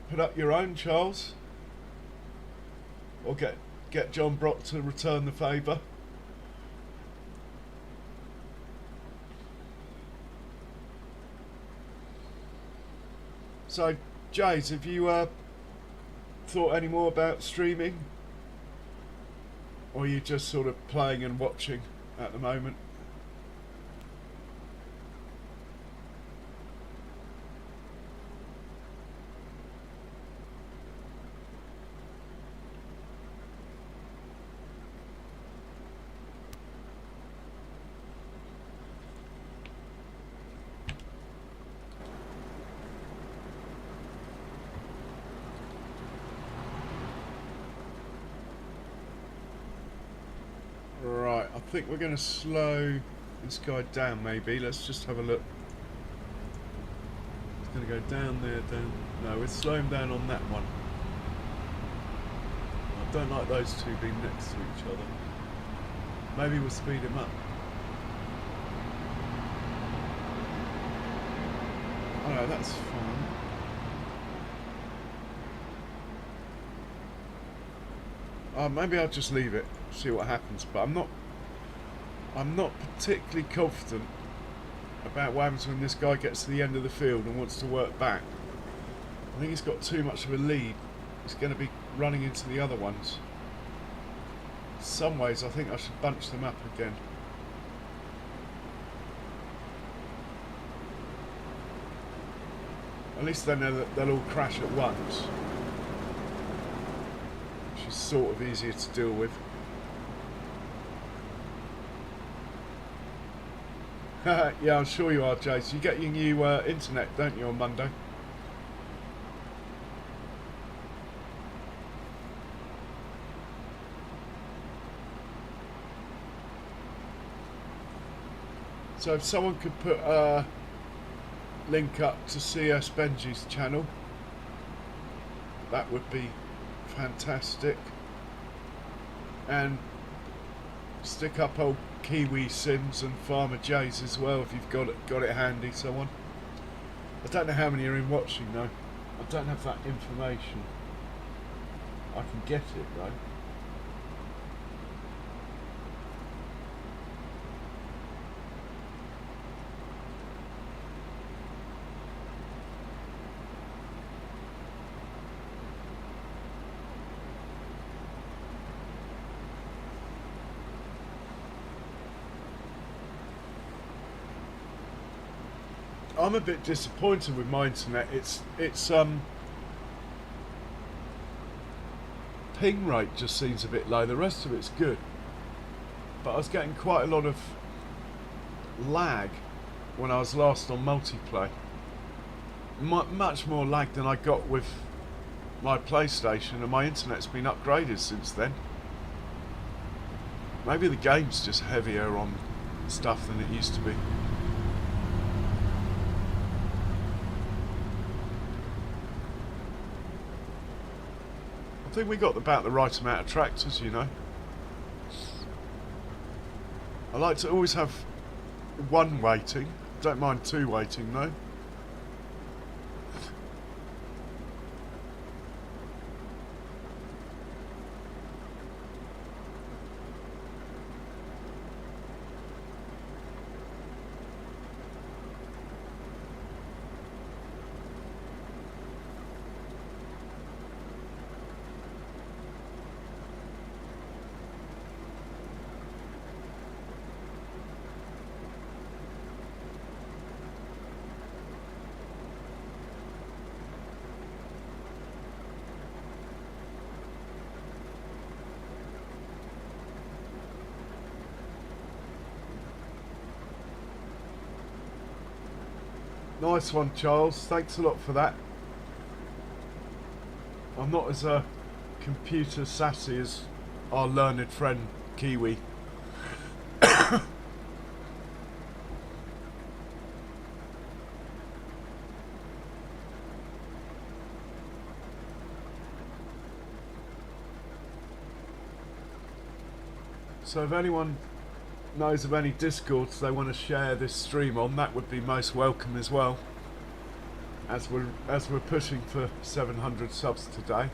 Put up your own, Charles, or get John Brock to return the favour. So, Jays, have you thought any more about streaming, or are you just sort of playing and watching at the moment? I think we're going to slow this guy down maybe. Let's just have a look. It's going to go down there, down. No, we'll slow him down on that one. I don't like those two being next to each other. Maybe we'll speed him up. Alright, that's fine. Maybe I'll just leave it, see what happens. But I'm not particularly confident about what happens when this guy gets to the end of the field and wants to work back. I think he's got too much of a lead. He's going to be running into the other ones. In some ways, I think I should bunch them up again. At least then they'll all crash at once. Which is sort of easier to deal with. Yeah, I'm sure you are, Jace. You get your new internet, don't you, on Monday? So if someone could put a link up to CS Benji's channel, that would be fantastic. And stick up old Kiwi Sims and Farmer J's as well if you've got it handy, someone. I don't know how many are in watching though. I don't have that information. I can get it though. I'm a bit disappointed with my internet. It's ping rate just seems a bit low. The rest of it's good, but I was getting quite a lot of lag when I was last on multiplayer. Much more lag than I got with my PlayStation, and my internet's been upgraded since then. Maybe the game's just heavier on stuff than it used to be. I think we got about the right amount of tractors, you know. I like to always have one waiting. Don't mind two waiting though. Nice one, Charles. Thanks a lot for that. I'm not as computer sassy as our learned friend Kiwi. So if anyone knows of any discords they want to share this stream on, that would be most welcome as well, as we're pushing for 700 subs today.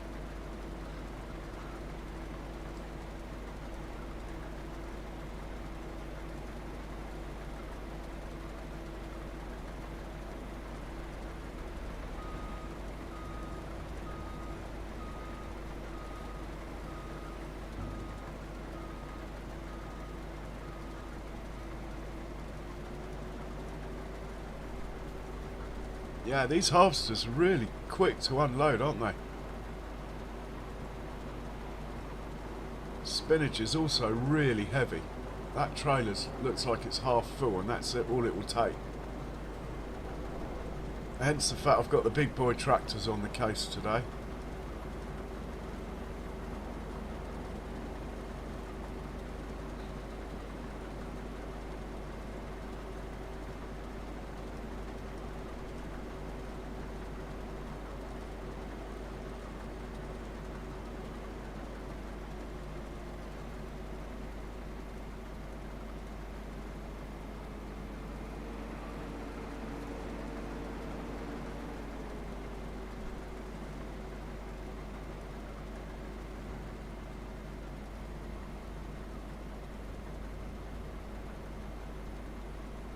Yeah, these harvesters are really quick to unload, aren't they? Spinach is also really heavy. That trailer looks like it's half full, and that's all it will take. Hence the fact I've got the big boy tractors on the case today.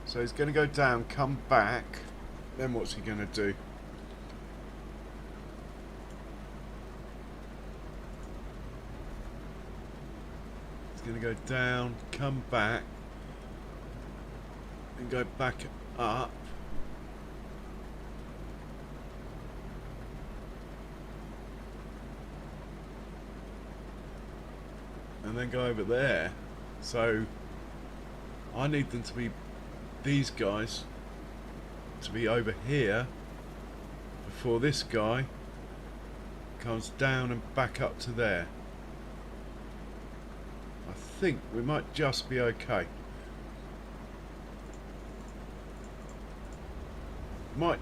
So he's going to go down, come back. Then what's he going to do? He's going to go down, come back, and go back up. And then go over there. So I need them to be, these guys to be over here before this guy comes down and back up to there. I think we might just be okay. Might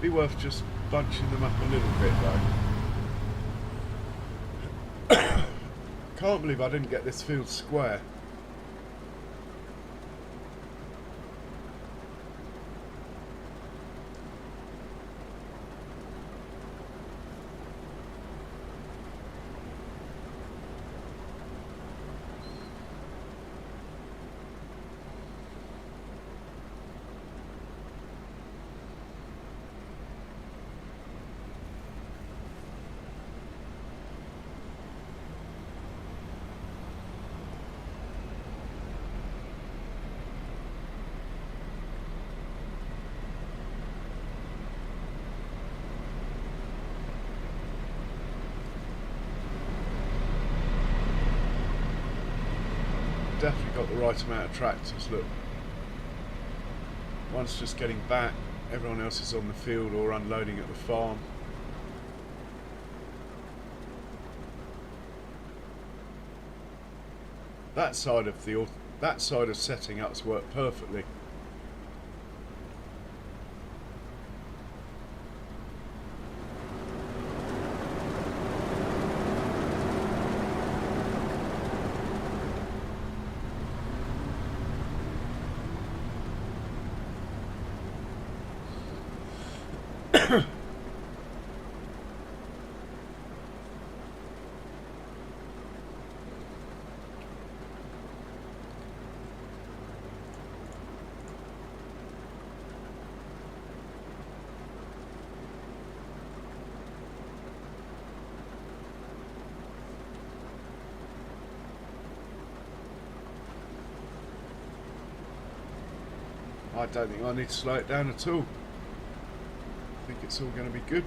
be worth just bunching them up a little bit though. Can't believe I didn't get this field square. Definitely got the right amount of tractors, look. One's just getting back, everyone else is on the field or unloading at the farm. That side of setting up's worked perfectly. I don't think I need to slow it down at all. I think it's all going to be good.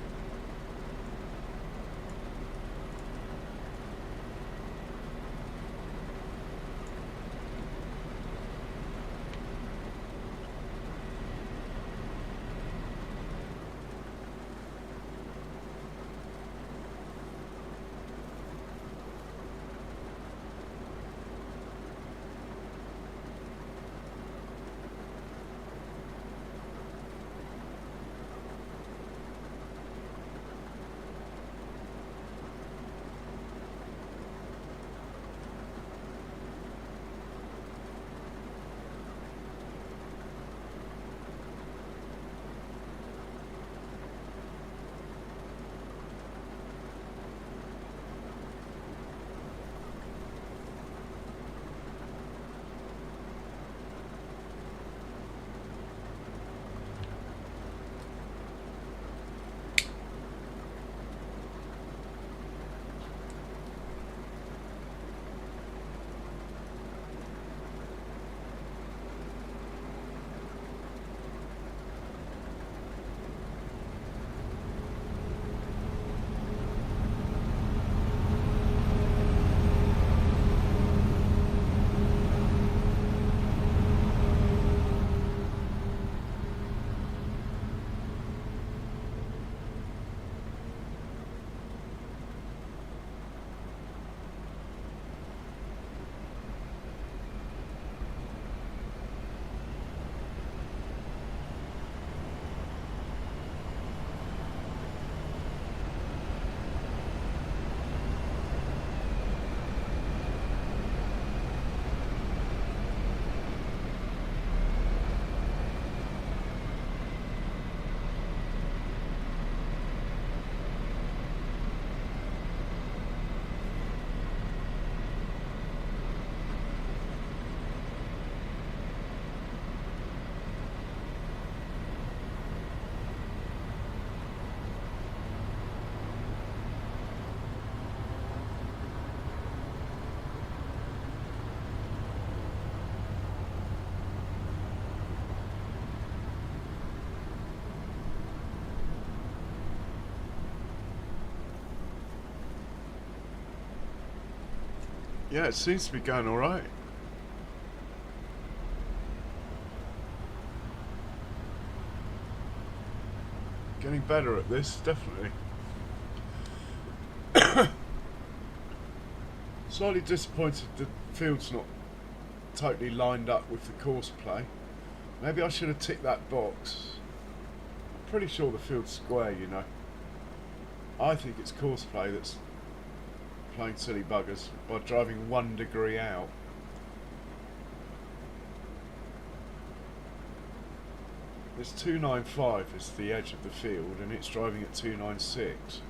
Yeah, it seems to be going alright. Getting better at this, definitely. Slightly disappointed the field's not totally lined up with the course play. Maybe I should have ticked that box. I'm pretty sure the field's square, you know. I think it's course play that's playing silly buggers by driving 1 degree out. This 295 is the edge of the field and it's driving at 296.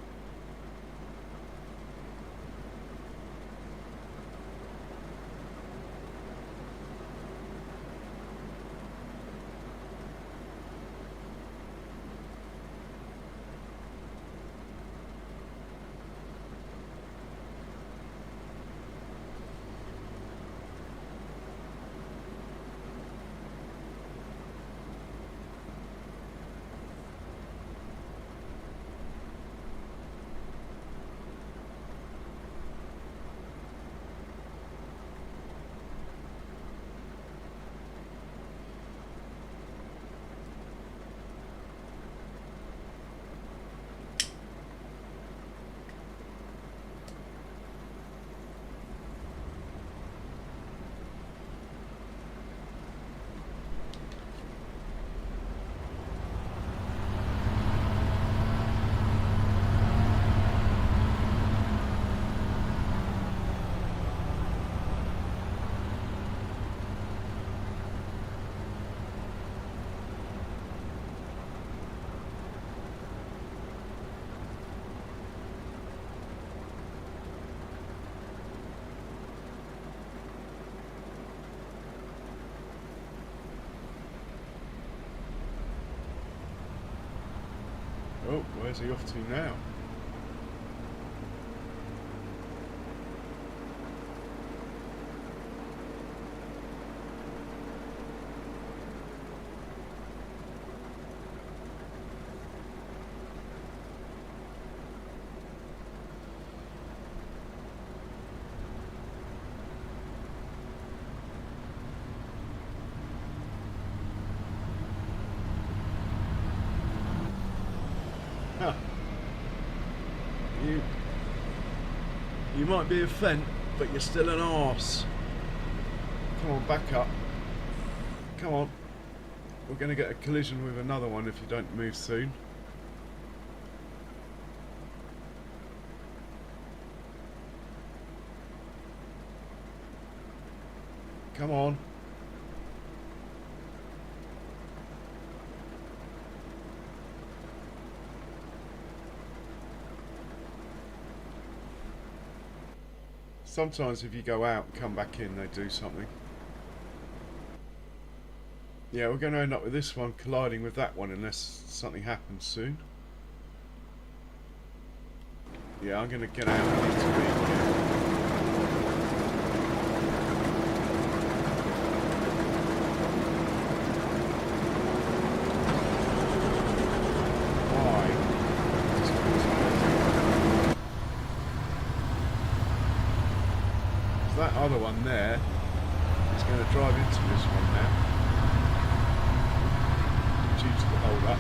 Oh, where's he off to now? Huh. You might be a Fent, but you're still an arse. Come on, back up. Come on. We're going to get a collision with another one if you don't move soon. Come on. Sometimes if you go out and come back in, they do something. Yeah, we're going to end up with this one colliding with that one unless something happens soon. Yeah, I'm going to get out and intervene here. That other one there is going to drive into this one now due to the hold up.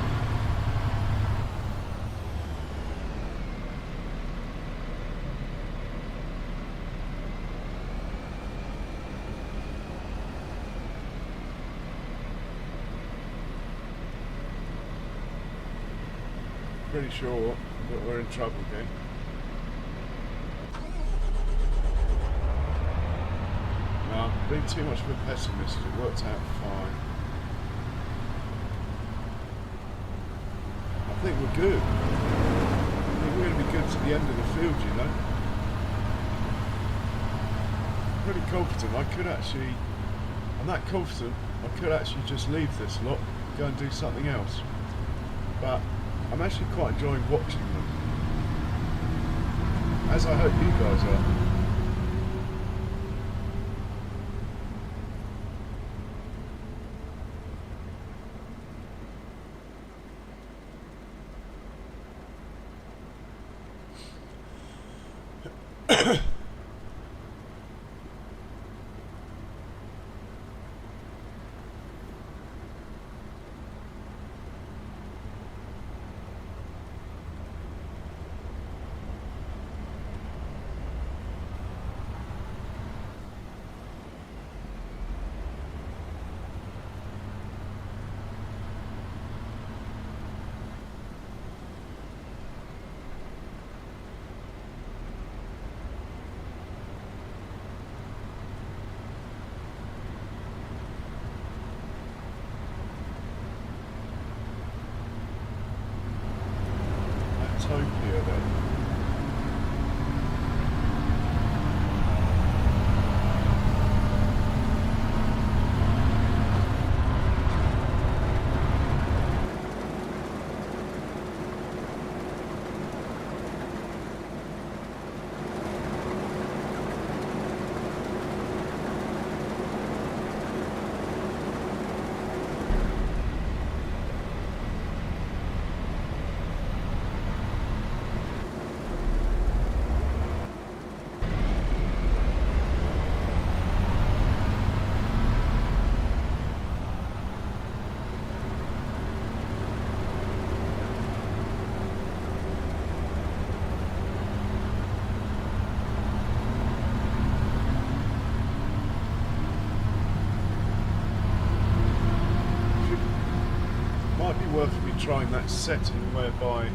Pretty sure that we're in trouble again. Being too much of a pessimist, it worked out fine. I think we're good. I think we're going to be good to the end of the field, you know. I'm pretty confident I could actually, I'm that confident I could actually just leave this lot, go and do something else. But I'm actually quite enjoying watching them, as I hope you guys are. utopia then. Might be worth me trying that setting whereby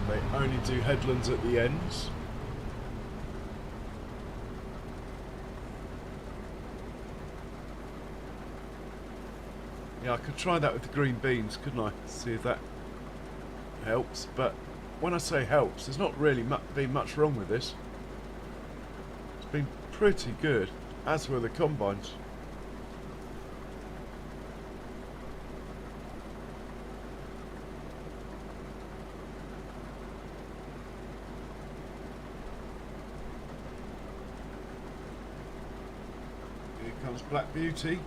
they only do headlands at the ends. Yeah, I could try that with the green beans, couldn't I? See if that helps. But when I say helps, there's not really been much wrong with this. It's been pretty good, as were the combines. Here comes Black Beauty.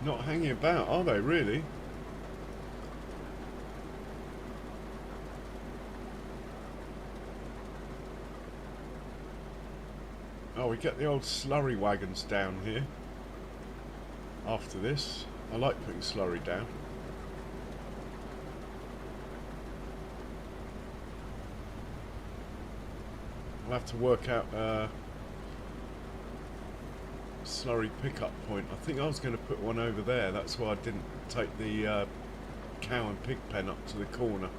Not hanging about, are they, really? Oh, we get the old slurry wagons down here after this. I like putting slurry down. I'll have to work out slurry pickup point. I think I was going to put one over there. That's why I didn't take the cow and pig pen up to the corner.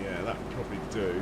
Yeah, that would probably do.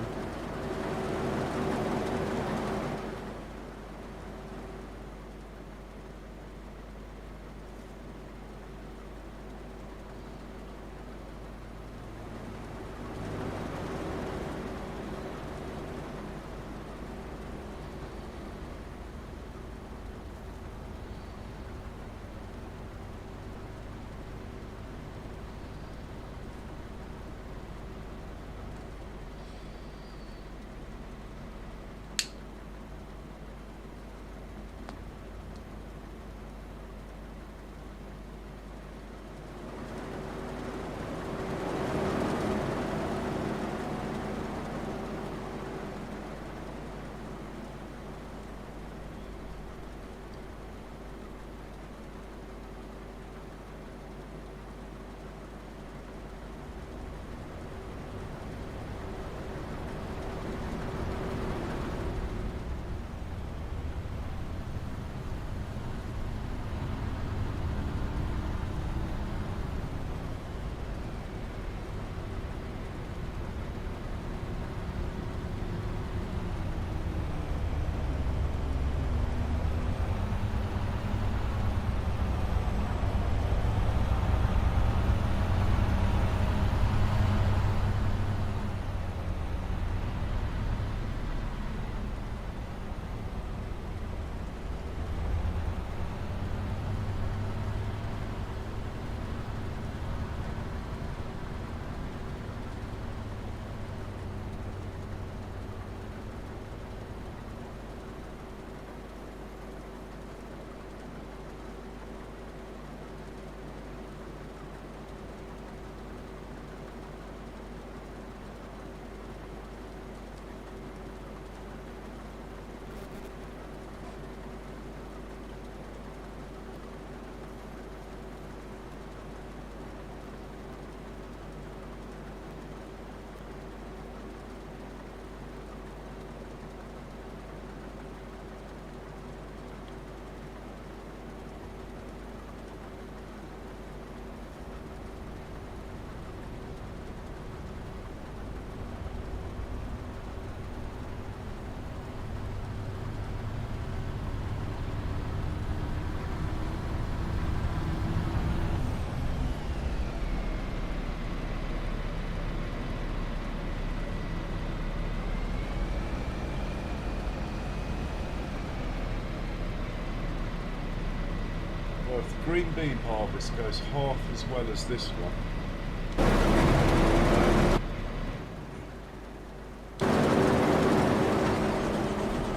Well, if the green bean harvest goes half as well as this one,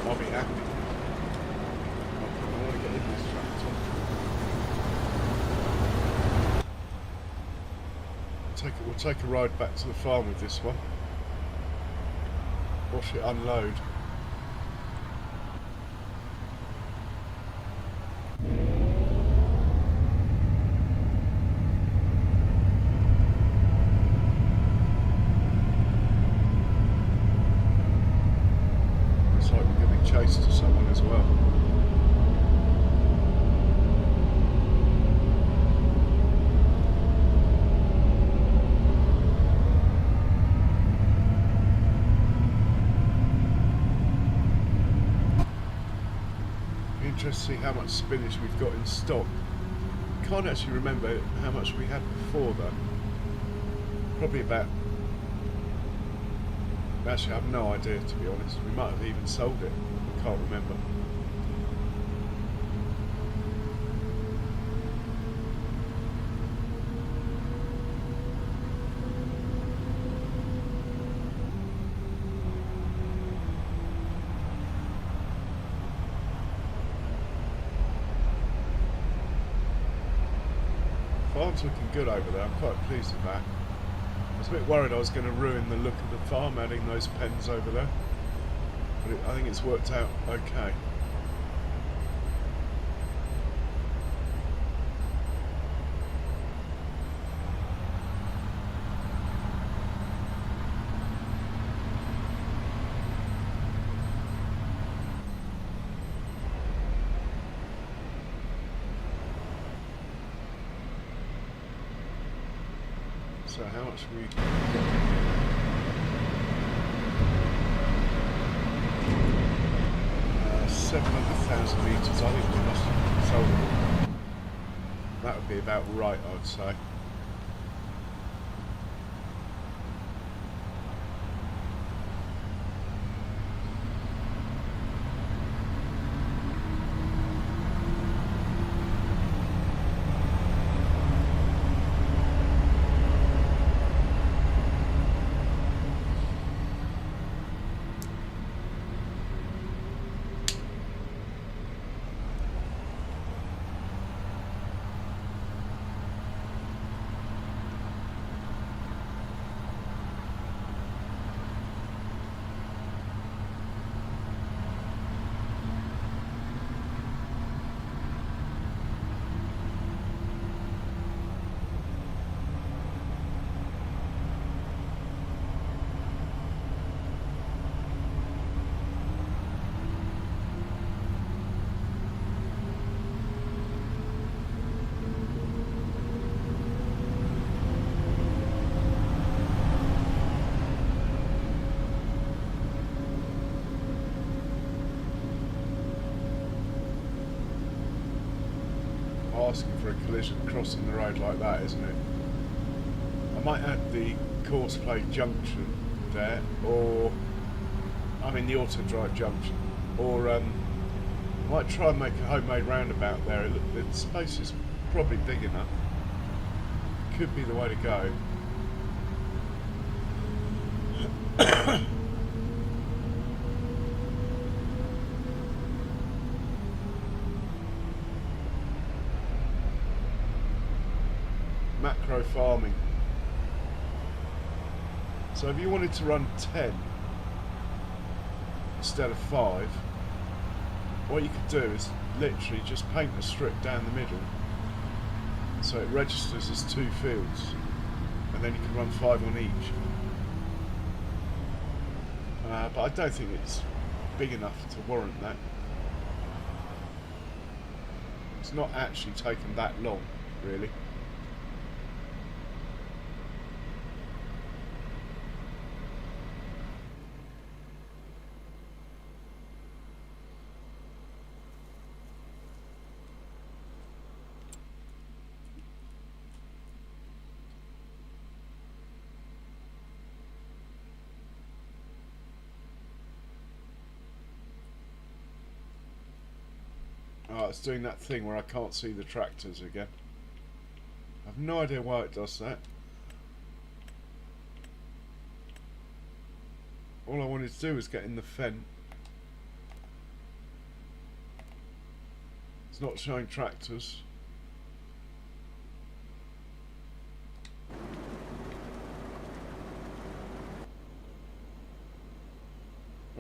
I'll be happy. We'll take a ride back to the farm with this one. Watch it unload. Looks like we're getting chased to someone as well. Interested to see how much spinach we've got in stock. Can't actually remember how much we had before though. Probably about... Actually, I have no idea, to be honest. We might have even sold it. I can't remember. Farm's looking good over there. I'm quite pleased with that. I was a bit worried I was going to ruin the look of the farm adding those pens over there, but I think it's worked out okay. So how much we got? 700,000 litres. I think we must have sold it. That would be about right, I would say. Asking for a collision crossing the road like that, isn't it? I might add the course plate junction there, or I mean the auto drive junction, or might try and make a homemade roundabout there. The space is probably big enough. Could be the way to go. Macro farming. So if you wanted to run 10 instead of 5, what you could do is literally just paint a strip down the middle so it registers as 2 fields, and then you can run 5 on each. But I don't think it's big enough to warrant that. It's not actually taken that long, really. Oh, it's doing that thing where I can't see the tractors again. I've no idea why it does that. All I wanted to do was get in the fen. It's not showing tractors.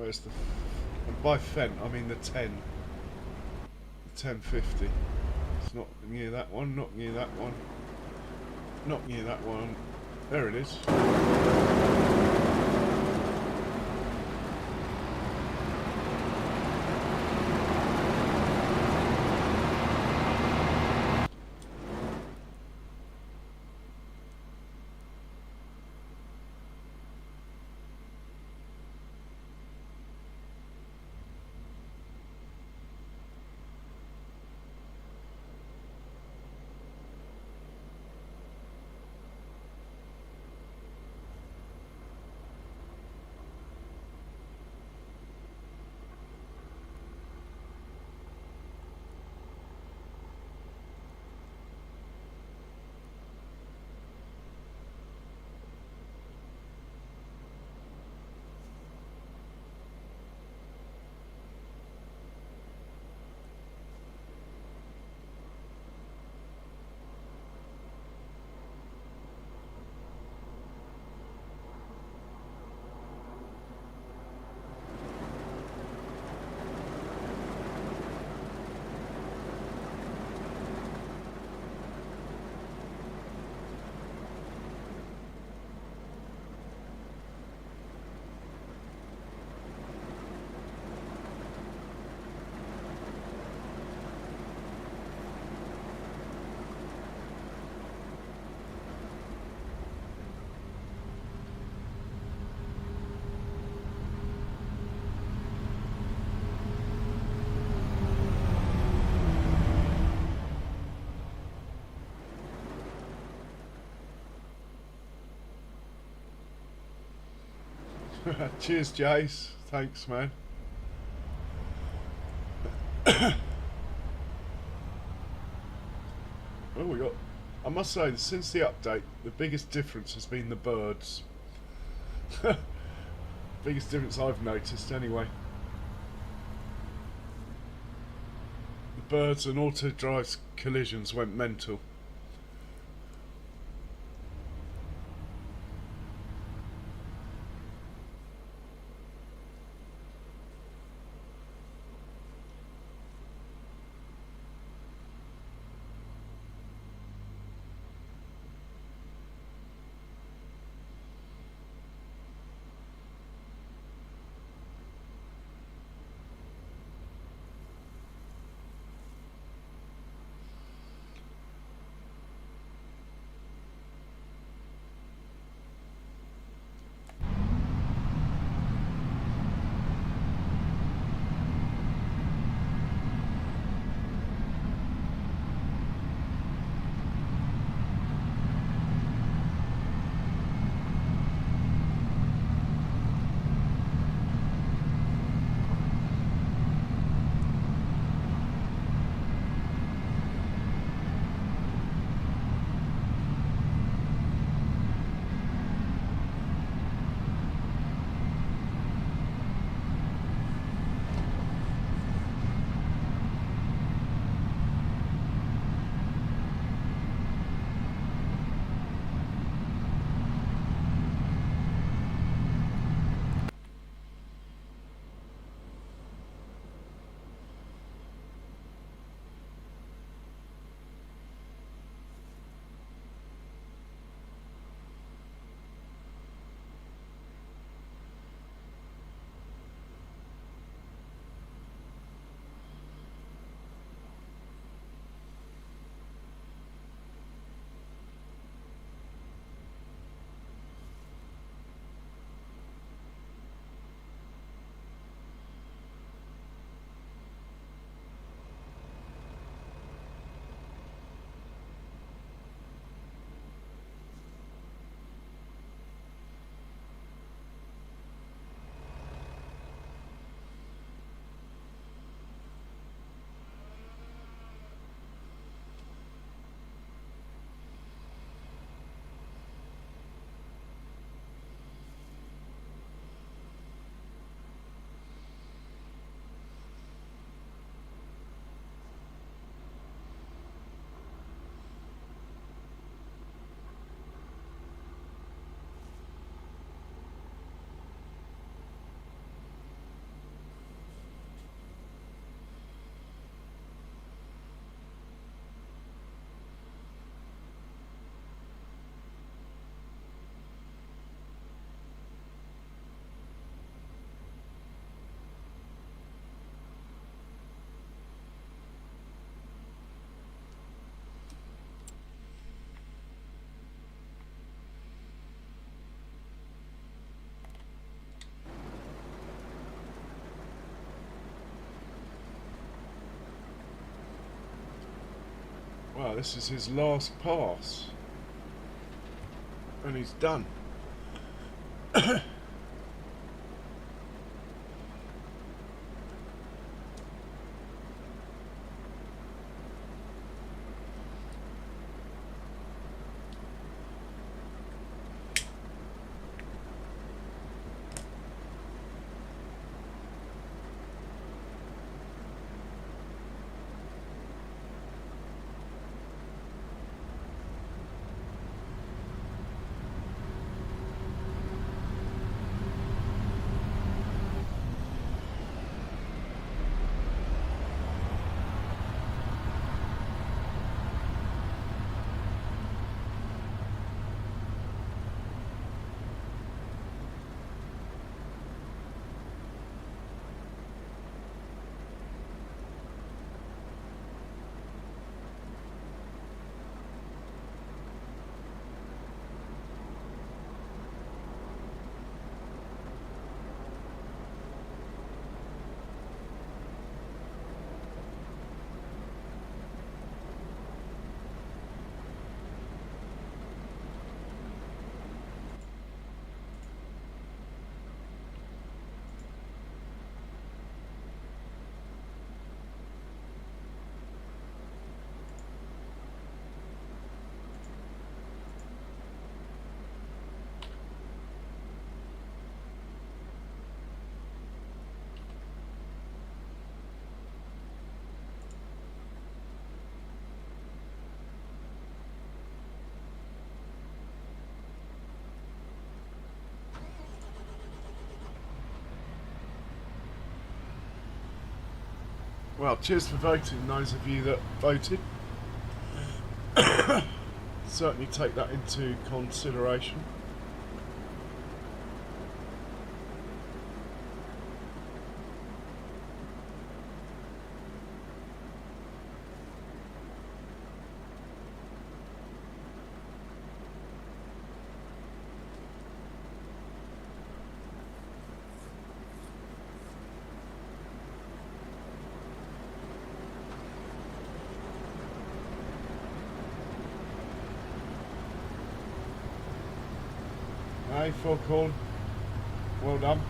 Where's the... And by Fent, I mean the 10. The 1050. It's not near that one, not near that one. Not near that one. There it is. Cheers, Jace. Thanks, man. Oh, we got... I must say, since the update, the biggest difference has been the birds. Biggest difference I've noticed, anyway. The birds and auto-drive collisions went mental. Well, this is his last pass. And he's done. Well, cheers for voting, those of you that voted. Certainly take that into consideration. Hey, Foghorn, well done.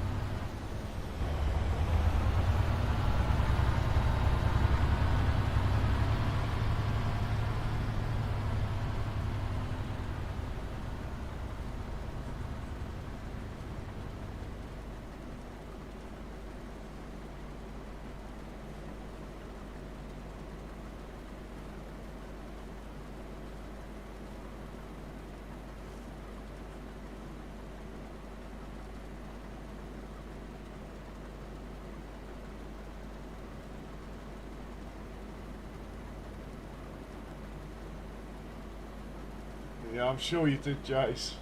Yeah, I'm sure you did, Jace.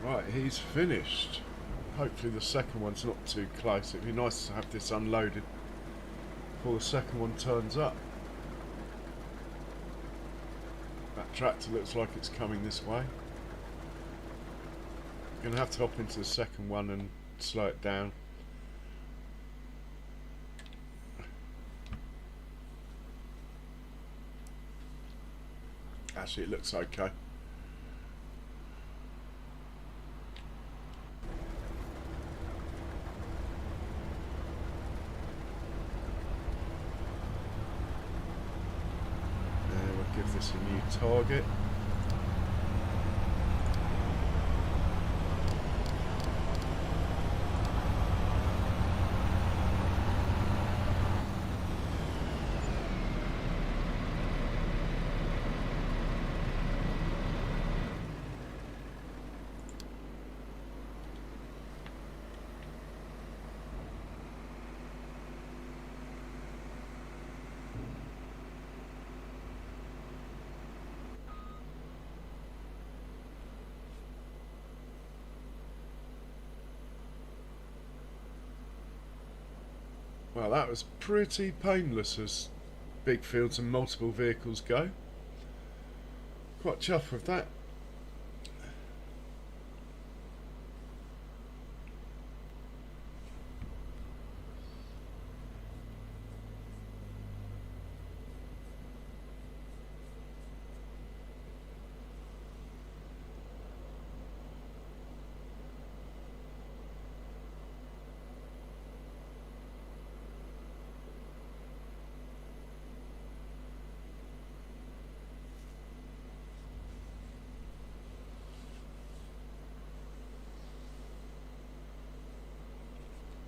Right, he's finished. Hopefully the second one's not too close. It'd be nice to have this unloaded before the second one turns up. That tractor looks like it's coming this way. Gonna have to hop into the second one and slow it down. Actually, it looks okay. target. Well, that was pretty painless as big fields and multiple vehicles go. Quite chuffed with that.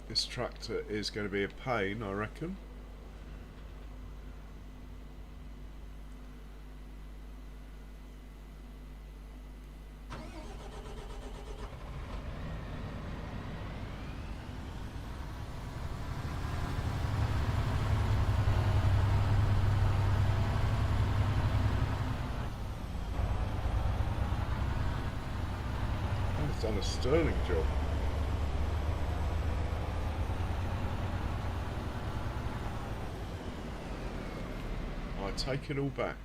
This tractor is going to be a pain, I reckon. Oh, it's done a sterling job. I take it all back.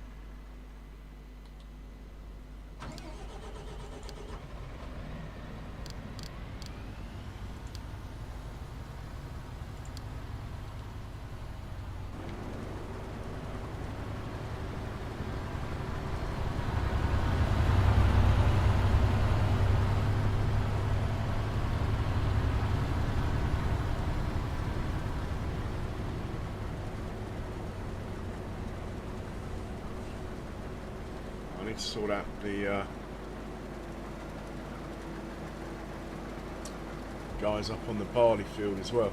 I need to sort out the guys up on the barley field as well.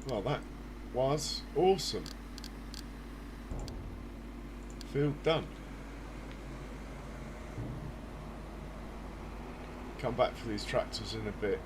Well, that was awesome. Field done. Come back for these tractors in a bit.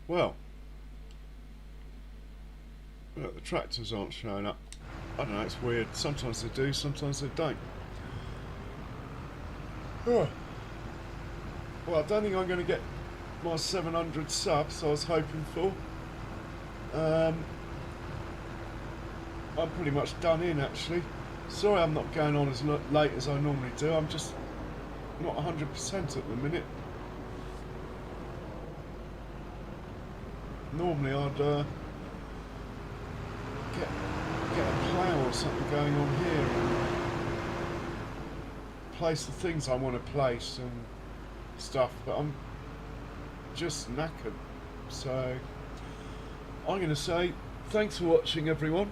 Well, look, the tractors aren't showing up. I don't know, it's weird. Sometimes they do, sometimes they don't. Oh. Well, I don't think I'm going to get my 700 subs I was hoping for. I'm pretty much done in, actually. Sorry I'm not going on as late as I normally do. I'm just not 100% at the minute. Normally I'd get a plough or something going on here and place the things I want to place and stuff, but I'm just knackered. So I'm going to say thanks for watching, everyone.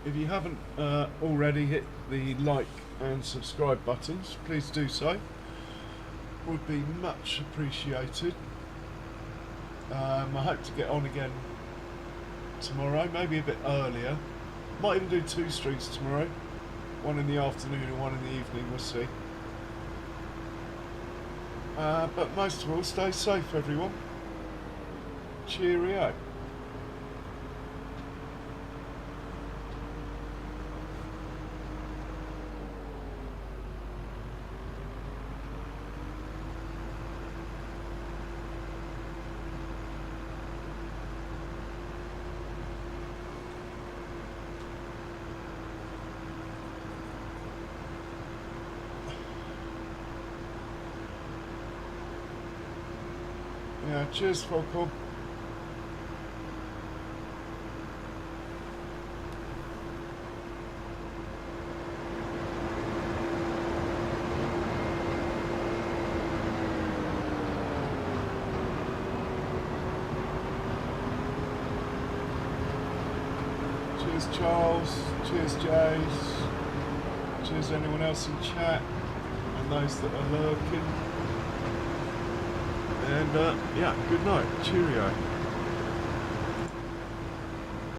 If you haven't already hit the like and subscribe buttons, please do so. Would be much appreciated. I hope to get on again tomorrow, maybe a bit earlier. Might even do 2 streams tomorrow, one in the afternoon and one in the evening, we'll see. But most of all, stay safe, everyone. Cheerio. Yeah, cheers, Focal. Cheers, Charles. Cheers, Jace. Cheers, anyone else in chat and those that are lurking. And yeah, good night. Cheerio.